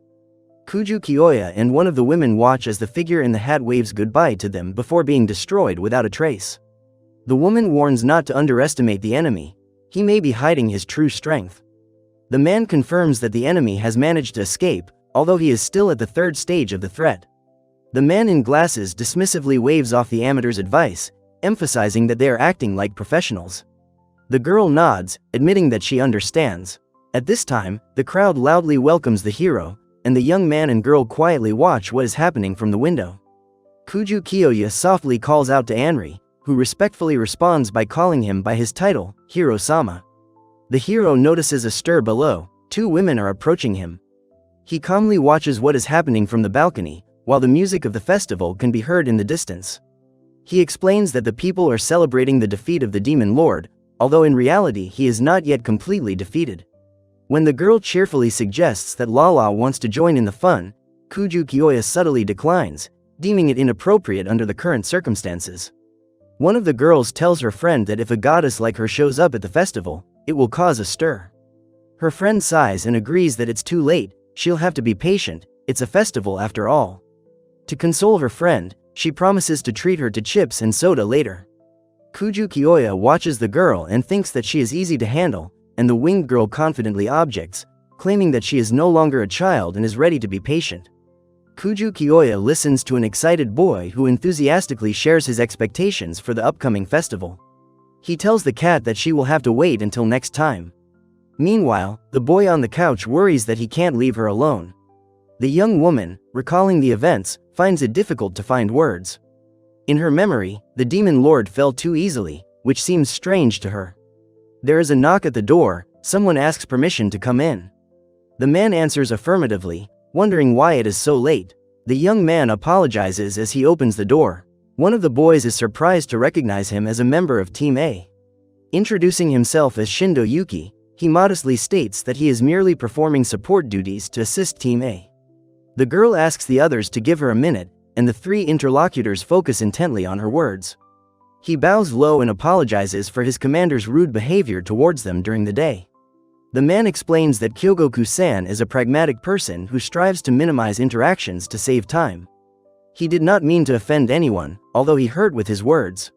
Kuju Kiyoya and one of the women watch as the figure in the hat waves goodbye to them before being destroyed without a trace. The woman warns not to underestimate the enemy. He may be hiding his true strength. The man confirms that the enemy has managed to escape, although he is still at the third stage of the threat. The man in glasses dismissively waves off the amateur's advice, emphasizing that they are acting like professionals. The girl nods, admitting that she understands. At this time, the crowd loudly welcomes the hero, and the young man and girl quietly watch what is happening from the window. Kuju Kiyoya softly calls out to Anri, who respectfully responds by calling him by his title, Hiro-sama. The hero notices a stir below, 2 women are approaching him. He calmly watches what is happening from the balcony, while the music of the festival can be heard in the distance. He explains that the people are celebrating the defeat of the Demon Lord, although in reality he is not yet completely defeated. When the girl cheerfully suggests that Lala wants to join in the fun, Kuju Kyoya subtly declines, deeming it inappropriate under the current circumstances. One of the girls tells her friend that if a goddess like her shows up at the festival, it will cause a stir. Her friend sighs and agrees that it's too late, she'll have to be patient, it's a festival after all. To console her friend, she promises to treat her to chips and soda later. Kuju Kyoya watches the girl and thinks that she is easy to handle, and the winged girl confidently objects, claiming that she is no longer a child and is ready to be patient. Kuju Kyoya listens to an excited boy who enthusiastically shares his expectations for the upcoming festival. He tells the cat that she will have to wait until next time. Meanwhile, the boy on the couch worries that he can't leave her alone. The young woman, recalling the events, finds it difficult to find words. In her memory, the Demon Lord fell too easily, which seems strange to her. There is a knock at the door, someone asks permission to come in. The man answers affirmatively, wondering why it is so late. The young man apologizes as he opens the door. One of the boys is surprised to recognize him as a member of Team A. Introducing himself as Shindo Yuki, he modestly states that he is merely performing support duties to assist Team A. The girl asks the others to give her a minute, and the 3 interlocutors focus intently on her words. He bows low and apologizes for his commander's rude behavior towards them during the day. The man explains that Kyogoku-san is a pragmatic person who strives to minimize interactions to save time. He did not mean to offend anyone, although he hurt with his words.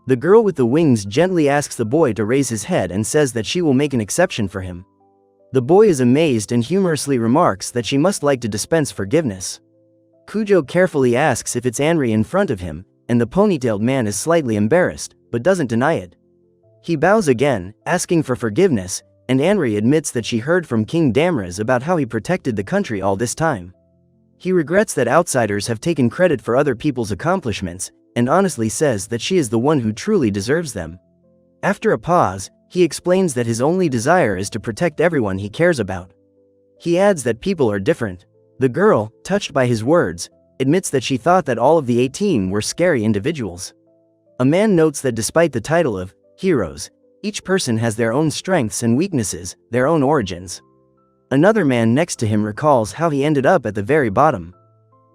The girl with the wings gently asks the boy to raise his head and says that she will make an exception for him. The boy is amazed and humorously remarks that she must like to dispense forgiveness. Kujo carefully asks if it's Anri in front of him, and the ponytailed man is slightly embarrassed, but doesn't deny it. He bows again, asking for forgiveness, and Anri admits that she heard from King Damraz about how he protected the country all this time. He regrets that outsiders have taken credit for other people's accomplishments, and honestly says that she is the one who truly deserves them. After a pause, he explains that his only desire is to protect everyone he cares about. He adds that people are different. The girl, touched by his words, admits that she thought that all of the 18 were scary individuals. A man notes that despite the title of heroes, each person has their own strengths and weaknesses, their own origins. Another man next to him recalls how he ended up at the very bottom.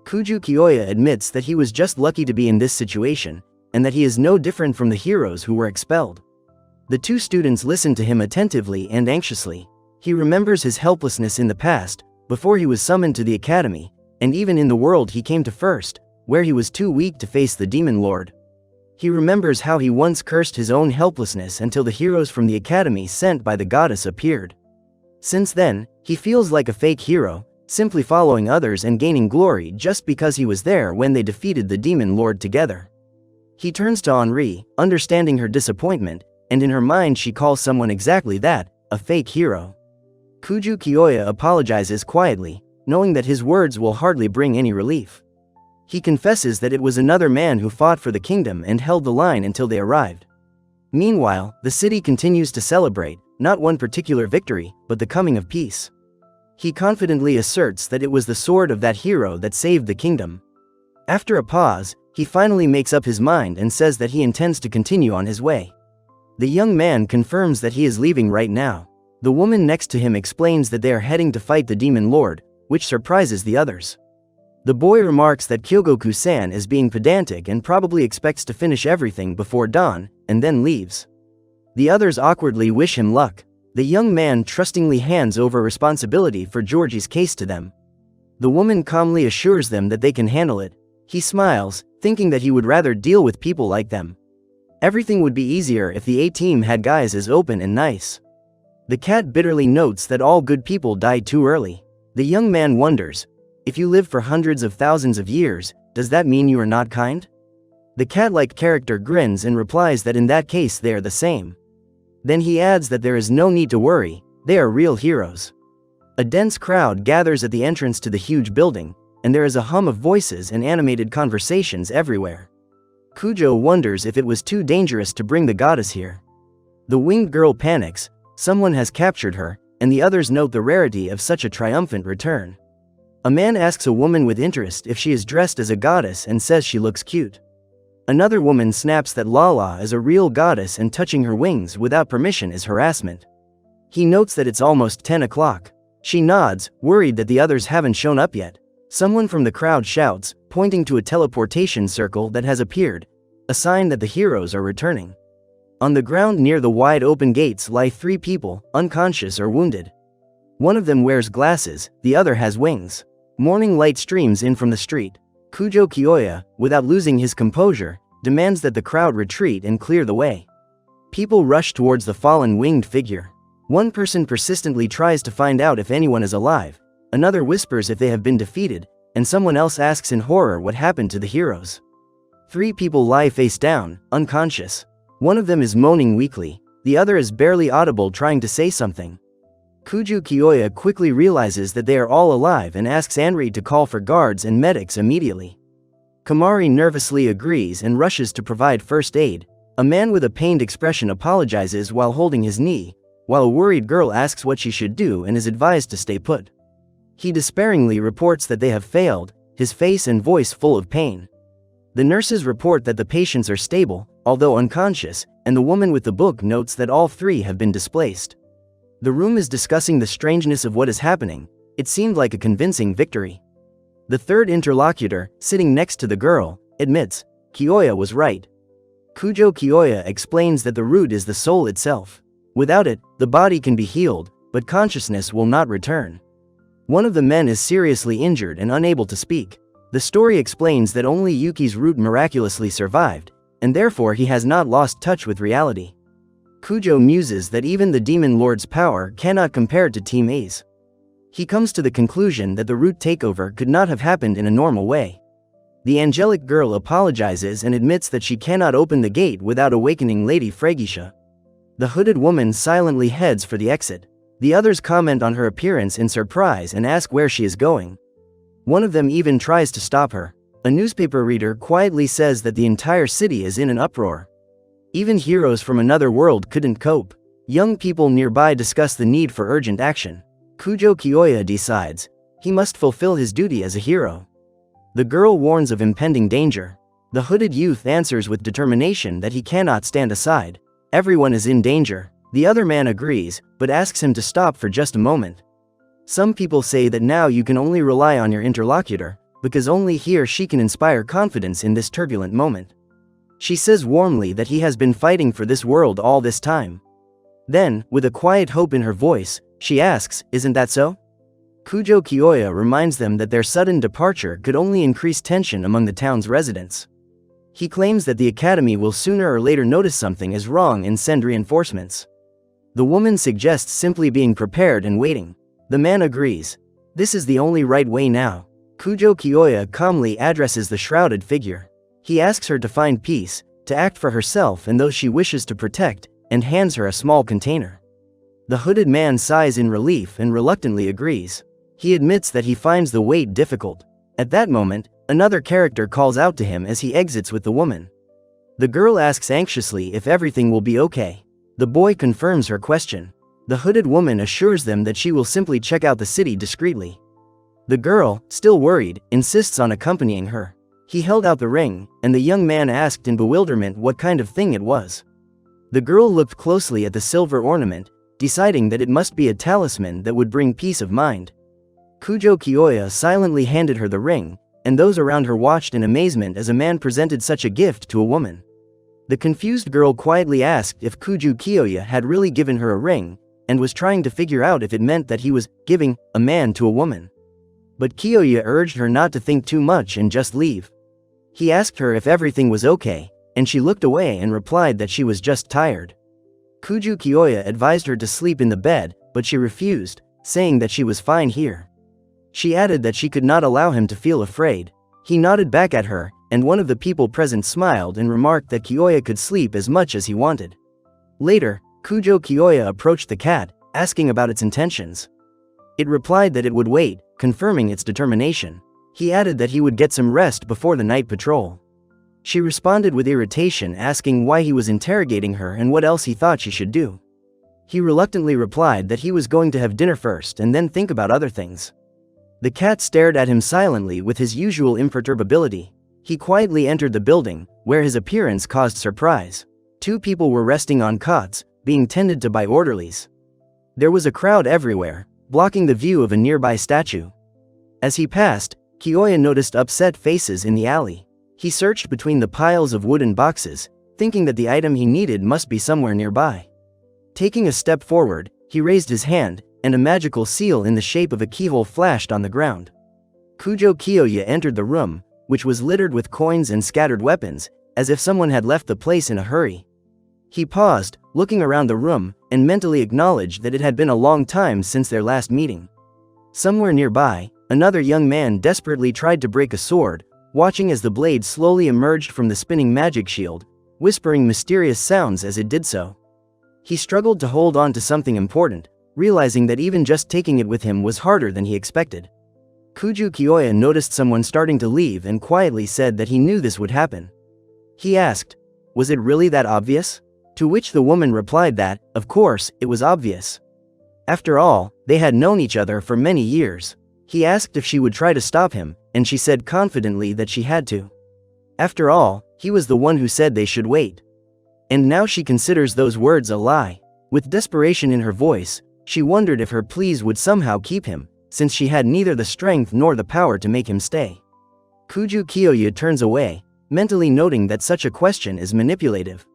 Kuju Kyoya admits that he was just lucky to be in this situation, and that he is no different from the heroes who were expelled. The 2 students listen to him attentively and anxiously. He remembers his helplessness in the past, before he was summoned to the academy, and even in the world he came to first, where he was too weak to face the Demon Lord. He remembers how he once cursed his own helplessness until the heroes from the academy sent by the goddess appeared. Since then, he feels like a fake hero, simply following others and gaining glory just because he was there when they defeated the Demon Lord together. He turns to Henri, understanding her disappointment, and in her mind she calls someone exactly that, a fake hero. Kuju Kyoya apologizes quietly, knowing that his words will hardly bring any relief. He confesses that it was another man who fought for the kingdom and held the line until they arrived. Meanwhile, the city continues to celebrate, not one particular victory, but the coming of peace. He confidently asserts that it was the sword of that hero that saved the kingdom. After a pause, he finally makes up his mind and says that he intends to continue on his way. The young man confirms that he is leaving right now. The woman next to him explains that they are heading to fight the Demon Lord, which surprises the others. The boy remarks that Kyogoku-san is being pedantic and probably expects to finish everything before dawn, and then leaves. The others awkwardly wish him luck. The young man trustingly hands over responsibility for Georgie's case to them. The woman calmly assures them that they can handle it. He smiles, thinking that he would rather deal with people like them. Everything would be easier if the A-team had guys as open and nice. The cat bitterly notes that all good people die too early. The young man wonders, if you live for hundreds of thousands of years, does that mean you are not kind? The cat-like character grins and replies that in that case they are the same. Then he adds that there is no need to worry, they are real heroes. A dense crowd gathers at the entrance to the huge building, and there is a hum of voices and animated conversations everywhere. Kujo wonders if it was too dangerous to bring the goddess here. The winged girl panics, someone has captured her, and the others note the rarity of such a triumphant return. A man asks a woman with interest if she is dressed as a goddess and says she looks cute. Another woman snaps that Lala is a real goddess and touching her wings without permission is harassment. He notes that it's almost 10 o'clock. She nods, worried that the others haven't shown up yet. Someone from the crowd shouts, pointing to a teleportation circle that has appeared, a sign that the heroes are returning. On the ground near the wide open gates lie 3 people, unconscious or wounded. One of them wears glasses, the other has wings. Morning light streams in from the street. Kujo Kyoya, without losing his composure, demands that the crowd retreat and clear the way. People rush towards the fallen winged figure. One person persistently tries to find out if anyone is alive, another whispers if they have been defeated, and someone else asks in horror what happened to the heroes. 3 people lie face down, unconscious. One of them is moaning weakly, the other is barely audible trying to say something. Kuju Kyoya quickly realizes that they are all alive and asks Anri to call for guards and medics immediately. Kamari nervously agrees and rushes to provide first aid. A man with a pained expression apologizes while holding his knee, while a worried girl asks what she should do and is advised to stay put. He despairingly reports that they have failed, his face and voice full of pain. The nurses report that the patients are stable, although unconscious, and the woman with the book notes that all 3 have been displaced. The room is discussing the strangeness of what is happening. It seemed like a convincing victory. The third interlocutor, sitting next to the girl, admits, Kyoya was right. Kujo Kyoya explains that the root is the soul itself. Without it, the body can be healed, but consciousness will not return. One of the men is seriously injured and unable to speak. The story explains that only Yuki's root miraculously survived, and therefore he has not lost touch with reality. Kujo muses that even the demon lord's power cannot compare to Team A's. He comes to the conclusion that the root takeover could not have happened in a normal way. The angelic girl apologizes and admits that she cannot open the gate without awakening Lady Fregisha. The hooded woman silently heads for the exit. The others comment on her appearance in surprise and ask where she is going. One of them even tries to stop her. A newspaper reader quietly says that the entire city is in an uproar. Even heroes from another world couldn't cope. Young people nearby discuss the need for urgent action. Kujo Kyoya decides he must fulfill his duty as a hero. The girl warns of impending danger. The hooded youth answers with determination that he cannot stand aside. Everyone is in danger. The other man agrees, but asks him to stop for just a moment. Some people say that now you can only rely on your interlocutor, because only he or she can inspire confidence in this turbulent moment. She says warmly that he has been fighting for this world all this time. Then, with a quiet hope in her voice, she asks, "Isn't that so?" Kujo Kyoya reminds them that their sudden departure could only increase tension among the town's residents. He claims that the academy will sooner or later notice something is wrong and send reinforcements. The woman suggests simply being prepared and waiting. The man agrees. This is the only right way now. Kujo Kyoya calmly addresses the shrouded figure. He asks her to find peace, to act for herself and those she wishes to protect, and hands her a small container. The hooded man sighs in relief and reluctantly agrees. He admits that he finds the wait difficult. At that moment, another character calls out to him as he exits with the woman. The girl asks anxiously if everything will be okay. The boy confirms her question. The hooded woman assures them that she will simply check out the city discreetly. The girl, still worried, insists on accompanying her. He held out the ring, and the young man asked in bewilderment what kind of thing it was. The girl looked closely at the silver ornament, deciding that it must be a talisman that would bring peace of mind. Kujo Kyoya silently handed her the ring, and those around her watched in amazement as a man presented such a gift to a woman. The confused girl quietly asked if Kujo Kyoya had really given her a ring, and was trying to figure out if it meant that he was giving a man to a woman. But Kyoya urged her not to think too much and just leave. He asked her if everything was okay, and she looked away and replied that she was just tired. Kujo Kyoya advised her to sleep in the bed, but she refused, saying that she was fine here. She added that she could not allow him to feel afraid. He nodded back at her, and one of the people present smiled and remarked that Kyoya could sleep as much as he wanted. Later, Kujo Kyoya approached the cat, asking about its intentions. It replied that it would wait, confirming its determination. He added that he would get some rest before the night patrol. She responded with irritation, asking why he was interrogating her and what else he thought she should do. He reluctantly replied that he was going to have dinner first and then think about other things. The cat stared at him silently with his usual imperturbability. He quietly entered the building, where his appearance caused surprise. 2 people were resting on cots, being tended to by orderlies. There was a crowd everywhere, blocking the view of a nearby statue. As he passed, Kiyoya noticed upset faces in the alley. He searched between the piles of wooden boxes, thinking that the item he needed must be somewhere nearby. Taking a step forward, he raised his hand, and a magical seal in the shape of a keyhole flashed on the ground. Kujo Kiyoya entered the room, which was littered with coins and scattered weapons, as if someone had left the place in a hurry. He paused, looking around the room, and mentally acknowledged that it had been a long time since their last meeting. Somewhere nearby, another young man desperately tried to break a sword, watching as the blade slowly emerged from the spinning magic shield, whispering mysterious sounds as it did so. He struggled to hold on to something important, realizing that even just taking it with him was harder than he expected. Kuju Kiyoya noticed someone starting to leave and quietly said that he knew this would happen. He asked, "Was it really that obvious?" To which the woman replied that, of course, it was obvious. After all, they had known each other for many years. He asked if she would try to stop him, and she said confidently that she had to. After all, he was the one who said they should wait. And now she considers those words a lie. With desperation in her voice, she wondered if her pleas would somehow keep him, since she had neither the strength nor the power to make him stay. Kuju Kiyoya turns away, mentally noting that such a question is manipulative.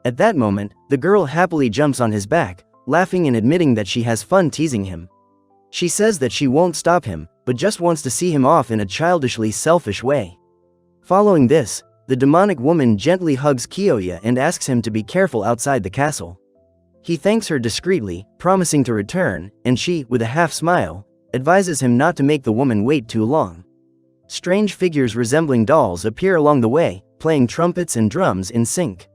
At that moment, the girl happily jumps on his back, laughing and admitting that she has fun teasing him. She says that she won't stop him, but just wants to see him off in a childishly selfish way. Following this, the demonic woman gently hugs Kiyoya and asks him to be careful outside the castle. He thanks her discreetly, promising to return, and she, with a half smile, advises him not to make the woman wait too long. Strange figures resembling dolls appear along the way, playing trumpets and drums in sync.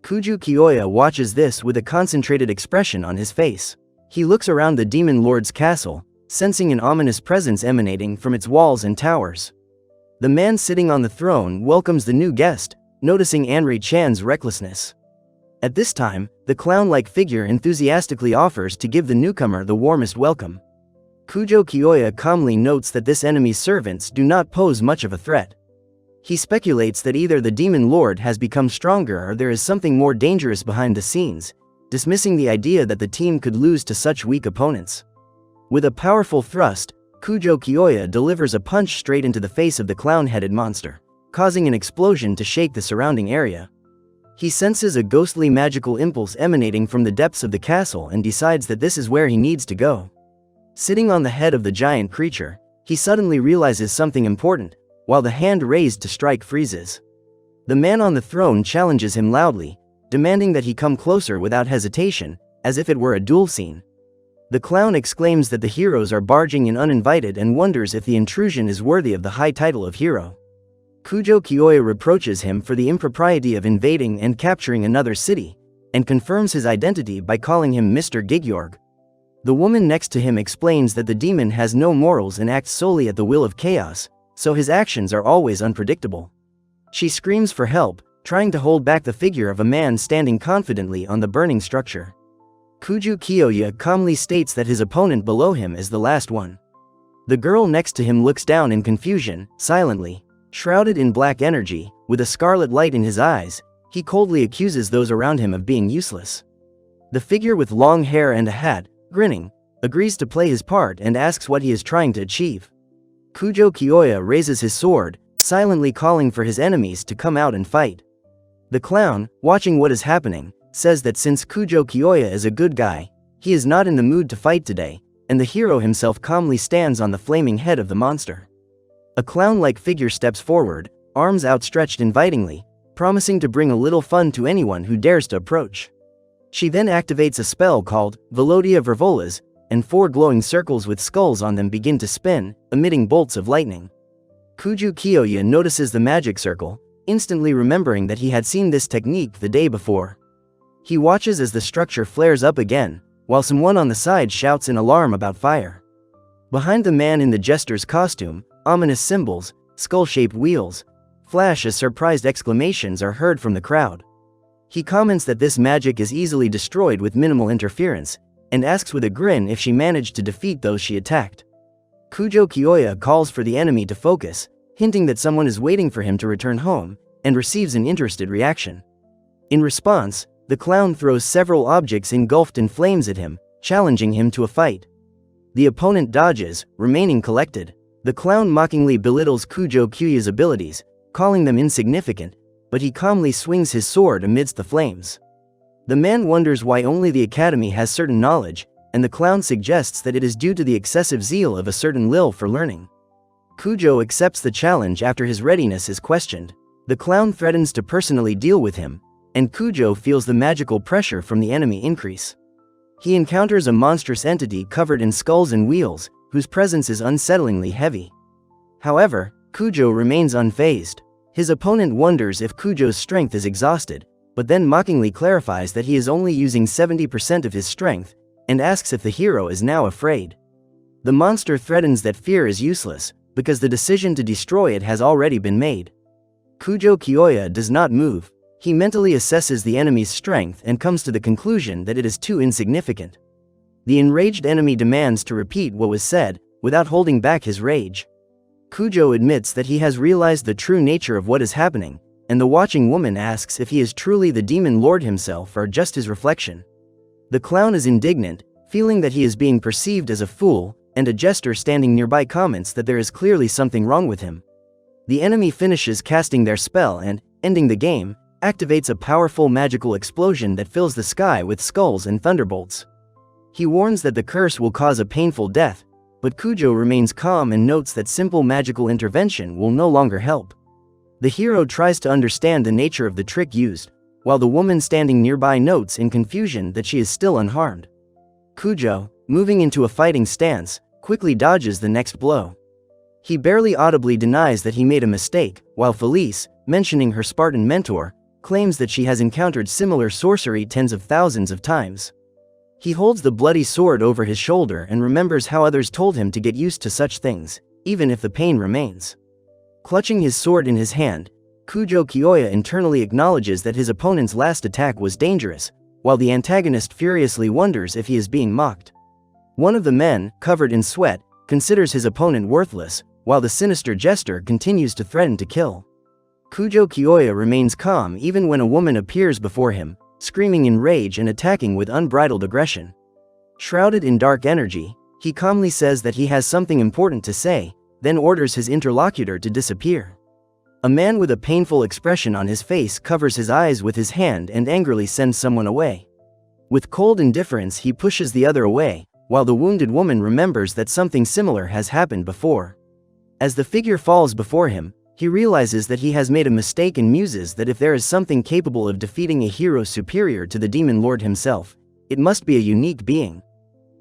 Kuju Kiyoya watches this with a concentrated expression on his face. He looks around the demon lord's castle, sensing an ominous presence emanating from its walls and towers. The man sitting on the throne welcomes the new guest, noticing Anri-chan's recklessness. At this time, the clown-like figure enthusiastically offers to give the newcomer the warmest welcome. Kujo Kiyoya calmly notes that this enemy's servants do not pose much of a threat. He speculates that either the demon lord has become stronger or there is something more dangerous behind the scenes, dismissing the idea that the team could lose to such weak opponents. With a powerful thrust, Kujo Kiyoya delivers a punch straight into the face of the clown-headed monster, causing an explosion to shake the surrounding area. He senses a ghostly magical impulse emanating from the depths of the castle and decides that this is where he needs to go. Sitting on the head of the giant creature, he suddenly realizes something important, while the hand raised to strike freezes. The man on the throne challenges him loudly, demanding that he come closer without hesitation, as if it were a duel scene. The clown exclaims that the heroes are barging in uninvited and wonders if the intrusion is worthy of the high title of hero. Kujo Kiyoya reproaches him for the impropriety of invading and capturing another city, and confirms his identity by calling him Mr. Gigyorg. The woman next to him explains that the demon has no morals and acts solely at the will of chaos, so his actions are always unpredictable. She screams for help, trying to hold back the figure of a man standing confidently on the burning structure. Kuju Kiyoya calmly states that his opponent below him is the last one. The girl next to him looks down in confusion, silently. Shrouded in black energy, with a scarlet light in his eyes, he coldly accuses those around him of being useless. The figure with long hair and a hat, grinning, agrees to play his part and asks what he is trying to achieve. Kujo Kiyoya raises his sword, silently calling for his enemies to come out and fight. The clown, watching what is happening, says that since Kujo Kiyoya is a good guy, he is not in the mood to fight today, and the hero himself calmly stands on the flaming head of the monster. A clown-like figure steps forward, arms outstretched invitingly, promising to bring a little fun to anyone who dares to approach. She then activates a spell called Velodia Vervolas, and 4 glowing circles with skulls on them begin to spin, emitting bolts of lightning. Kuju Kiyoya notices the magic circle, instantly remembering that he had seen this technique the day before. He watches as the structure flares up again, while someone on the side shouts in alarm about fire. Behind the man in the jester's costume, ominous symbols, skull-shaped wheels, flash as surprised exclamations are heard from the crowd. He comments that this magic is easily destroyed with minimal interference, and asks with a grin if she managed to defeat those she attacked. Kujo Kyoya calls for the enemy to focus, hinting that someone is waiting for him to return home, and receives an interested reaction. In response, the clown throws several objects engulfed in flames at him, challenging him to a fight. The opponent dodges, remaining collected. The clown mockingly belittles Kujo Kyoya's abilities, calling them insignificant, but he calmly swings his sword amidst the flames. The man wonders why only the academy has certain knowledge, and the clown suggests that it is due to the excessive zeal of a certain Lil for learning. Kujo accepts the challenge after his readiness is questioned. The clown threatens to personally deal with him, and Kujo feels the magical pressure from the enemy increase. He encounters a monstrous entity covered in skulls and wheels, whose presence is unsettlingly heavy. However, Kujo remains unfazed. His opponent wonders if Kujo's strength is exhausted, but then mockingly clarifies that he is only using 70% of his strength, and asks if the hero is now afraid. The monster threatens that fear is useless, because the decision to destroy it has already been made. Kujo Kyoya does not move. He mentally assesses the enemy's strength and comes to the conclusion that it is too insignificant. The enraged enemy demands to repeat what was said, without holding back his rage. Kujo admits that he has realized the true nature of what is happening, and the watching woman asks if he is truly the demon lord himself or just his reflection. The clown is indignant, feeling that he is being perceived as a fool, and a jester standing nearby comments that there is clearly something wrong with him. The enemy finishes casting their spell and, ending the game, activates a powerful magical explosion that fills the sky with skulls and thunderbolts. He warns that the curse will cause a painful death, but Kujo remains calm and notes that simple magical intervention will no longer help. The hero tries to understand the nature of the trick used, while the woman standing nearby notes in confusion that she is still unharmed. Kujo, moving into a fighting stance, quickly dodges the next blow. He barely audibly denies that he made a mistake, while Felice, mentioning her Spartan mentor, claims that she has encountered similar sorcery tens of thousands of times. He holds the bloody sword over his shoulder and remembers how others told him to get used to such things, even if the pain remains. Clutching his sword in his hand, Kujo Kyoya internally acknowledges that his opponent's last attack was dangerous, while the antagonist furiously wonders if he is being mocked. One of the men, covered in sweat, considers his opponent worthless, while the sinister jester continues to threaten to kill. Kujo Kyoya remains calm even when a woman appears before him, screaming in rage and attacking with unbridled aggression. Shrouded in dark energy, he calmly says that he has something important to say, then orders his interlocutor to disappear. A man with a painful expression on his face covers his eyes with his hand and angrily sends someone away. With cold indifference, he pushes the other away, while the wounded woman remembers that something similar has happened before. As the figure falls before him, he realizes that he has made a mistake and muses that if there is something capable of defeating a hero superior to the demon lord himself, it must be a unique being.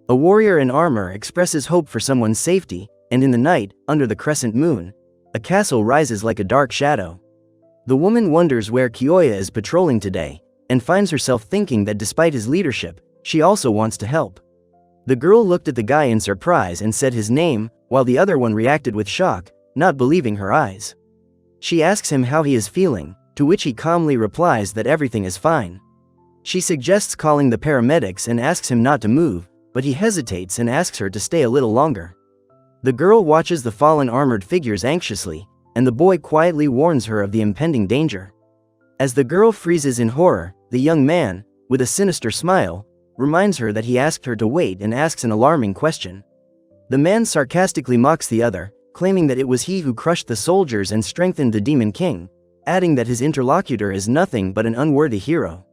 A warrior in armor expresses hope for someone's safety, and in the night, under the crescent moon, a castle rises like a dark shadow. The woman wonders where Kyoya is patrolling today, and finds herself thinking that despite his leadership, she also wants to help. The girl looked at the guy in surprise and said his name, while the other one reacted with shock, not believing her eyes. She asks him how he is feeling, to which he calmly replies that everything is fine. She suggests calling the paramedics and asks him not to move, but he hesitates and asks her to stay a little longer. The girl watches the fallen armored figures anxiously, and the boy quietly warns her of the impending danger. As the girl freezes in horror, the young man, with a sinister smile, reminds her that he asked her to wait and asks an alarming question. The man sarcastically mocks the other, claiming that it was he who crushed the soldiers and strengthened the Demon King, adding that his interlocutor is nothing but an unworthy hero.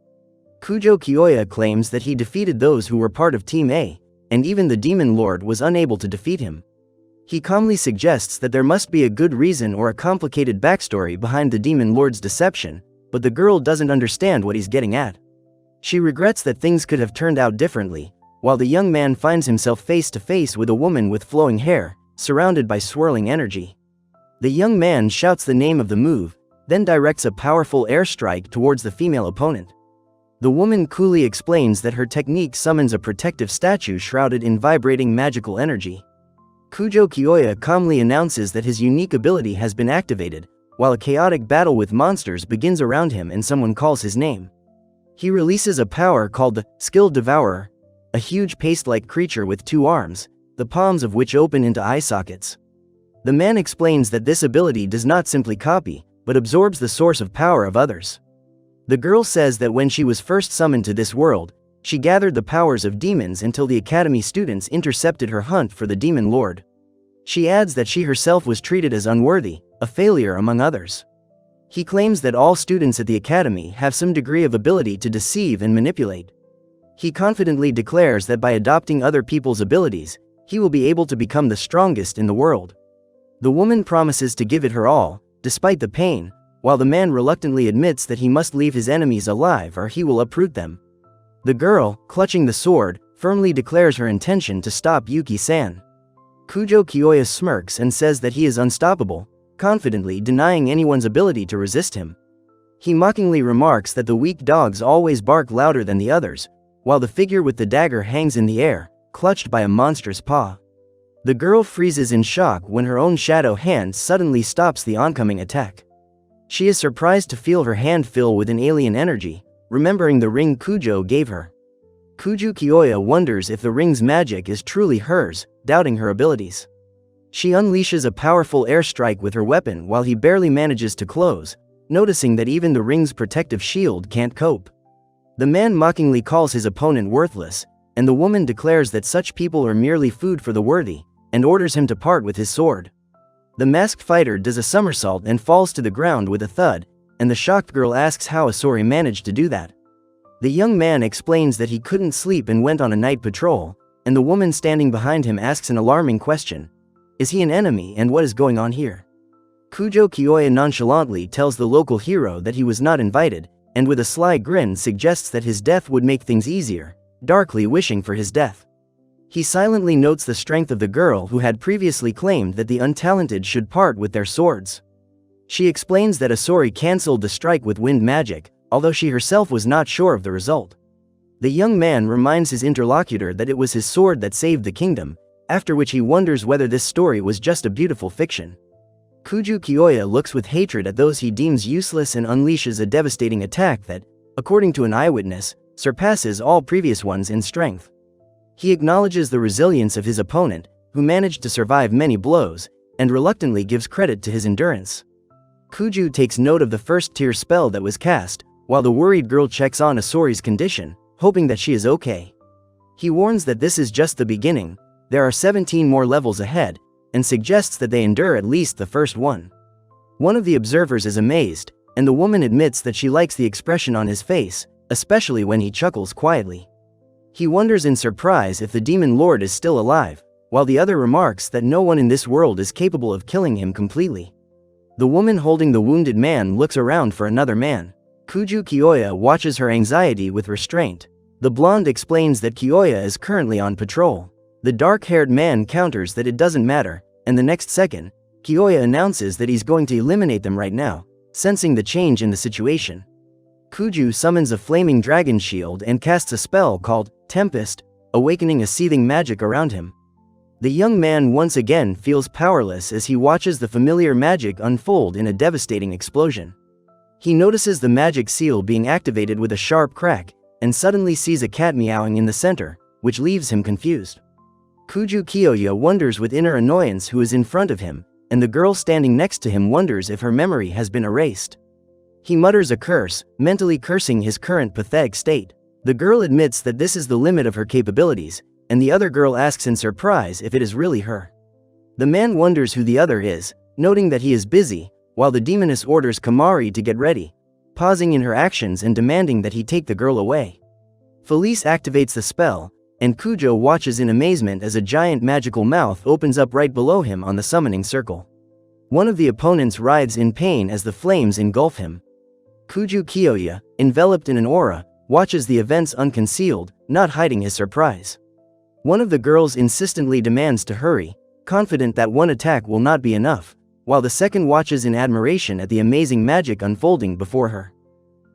Kujo Kyoya claims that he defeated those who were part of Team A, and even the Demon Lord was unable to defeat him. He calmly suggests that there must be a good reason or a complicated backstory behind the Demon Lord's deception, but the girl doesn't understand what he's getting at. She regrets that things could have turned out differently, while the young man finds himself face to face with a woman with flowing hair, surrounded by swirling energy. The young man shouts the name of the move, then directs a powerful airstrike towards the female opponent. The woman coolly explains that her technique summons a protective statue shrouded in vibrating magical energy. Kujo Kyoya calmly announces that his unique ability has been activated, while a chaotic battle with monsters begins around him and someone calls his name. He releases a power called the Skill Devourer, a huge paste-like creature with 2 arms, the palms of which open into eye sockets. The man explains that this ability does not simply copy, but absorbs the source of power of others. The girl says that when she was first summoned to this world, she gathered the powers of demons until the academy students intercepted her hunt for the demon lord. She adds that she herself was treated as unworthy, a failure among others. He claims that all students at the academy have some degree of ability to deceive and manipulate. He confidently declares that by adopting other people's abilities, he will be able to become the strongest in the world. The woman promises to give it her all, despite the pain, while the man reluctantly admits that he must leave his enemies alive or he will uproot them. The girl, clutching the sword, firmly declares her intention to stop Yuki-san. Kujo Kyoya smirks and says that he is unstoppable, confidently denying anyone's ability to resist him. He mockingly remarks that the weak dogs always bark louder than the others, while the figure with the dagger hangs in the air, clutched by a monstrous paw. The girl freezes in shock when her own shadow hand suddenly stops the oncoming attack. She is surprised to feel her hand fill with an alien energy, remembering the ring Kujo gave her. Kujo Kyoya wonders if the ring's magic is truly hers, doubting her abilities. She unleashes a powerful airstrike with her weapon while he barely manages to close, noticing that even the ring's protective shield can't cope. The man mockingly calls his opponent worthless, and the woman declares that such people are merely food for the worthy, and orders him to part with his sword. The masked fighter does a somersault and falls to the ground with a thud, and the shocked girl asks how Asori managed to do that. The young man explains that he couldn't sleep and went on a night patrol, and the woman standing behind him asks an alarming question. Is he an enemy and what is going on here? Kujo Kyoya nonchalantly tells the local hero that he was not invited, and with a sly grin suggests that his death would make things easier, darkly wishing for his death. He silently notes the strength of the girl who had previously claimed that the untalented should part with their swords. She explains that Asori cancelled the strike with wind magic, although she herself was not sure of the result. The young man reminds his interlocutor that it was his sword that saved the kingdom, after which he wonders whether this story was just a beautiful fiction. Kujo Kyoya looks with hatred at those he deems useless and unleashes a devastating attack that, according to an eyewitness, surpasses all previous ones in strength. He acknowledges the resilience of his opponent, who managed to survive many blows, and reluctantly gives credit to his endurance. Kujo takes note of the first-tier spell that was cast, while the worried girl checks on Asori's condition, hoping that she is okay. He warns that this is just the beginning, there are 17 more levels ahead, and suggests that they endure at least the first one. One of the observers is amazed, and the woman admits that she likes the expression on his face, especially when he chuckles quietly. He wonders in surprise if the demon lord is still alive, while the other remarks that no one in this world is capable of killing him completely. The woman holding the wounded man looks around for another man. Kujo Kyoya watches her anxiety with restraint. The blonde explains that Kyoya is currently on patrol. The dark-haired man counters that it doesn't matter, and the next second, Kyoya announces that he's going to eliminate them right now, sensing the change in the situation. Kujo summons a flaming dragon shield and casts a spell called Tempest, awakening a seething magic around him. The young man once again feels powerless as he watches the familiar magic unfold in a devastating explosion. He notices the magic seal being activated with a sharp crack, and suddenly sees a cat meowing in the center, which leaves him confused. Kujo Kyoya wonders with inner annoyance who is in front of him, and the girl standing next to him wonders if her memory has been erased. He mutters a curse, mentally cursing his current pathetic state. The girl admits that this is the limit of her capabilities, and the other girl asks in surprise if it is really her. The man wonders who the other is, noting that he is busy, while the demoness orders Kamari to get ready, pausing in her actions and demanding that he take the girl away. Felice activates the spell, and Kujo watches in amazement as a giant magical mouth opens up right below him on the summoning circle. One of the opponents writhes in pain as the flames engulf him. Kujo Kyoya, enveloped in an aura, watches the events unconcealed, not hiding his surprise. One of the girls insistently demands to hurry, confident that one attack will not be enough, while the second watches in admiration at the amazing magic unfolding before her.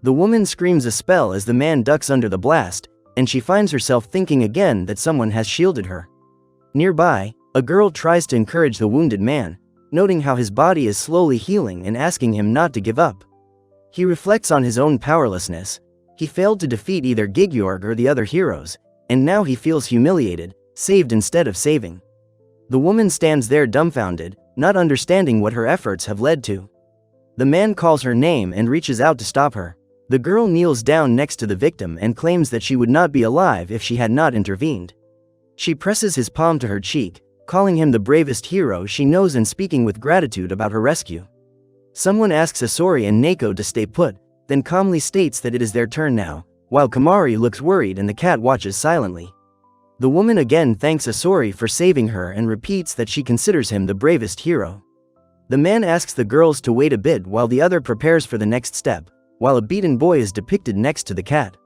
The woman screams a spell as the man ducks under the blast, and she finds herself thinking again that someone has shielded her. Nearby, a girl tries to encourage the wounded man, noting how his body is slowly healing and asking him not to give up. He reflects on his own powerlessness. He failed to defeat either Gigyorg or the other heroes, and now he feels humiliated, saved instead of saving. The woman stands there dumbfounded, not understanding what her efforts have led to. The man calls her name and reaches out to stop her. The girl kneels down next to the victim and claims that she would not be alive if she had not intervened. She presses his palm to her cheek, calling him the bravest hero she knows and speaking with gratitude about her rescue. Someone asks Asori and Neko to stay put, then calmly states that it is their turn now, while Kamari looks worried and the cat watches silently. The woman again thanks Asori for saving her and repeats that she considers him the bravest hero. The man asks the girls to wait a bit while the other prepares for the next step, while a beaten boy is depicted next to the cat.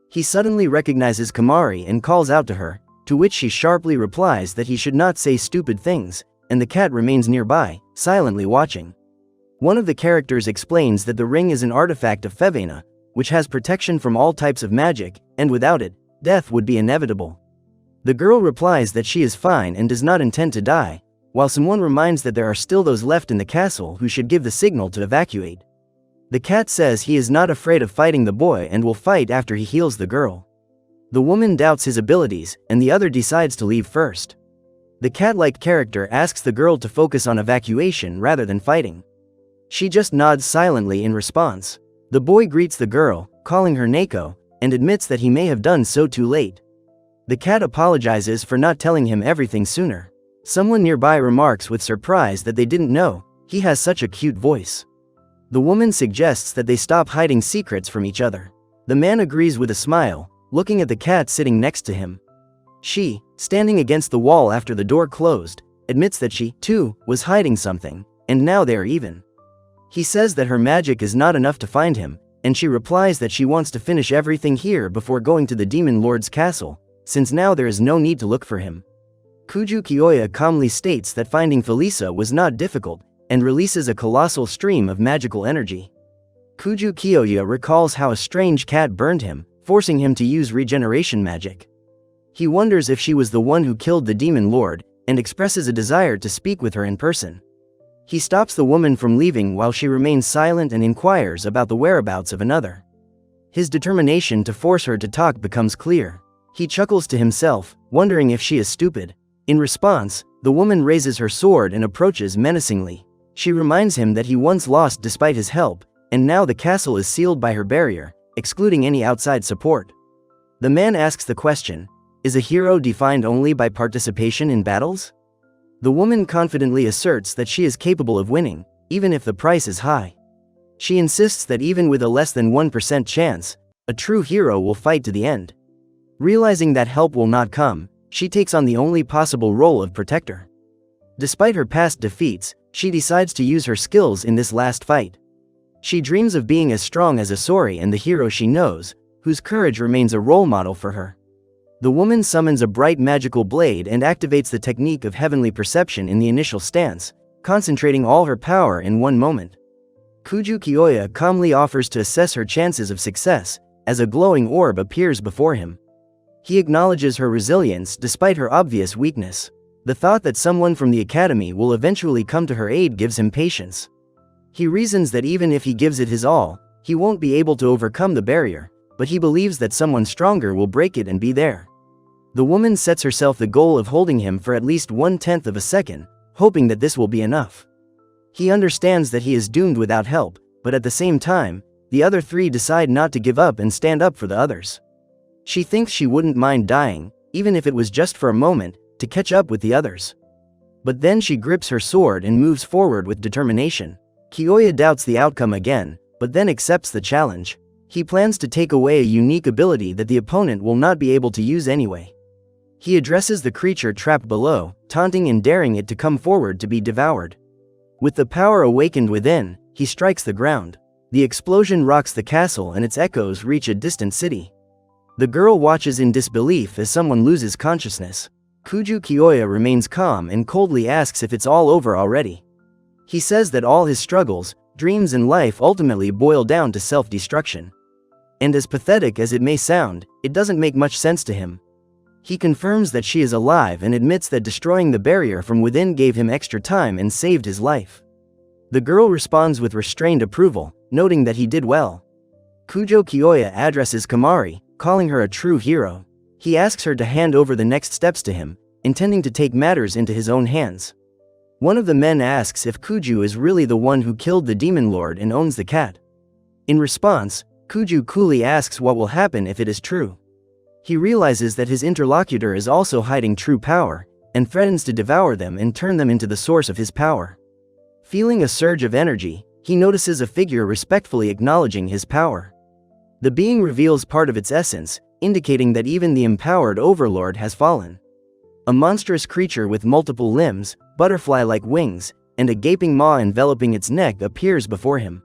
He suddenly recognizes Kamari and calls out to her, to which she sharply replies that he should not say stupid things, and the cat remains nearby, silently watching. One of the characters explains that the ring is an artifact of Fevena, which has protection from all types of magic, and without it, death would be inevitable. The girl replies that she is fine and does not intend to die, while someone reminds that there are still those left in the castle who should give the signal to evacuate. The cat says he is not afraid of fighting the boy and will fight after he heals the girl. The woman doubts his abilities, and the other decides to leave first. The cat-like character asks the girl to focus on evacuation rather than fighting. She just nods silently in response. The boy greets the girl, calling her Neko, and admits that he may have done so too late. The cat apologizes for not telling him everything sooner. Someone nearby remarks with surprise that they didn't know, he has such a cute voice. The woman suggests that they stop hiding secrets from each other. The man agrees with a smile, looking at the cat sitting next to him. She, standing against the wall after the door closed, admits that she, too, was hiding something, and now they are even. He says that her magic is not enough to find him, and she replies that she wants to finish everything here before going to the Demon Lord's castle, since now there is no need to look for him. Kuju Kyoya calmly states that finding Felisa was not difficult, and releases a colossal stream of magical energy. Kuju Kyoya recalls how a strange cat burned him, forcing him to use regeneration magic. He wonders if she was the one who killed the Demon Lord, and expresses a desire to speak with her in person. He stops the woman from leaving while she remains silent and inquires about the whereabouts of another. His determination to force her to talk becomes clear. He chuckles to himself, wondering if she is stupid. In response, the woman raises her sword and approaches menacingly. She reminds him that he once lost despite his help, and now the castle is sealed by her barrier, excluding any outside support. The man asks the question, is a hero defined only by participation in battles? The woman confidently asserts that she is capable of winning, even if the price is high. She insists that even with a less than 1% chance, a true hero will fight to the end. Realizing that help will not come, she takes on the only possible role of protector. Despite her past defeats, she decides to use her skills in this last fight. She dreams of being as strong as Asori and the hero she knows, whose courage remains a role model for her. The woman summons a bright magical blade and activates the technique of heavenly perception in the initial stance, concentrating all her power in one moment. Kuju Kyoya calmly offers to assess her chances of success, as a glowing orb appears before him. He acknowledges her resilience despite her obvious weakness. The thought that someone from the academy will eventually come to her aid gives him patience. He reasons that even if he gives it his all, he won't be able to overcome the barrier, but he believes that someone stronger will break it and be there. The woman sets herself the goal of holding him for at least 1/10 of a second, hoping that this will be enough. He understands that he is doomed without help, but at the same time, the other three decide not to give up and stand up for the others. She thinks she wouldn't mind dying, even if it was just for a moment, to catch up with the others. But then she grips her sword and moves forward with determination. Kyoya doubts the outcome again, but then accepts the challenge. He plans to take away a unique ability that the opponent will not be able to use anyway. He addresses the creature trapped below, taunting and daring it to come forward to be devoured. With the power awakened within, he strikes the ground. The explosion rocks the castle and its echoes reach a distant city. The girl watches in disbelief as someone loses consciousness. Kuju Kyoya remains calm and coldly asks if it's all over already. He says that all his struggles, dreams and life ultimately boil down to self-destruction. And as pathetic as it may sound, it doesn't make much sense to him. He confirms that she is alive and admits that destroying the barrier from within gave him extra time and saved his life. The girl responds with restrained approval, noting that he did well. Kujo Kyoya addresses Kamari, calling her a true hero. He asks her to hand over the next steps to him, intending to take matters into his own hands. One of the men asks if Kuju is really the one who killed the demon lord and owns the cat. In response, Kuju coolly asks what will happen if it is true. He realizes that his interlocutor is also hiding true power, and threatens to devour them and turn them into the source of his power. Feeling a surge of energy, he notices a figure respectfully acknowledging his power. The being reveals part of its essence, indicating that even the empowered overlord has fallen. A monstrous creature with multiple limbs, butterfly-like wings, and a gaping maw enveloping its neck appears before him.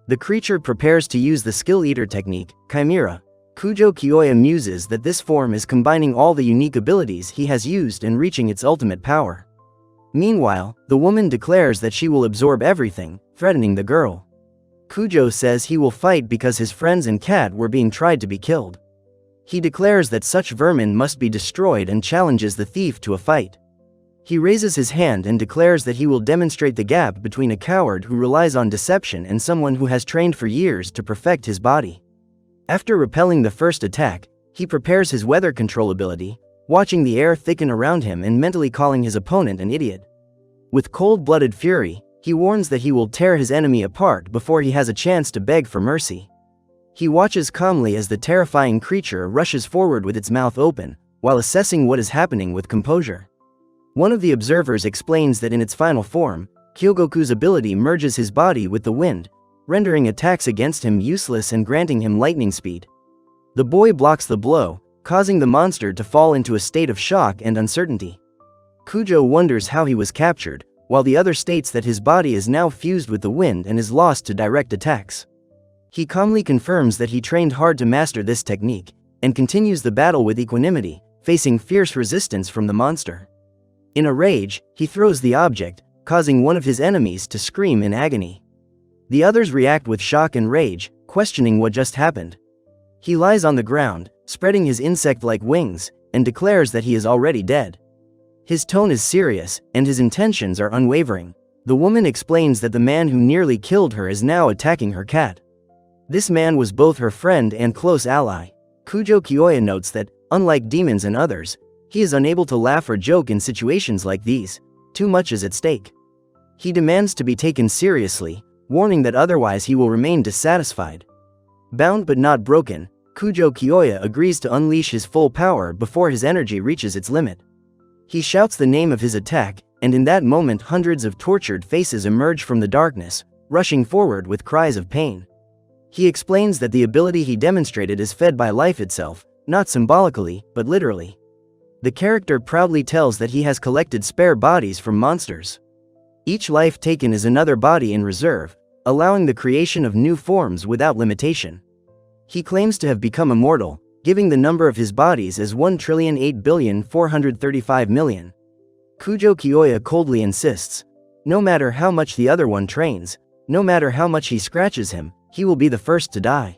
The creature prepares to use the skill eater technique, Chimera. Kujo Kyoya muses that this form is combining all the unique abilities he has used and reaching its ultimate power. Meanwhile, the woman declares that she will absorb everything, threatening the girl. Kujo says he will fight because his friends and cat were being tried to be killed. He declares that such vermin must be destroyed and challenges the thief to a fight. He raises his hand and declares that he will demonstrate the gap between a coward who relies on deception and someone who has trained for years to perfect his body. After repelling the first attack, he prepares his weather control ability, watching the air thicken around him and mentally calling his opponent an idiot. With cold-blooded fury, he warns that he will tear his enemy apart before he has a chance to beg for mercy. He watches calmly as the terrifying creature rushes forward with its mouth open, while assessing what is happening with composure. One of the observers explains that in its final form, Kyogoku's ability merges his body with the wind, rendering attacks against him useless and granting him lightning speed. The boy blocks the blow, causing the monster to fall into a state of shock and uncertainty. Kujo wonders how he was captured, while the other states that his body is now fused with the wind and is lost to direct attacks. He calmly confirms that he trained hard to master this technique, and continues the battle with equanimity, facing fierce resistance from the monster. In a rage, he throws the object, causing one of his enemies to scream in agony. The others react with shock and rage, questioning what just happened. He lies on the ground, spreading his insect-like wings, and declares that he is already dead. His tone is serious, and his intentions are unwavering. The woman explains that the man who nearly killed her is now attacking her cat. This man was both her friend and close ally. Kujo Kyoya notes that, unlike demons and others, he is unable to laugh or joke in situations like these. Too much is at stake. He demands to be taken seriously, warning that otherwise he will remain dissatisfied. Bound but not broken, Kujo Kyoya agrees to unleash his full power before his energy reaches its limit. He shouts the name of his attack, and in that moment hundreds of tortured faces emerge from the darkness, rushing forward with cries of pain. He explains that the ability he demonstrated is fed by life itself, not symbolically, but literally. The character proudly tells that he has collected spare bodies from monsters. Each life taken is another body in reserve, allowing the creation of new forms without limitation. He claims to have become immortal, giving the number of his bodies as 1,008,435,000,000. Kujo Kyoya coldly insists, no matter how much the other one trains, no matter how much he scratches him, he will be the first to die.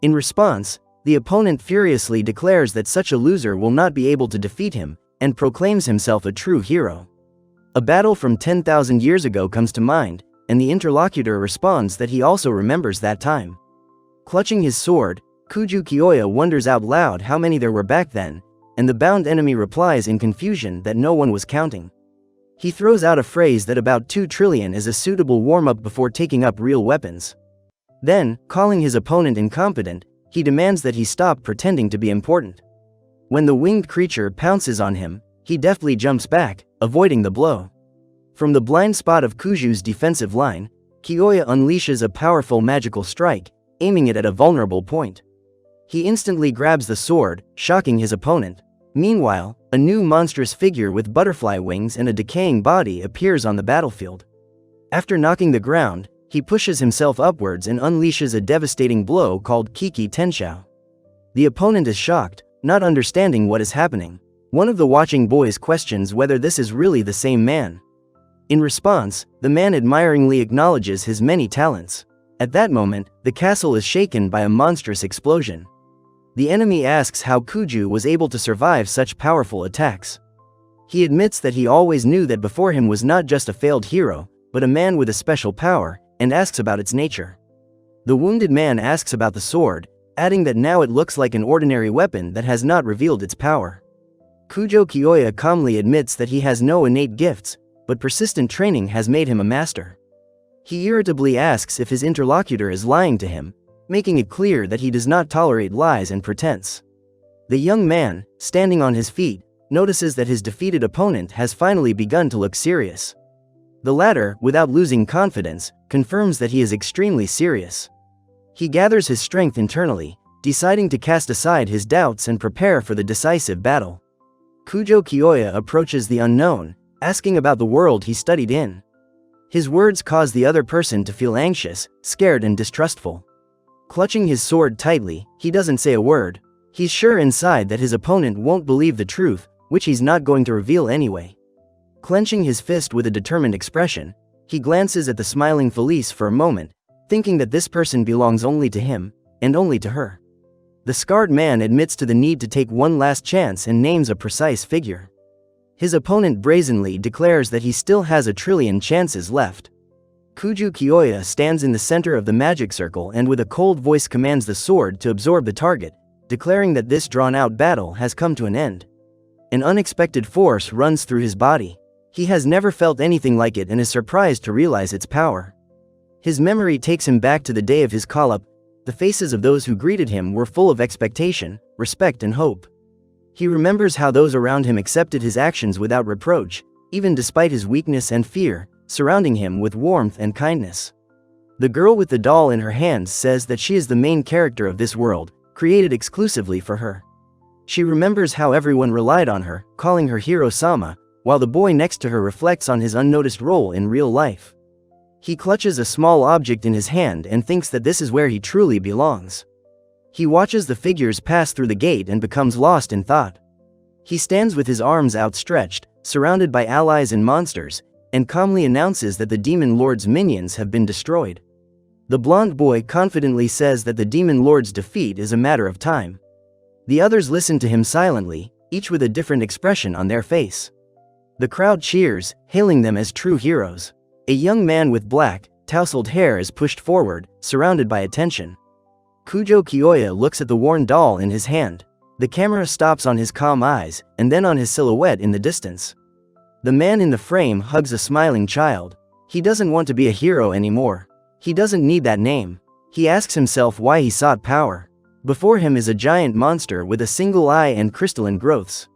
In response, the opponent furiously declares that such a loser will not be able to defeat him, and proclaims himself a true hero. A battle from 10,000 years ago comes to mind, and the interlocutor responds that he also remembers that time. Clutching his sword, Kujo Kyoya wonders out loud how many there were back then, and the bound enemy replies in confusion that no one was counting. He throws out a phrase that about 2 trillion is a suitable warm-up before taking up real weapons. Then, calling his opponent incompetent, he demands that he stop pretending to be important. When the winged creature pounces on him, he deftly jumps back, avoiding the blow. From the blind spot of Kuju's defensive line, Kyoya unleashes a powerful magical strike, aiming it at a vulnerable point. He instantly grabs the sword, shocking his opponent. Meanwhile, a new monstrous figure with butterfly wings and a decaying body appears on the battlefield. After knocking the ground, he pushes himself upwards and unleashes a devastating blow called Kiki Tenshou. The opponent is shocked, not understanding what is happening. One of the watching boys questions whether this is really the same man. In response, the man admiringly acknowledges his many talents. At that moment, the castle is shaken by a monstrous explosion. The enemy asks how Kuju was able to survive such powerful attacks. He admits that he always knew that before him was not just a failed hero, but a man with a special power, and asks about its nature. The wounded man asks about the sword, adding that now it looks like an ordinary weapon that has not revealed its power. Kujo Kyoya calmly admits that he has no innate gifts, but persistent training has made him a master. He irritably asks if his interlocutor is lying to him, making it clear that he does not tolerate lies and pretense. The young man, standing on his feet, notices that his defeated opponent has finally begun to look serious. The latter, without losing confidence, confirms that he is extremely serious. He gathers his strength internally, deciding to cast aside his doubts and prepare for the decisive battle. Kujo Kyoya approaches the unknown, asking about the world he studied in. His words cause the other person to feel anxious, scared and distrustful. Clutching his sword tightly, he doesn't say a word. He's sure inside that his opponent won't believe the truth, which he's not going to reveal anyway. Clenching his fist with a determined expression, he glances at the smiling Felice for a moment, thinking that this person belongs only to him, and only to her. The scarred man admits to the need to take one last chance and names a precise figure. His opponent brazenly declares that he still has 1,000,000,000,000 chances left. Kujo Kyoya stands in the center of the magic circle and with a cold voice commands the sword to absorb the target, declaring that this drawn-out battle has come to an end. An unexpected force runs through his body. He has never felt anything like it and is surprised to realize its power. His memory takes him back to the day of his call-up. The faces of those who greeted him were full of expectation, respect and hope. He remembers how those around him accepted his actions without reproach, even despite his weakness and fear, surrounding him with warmth and kindness. The girl with the doll in her hands says that she is the main character of this world, created exclusively for her. She remembers how everyone relied on her, calling her Hiro-sama, while the boy next to her reflects on his unnoticed role in real life. He clutches a small object in his hand and thinks that this is where he truly belongs. He watches the figures pass through the gate and becomes lost in thought. He stands with his arms outstretched, surrounded by allies and monsters, and calmly announces that the Demon Lord's minions have been destroyed. The blonde boy confidently says that the Demon Lord's defeat is a matter of time. The others listen to him silently, each with a different expression on their face. The crowd cheers, hailing them as true heroes. A young man with black, tousled hair is pushed forward, surrounded by attention. Kujo Kyoya looks at the worn doll in his hand. The camera stops on his calm eyes, and then on his silhouette in the distance. The man in the frame hugs a smiling child. He doesn't want to be a hero anymore. He doesn't need that name. He asks himself why he sought power. Before him is a giant monster with a single eye and crystalline growths.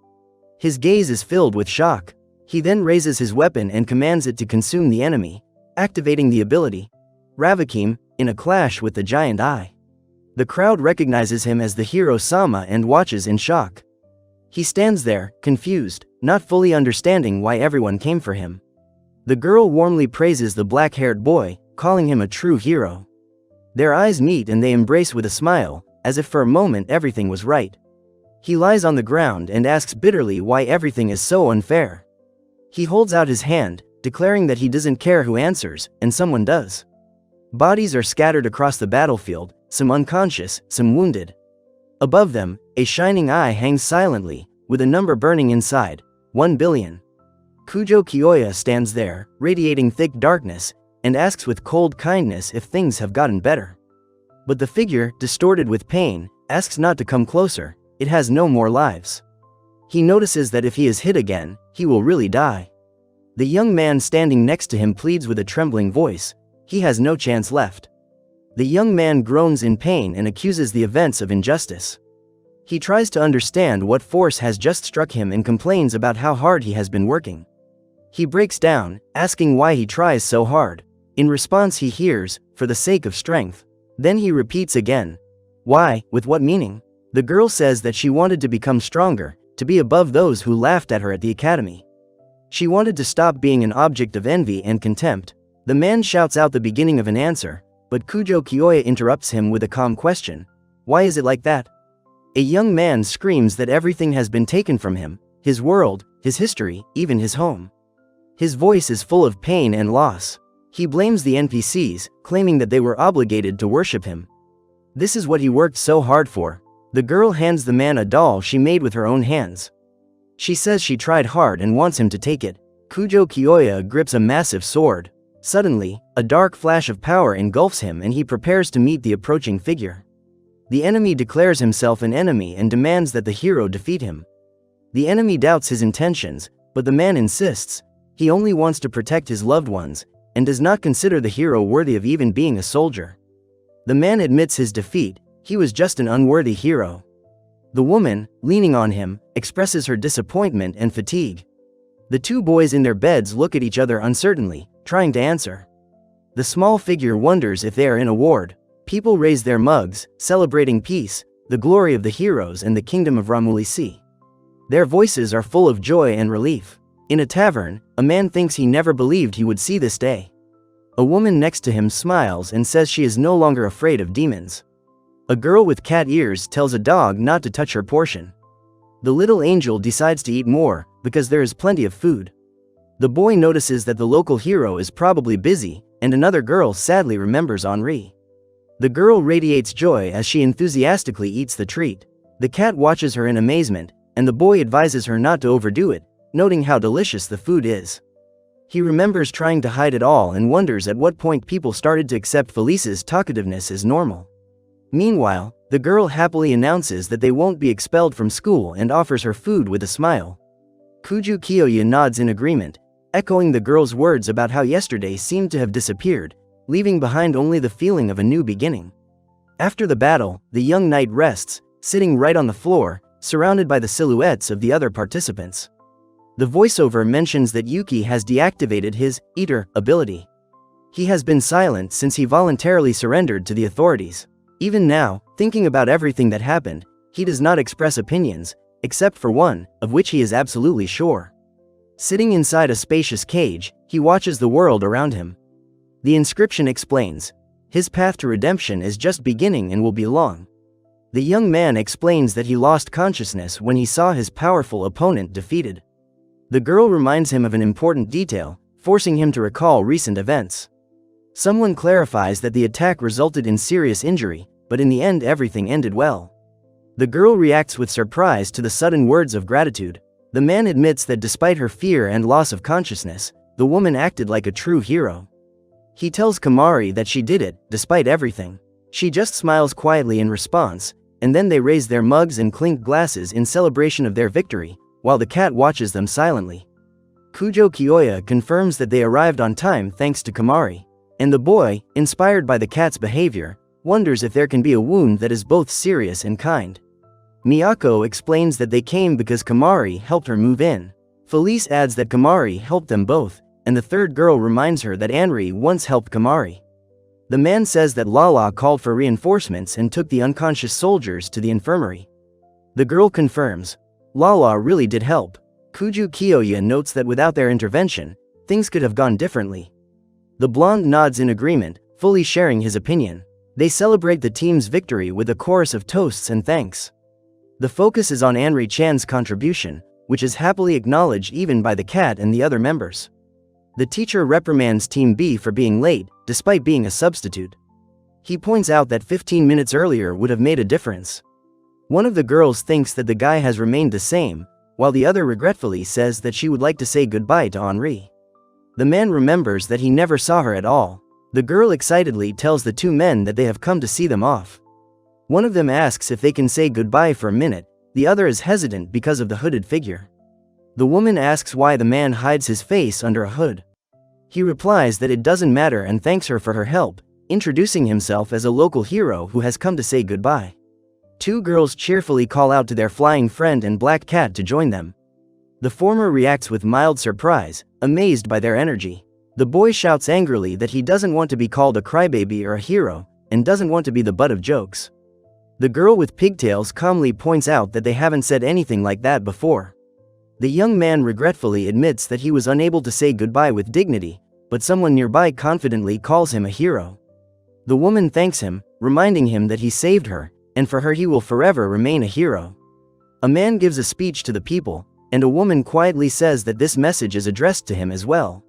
His gaze is filled with shock. He then raises his weapon and commands it to consume the enemy, activating the ability Ravakim in a clash with the giant eye. The crowd recognizes him as the Hiro-sama and watches in shock. He stands there, confused, not fully understanding why everyone came for him. The girl warmly praises the black-haired boy, calling him a true hero. Their eyes meet and they embrace with a smile, as if for a moment everything was right. He lies on the ground and asks bitterly why everything is so unfair. He holds out his hand, declaring that he doesn't care who answers, and someone does. Bodies are scattered across the battlefield, some unconscious, some wounded. Above them, a shining eye hangs silently, with a number burning inside, 1 billion. Kujo Kyoya stands there, radiating thick darkness, and asks with cold kindness if things have gotten better. But the figure, distorted with pain, asks not to come closer. It has no more lives. He notices that if he is hit again, he will really die. The young man standing next to him pleads with a trembling voice. He has no chance left. The young man groans in pain and accuses the events of injustice. He tries to understand what force has just struck him and complains about how hard he has been working. He breaks down, asking why he tries so hard. In response he hears, for the sake of strength. Then he repeats again. Why, with what meaning? The girl says that she wanted to become stronger, to be above those who laughed at her at the academy. She wanted to stop being an object of envy and contempt. The man shouts out the beginning of an answer, but Kujo Kyoya interrupts him with a calm question. Why is it like that? A young man screams that everything has been taken from him, his world, his history, even his home. His voice is full of pain and loss. He blames the NPCs, claiming that they were obligated to worship him. This is what he worked so hard for. The girl hands the man a doll she made with her own hands. She says she tried hard and wants him to take it. Kujo Kyoya grips a massive sword. Suddenly, a dark flash of power engulfs him and he prepares to meet the approaching figure. The enemy declares himself an enemy and demands that the hero defeat him. The enemy doubts his intentions, but the man insists. He only wants to protect his loved ones, and does not consider the hero worthy of even being a soldier. The man admits his defeat. He was just an unworthy hero. The woman, leaning on him, expresses her disappointment and fatigue. The two boys in their beds look at each other uncertainly, trying to answer. The small figure wonders if they are in a ward. People raise their mugs, celebrating peace, the glory of the heroes and the kingdom of Ramulisi. Their voices are full of joy and relief. In a tavern, a man thinks he never believed he would see this day. A woman next to him smiles and says she is no longer afraid of demons. A girl with cat ears tells a dog not to touch her portion. The little angel decides to eat more, because there is plenty of food. The boy notices that the local hero is probably busy, and another girl sadly remembers Henri. The girl radiates joy as she enthusiastically eats the treat. The cat watches her in amazement, and the boy advises her not to overdo it, noting how delicious the food is. He remembers trying to hide it all and wonders at what point people started to accept Felice's talkativeness as normal. Meanwhile, the girl happily announces that they won't be expelled from school and offers her food with a smile. Kuju Kiyoya nods in agreement, echoing the girl's words about how yesterday seemed to have disappeared, leaving behind only the feeling of a new beginning. After the battle, the young knight rests, sitting right on the floor, surrounded by the silhouettes of the other participants. The voiceover mentions that Yuki has deactivated his Eater ability. He has been silent since he voluntarily surrendered to the authorities. Even now, thinking about everything that happened, he does not express opinions, except for one, of which he is absolutely sure. Sitting inside a spacious cage, he watches the world around him. The inscription explains, his path to redemption is just beginning and will be long. The young man explains that he lost consciousness when he saw his powerful opponent defeated. The girl reminds him of an important detail, forcing him to recall recent events. Someone clarifies that the attack resulted in serious injury, but in the end everything ended well. The girl reacts with surprise to the sudden words of gratitude. The man admits that despite her fear and loss of consciousness, the woman acted like a true hero. He tells Kamari that she did it, despite everything. She just smiles quietly in response, and then they raise their mugs and clink glasses in celebration of their victory, while the cat watches them silently. Kujo Kiyoya confirms that they arrived on time thanks to Kamari, and the boy, inspired by the cat's behavior, wonders if there can be a wound that is both serious and kind. Miyako explains that they came because Kamari helped her move in. Felice adds that Kamari helped them both, and the third girl reminds her that Anri once helped Kamari. The man says that Lala called for reinforcements and took the unconscious soldiers to the infirmary. The girl confirms, Lala really did help. Kuju Kiyoya notes that without their intervention, things could have gone differently. The blonde nods in agreement, fully sharing his opinion. They celebrate the team's victory with a chorus of toasts and thanks. The focus is on Anri Chan's contribution, which is happily acknowledged even by the cat and the other members. The teacher reprimands Team B for being late, despite being a substitute. He points out that 15 minutes earlier would have made a difference. One of the girls thinks that the guy has remained the same, while the other regretfully says that she would like to say goodbye to Henri. The man remembers that he never saw her at all. The girl excitedly tells the two men that they have come to see them off. One of them asks if they can say goodbye for a minute, the other is hesitant because of the hooded figure. The woman asks why the man hides his face under a hood. He replies that it doesn't matter and thanks her for her help, introducing himself as a local hero who has come to say goodbye. Two girls cheerfully call out to their flying friend and black cat to join them. The former reacts with mild surprise, amazed by their energy. The boy shouts angrily that he doesn't want to be called a crybaby or a hero, and doesn't want to be the butt of jokes. The girl with pigtails calmly points out that they haven't said anything like that before. The young man regretfully admits that he was unable to say goodbye with dignity, but someone nearby confidently calls him a hero. The woman thanks him, reminding him that he saved her, and for her he will forever remain a hero. A man gives a speech to the people, and a woman quietly says that this message is addressed to him as well.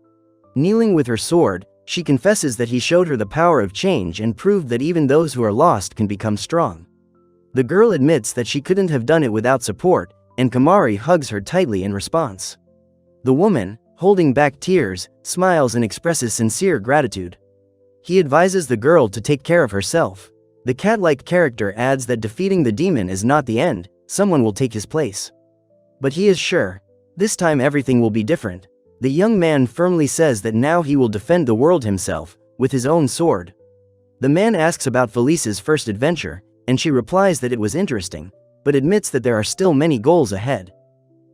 Kneeling with her sword, she confesses that he showed her the power of change and proved that even those who are lost can become strong. The girl admits that she couldn't have done it without support, and Kamari hugs her tightly in response. The woman, holding back tears, smiles and expresses sincere gratitude. He advises the girl to take care of herself. The cat-like character adds that defeating the demon is not the end, someone will take his place. But he is sure, this time everything will be different. The young man firmly says that now he will defend the world himself, with his own sword. The man asks about Felice's first adventure, and she replies that it was interesting, but admits that there are still many goals ahead.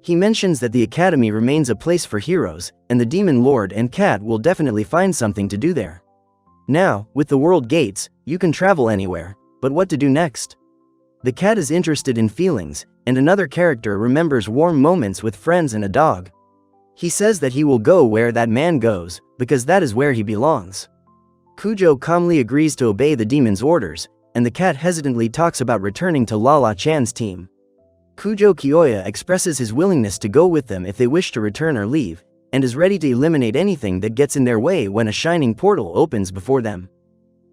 He mentions that the academy remains a place for heroes, and the demon lord and cat will definitely find something to do there. Now, with the world gates, you can travel anywhere, but what to do next? The cat is interested in feelings, and another character remembers warm moments with friends and a dog. He says that he will go where that man goes, because that is where he belongs. Kujo calmly agrees to obey the demon's orders, and the cat hesitantly talks about returning to Lala-chan's team. Kujo Kyoya expresses his willingness to go with them if they wish to return or leave, and is ready to eliminate anything that gets in their way when a shining portal opens before them.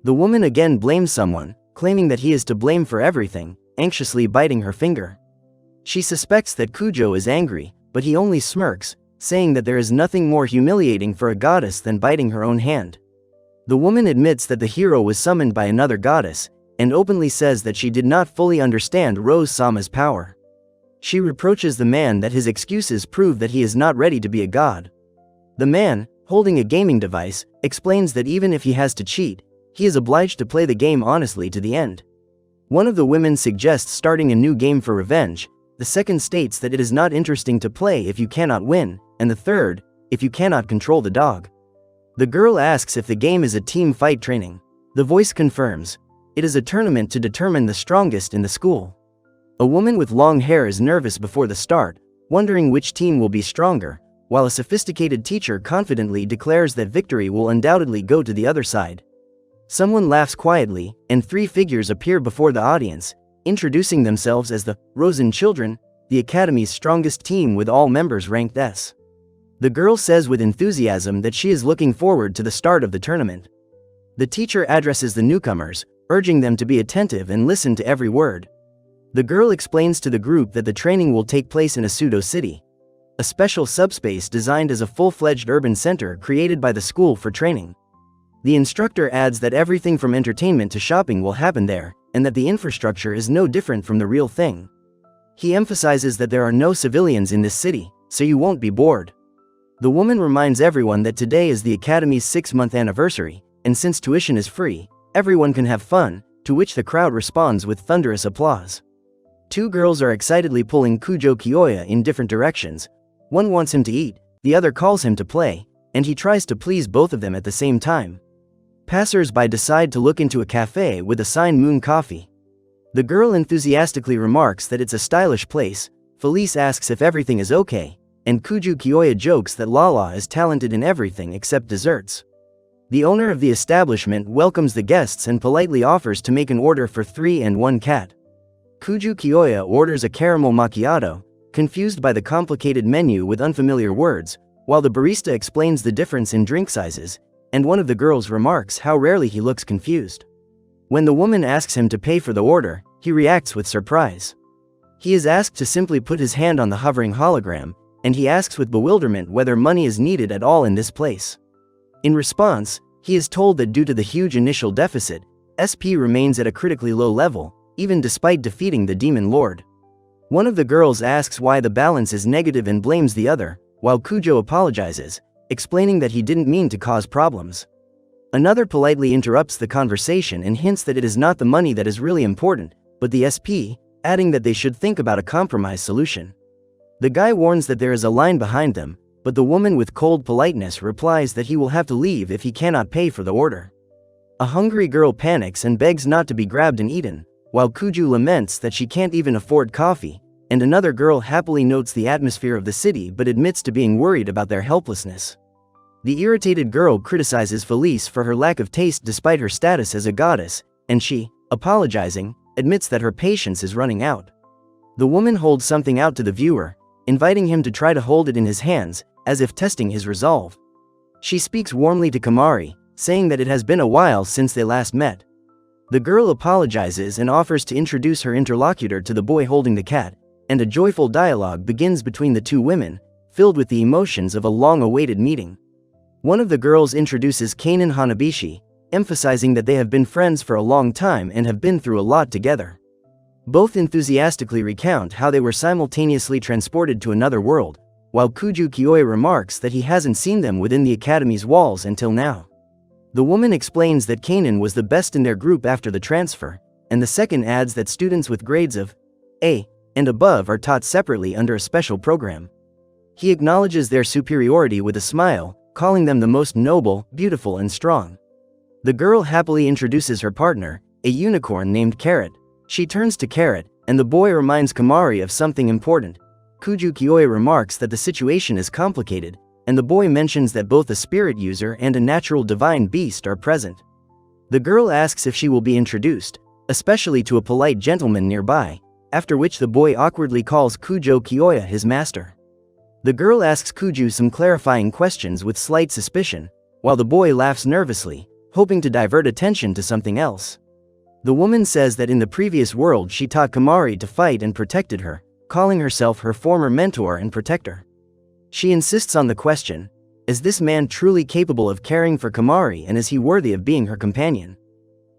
The woman again blames someone, claiming that he is to blame for everything, anxiously biting her finger. She suspects that Kujo is angry, but he only smirks, saying that there is nothing more humiliating for a goddess than biting her own hand. The woman admits that the hero was summoned by another goddess, and openly says that she did not fully understand Rose-sama's power. She reproaches the man that his excuses prove that he is not ready to be a god. The man, holding a gaming device, explains that even if he has to cheat, he is obliged to play the game honestly to the end. One of the women suggests starting a new game for revenge, the second states that it is not interesting to play if you cannot win, and the third, if you cannot control the dog. The girl asks if the game is a team fight training. The voice confirms, it is a tournament to determine the strongest in the school. A woman with long hair is nervous before the start, wondering which team will be stronger, while a sophisticated teacher confidently declares that victory will undoubtedly go to the other side. Someone laughs quietly, and three figures appear before the audience, introducing themselves as the Rosen Children, the academy's strongest team with all members ranked S. The girl says with enthusiasm that she is looking forward to the start of the tournament. The teacher addresses the newcomers, urging them to be attentive and listen to every word. The girl explains to the group that the training will take place in a pseudo-city, a special subspace designed as a full-fledged urban center created by the school for training. The instructor adds that everything from entertainment to shopping will happen there, and that the infrastructure is no different from the real thing. He emphasizes that there are no civilians in this city, so you won't be bored. The woman reminds everyone that today is the academy's 6-month anniversary, and since tuition is free, everyone can have fun, to which the crowd responds with thunderous applause. Two girls are excitedly pulling Kujo Kyoya in different directions. One wants him to eat, the other calls him to play, and he tries to please both of them at the same time. Passers-by decide to look into a cafe with a sign Moon Coffee. The girl enthusiastically remarks that it's a stylish place. Felice asks if everything is okay, and Kujo Kyoya jokes that Lala is talented in everything except desserts. The owner of the establishment welcomes the guests and politely offers to make an order for 3 and 1 cat. Kujo Kyoya orders a caramel macchiato, confused by the complicated menu with unfamiliar words, while the barista explains the difference in drink sizes, and one of the girls remarks how rarely he looks confused. When the woman asks him to pay for the order, he reacts with surprise. He is asked to simply put his hand on the hovering hologram, and he asks with bewilderment whether money is needed at all in this place. In response, he is told that due to the huge initial deficit, SP remains at a critically low level, even despite defeating the demon lord. One of the girls asks why the balance is negative and blames the other, while Kujo apologizes, explaining that he didn't mean to cause problems. Another politely interrupts the conversation and hints that it is not the money that is really important, but the SP, adding that they should think about a compromise solution. The guy warns that there is a line behind them, but the woman with cold politeness replies that he will have to leave if he cannot pay for the order. A hungry girl panics and begs not to be grabbed and eaten, while Kujo laments that she can't even afford coffee, and another girl happily notes the atmosphere of the city but admits to being worried about their helplessness. The irritated girl criticizes Felice for her lack of taste despite her status as a goddess, and she, apologizing, admits that her patience is running out. The woman holds something out to the viewer, inviting him to try to hold it in his hands, as if testing his resolve. She speaks warmly to Kamari, saying that it has been a while since they last met. The girl apologizes and offers to introduce her interlocutor to the boy holding the cat, and a joyful dialogue begins between the two women, filled with the emotions of a long-awaited meeting. One of the girls introduces Kanan Hanabishi, emphasizing that they have been friends for a long time and have been through a lot together. Both enthusiastically recount how they were simultaneously transported to another world, while Kuju Kyoya remarks that he hasn't seen them within the academy's walls until now. The woman explains that Kanan was the best in their group after the transfer, and the second adds that students with grades of A and above are taught separately under a special program. He acknowledges their superiority with a smile, calling them the most noble, beautiful and strong. The girl happily introduces her partner, a unicorn named Carrot. She turns to Carrot, and the boy reminds Kamari of something important. Kuju Kyoya remarks that the situation is complicated, and the boy mentions that both a spirit user and a natural divine beast are present. The girl asks if she will be introduced, especially to a polite gentleman nearby, after which the boy awkwardly calls Kujo Kyoya his master. The girl asks Kuju some clarifying questions with slight suspicion, while the boy laughs nervously, hoping to divert attention to something else. The woman says that in the previous world she taught Kamari to fight and protected her, calling herself her former mentor and protector. She insists on the question, is this man truly capable of caring for Kamari and is he worthy of being her companion?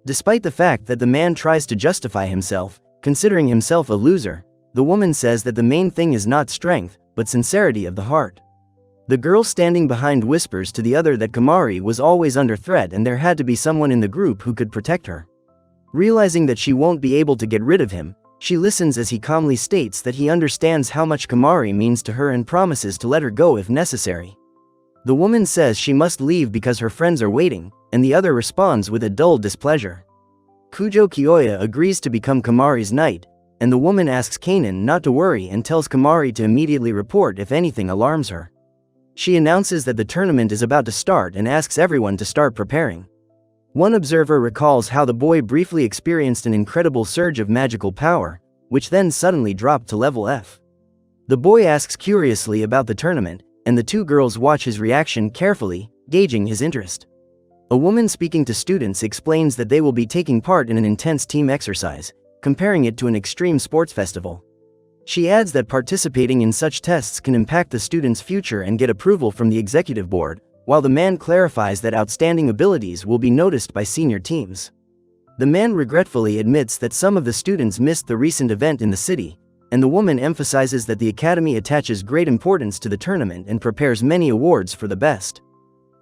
Despite the fact that the man tries to justify himself, considering himself a loser, the woman says that the main thing is not strength, but sincerity of the heart. The girl standing behind whispers to the other that Kamari was always under threat and there had to be someone in the group who could protect her. Realizing that she won't be able to get rid of him, she listens as he calmly states that he understands how much Kamari means to her and promises to let her go if necessary. The woman says she must leave because her friends are waiting, and the other responds with a dull displeasure. Kujo Kyoya agrees to become Kamari's knight, and the woman asks Kanan not to worry and tells Kamari to immediately report if anything alarms her. She announces that the tournament is about to start and asks everyone to start preparing. One observer recalls how the boy briefly experienced an incredible surge of magical power, which then suddenly dropped to level F. The boy asks curiously about the tournament, and the two girls watch his reaction carefully, gauging his interest. A woman speaking to students explains that they will be taking part in an intense team exercise, comparing it to an extreme sports festival. She adds that participating in such tests can impact the student's future and get approval from the executive board, while the man clarifies that outstanding abilities will be noticed by senior teams. The man regretfully admits that some of the students missed the recent event in the city, and the woman emphasizes that the academy attaches great importance to the tournament and prepares many awards for the best.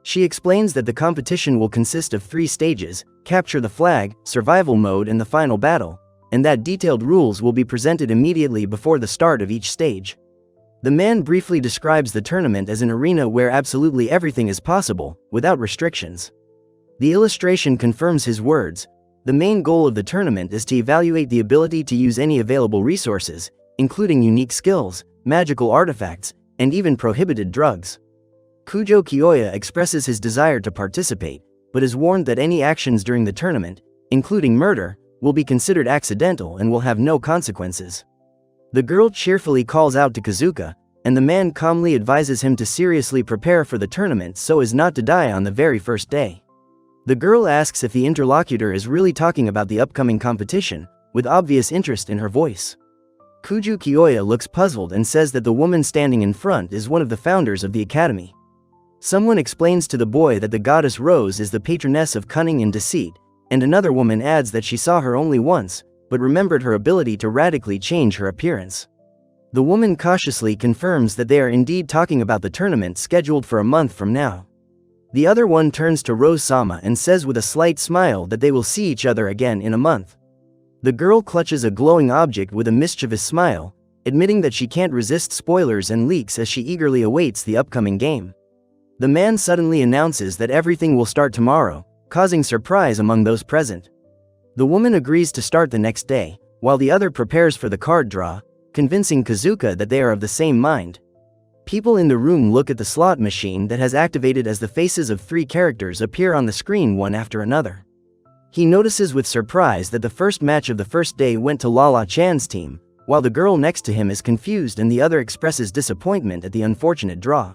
She explains that the competition will consist of 3 stages: capture the flag, survival mode and the final battle, and that detailed rules will be presented immediately before the start of each stage. The man briefly describes the tournament as an arena where absolutely everything is possible, without restrictions. The illustration confirms his words. The main goal of the tournament is to evaluate the ability to use any available resources, including unique skills, magical artifacts, and even prohibited drugs. Kujo Kyoya expresses his desire to participate, but is warned that any actions during the tournament, including murder, will be considered accidental and will have no consequences. The girl cheerfully calls out to Kazuka, and the man calmly advises him to seriously prepare for the tournament so as not to die on the very first day. The girl asks if the interlocutor is really talking about the upcoming competition, with obvious interest in her voice. Kuju Kyoya looks puzzled and says that the woman standing in front is one of the founders of the academy. Someone explains to the boy that the goddess Rose is the patroness of cunning and deceit, and another woman adds that she saw her only once, but remembered her ability to radically change her appearance. The woman cautiously confirms that they are indeed talking about the tournament scheduled for a month from now. The other one turns to Rose-sama and says with a slight smile that they will see each other again in a month. The girl clutches a glowing object with a mischievous smile, admitting that she can't resist spoilers and leaks as she eagerly awaits the upcoming game. The man suddenly announces that everything will start tomorrow, causing surprise among those present. The woman agrees to start the next day, while the other prepares for the card draw, convincing Kazuka that they are of the same mind. People in the room look at the slot machine that has activated as the faces of 3 characters appear on the screen one after another. He notices with surprise that the first match of the first day went to Lala Chan's team, while the girl next to him is confused and the other expresses disappointment at the unfortunate draw.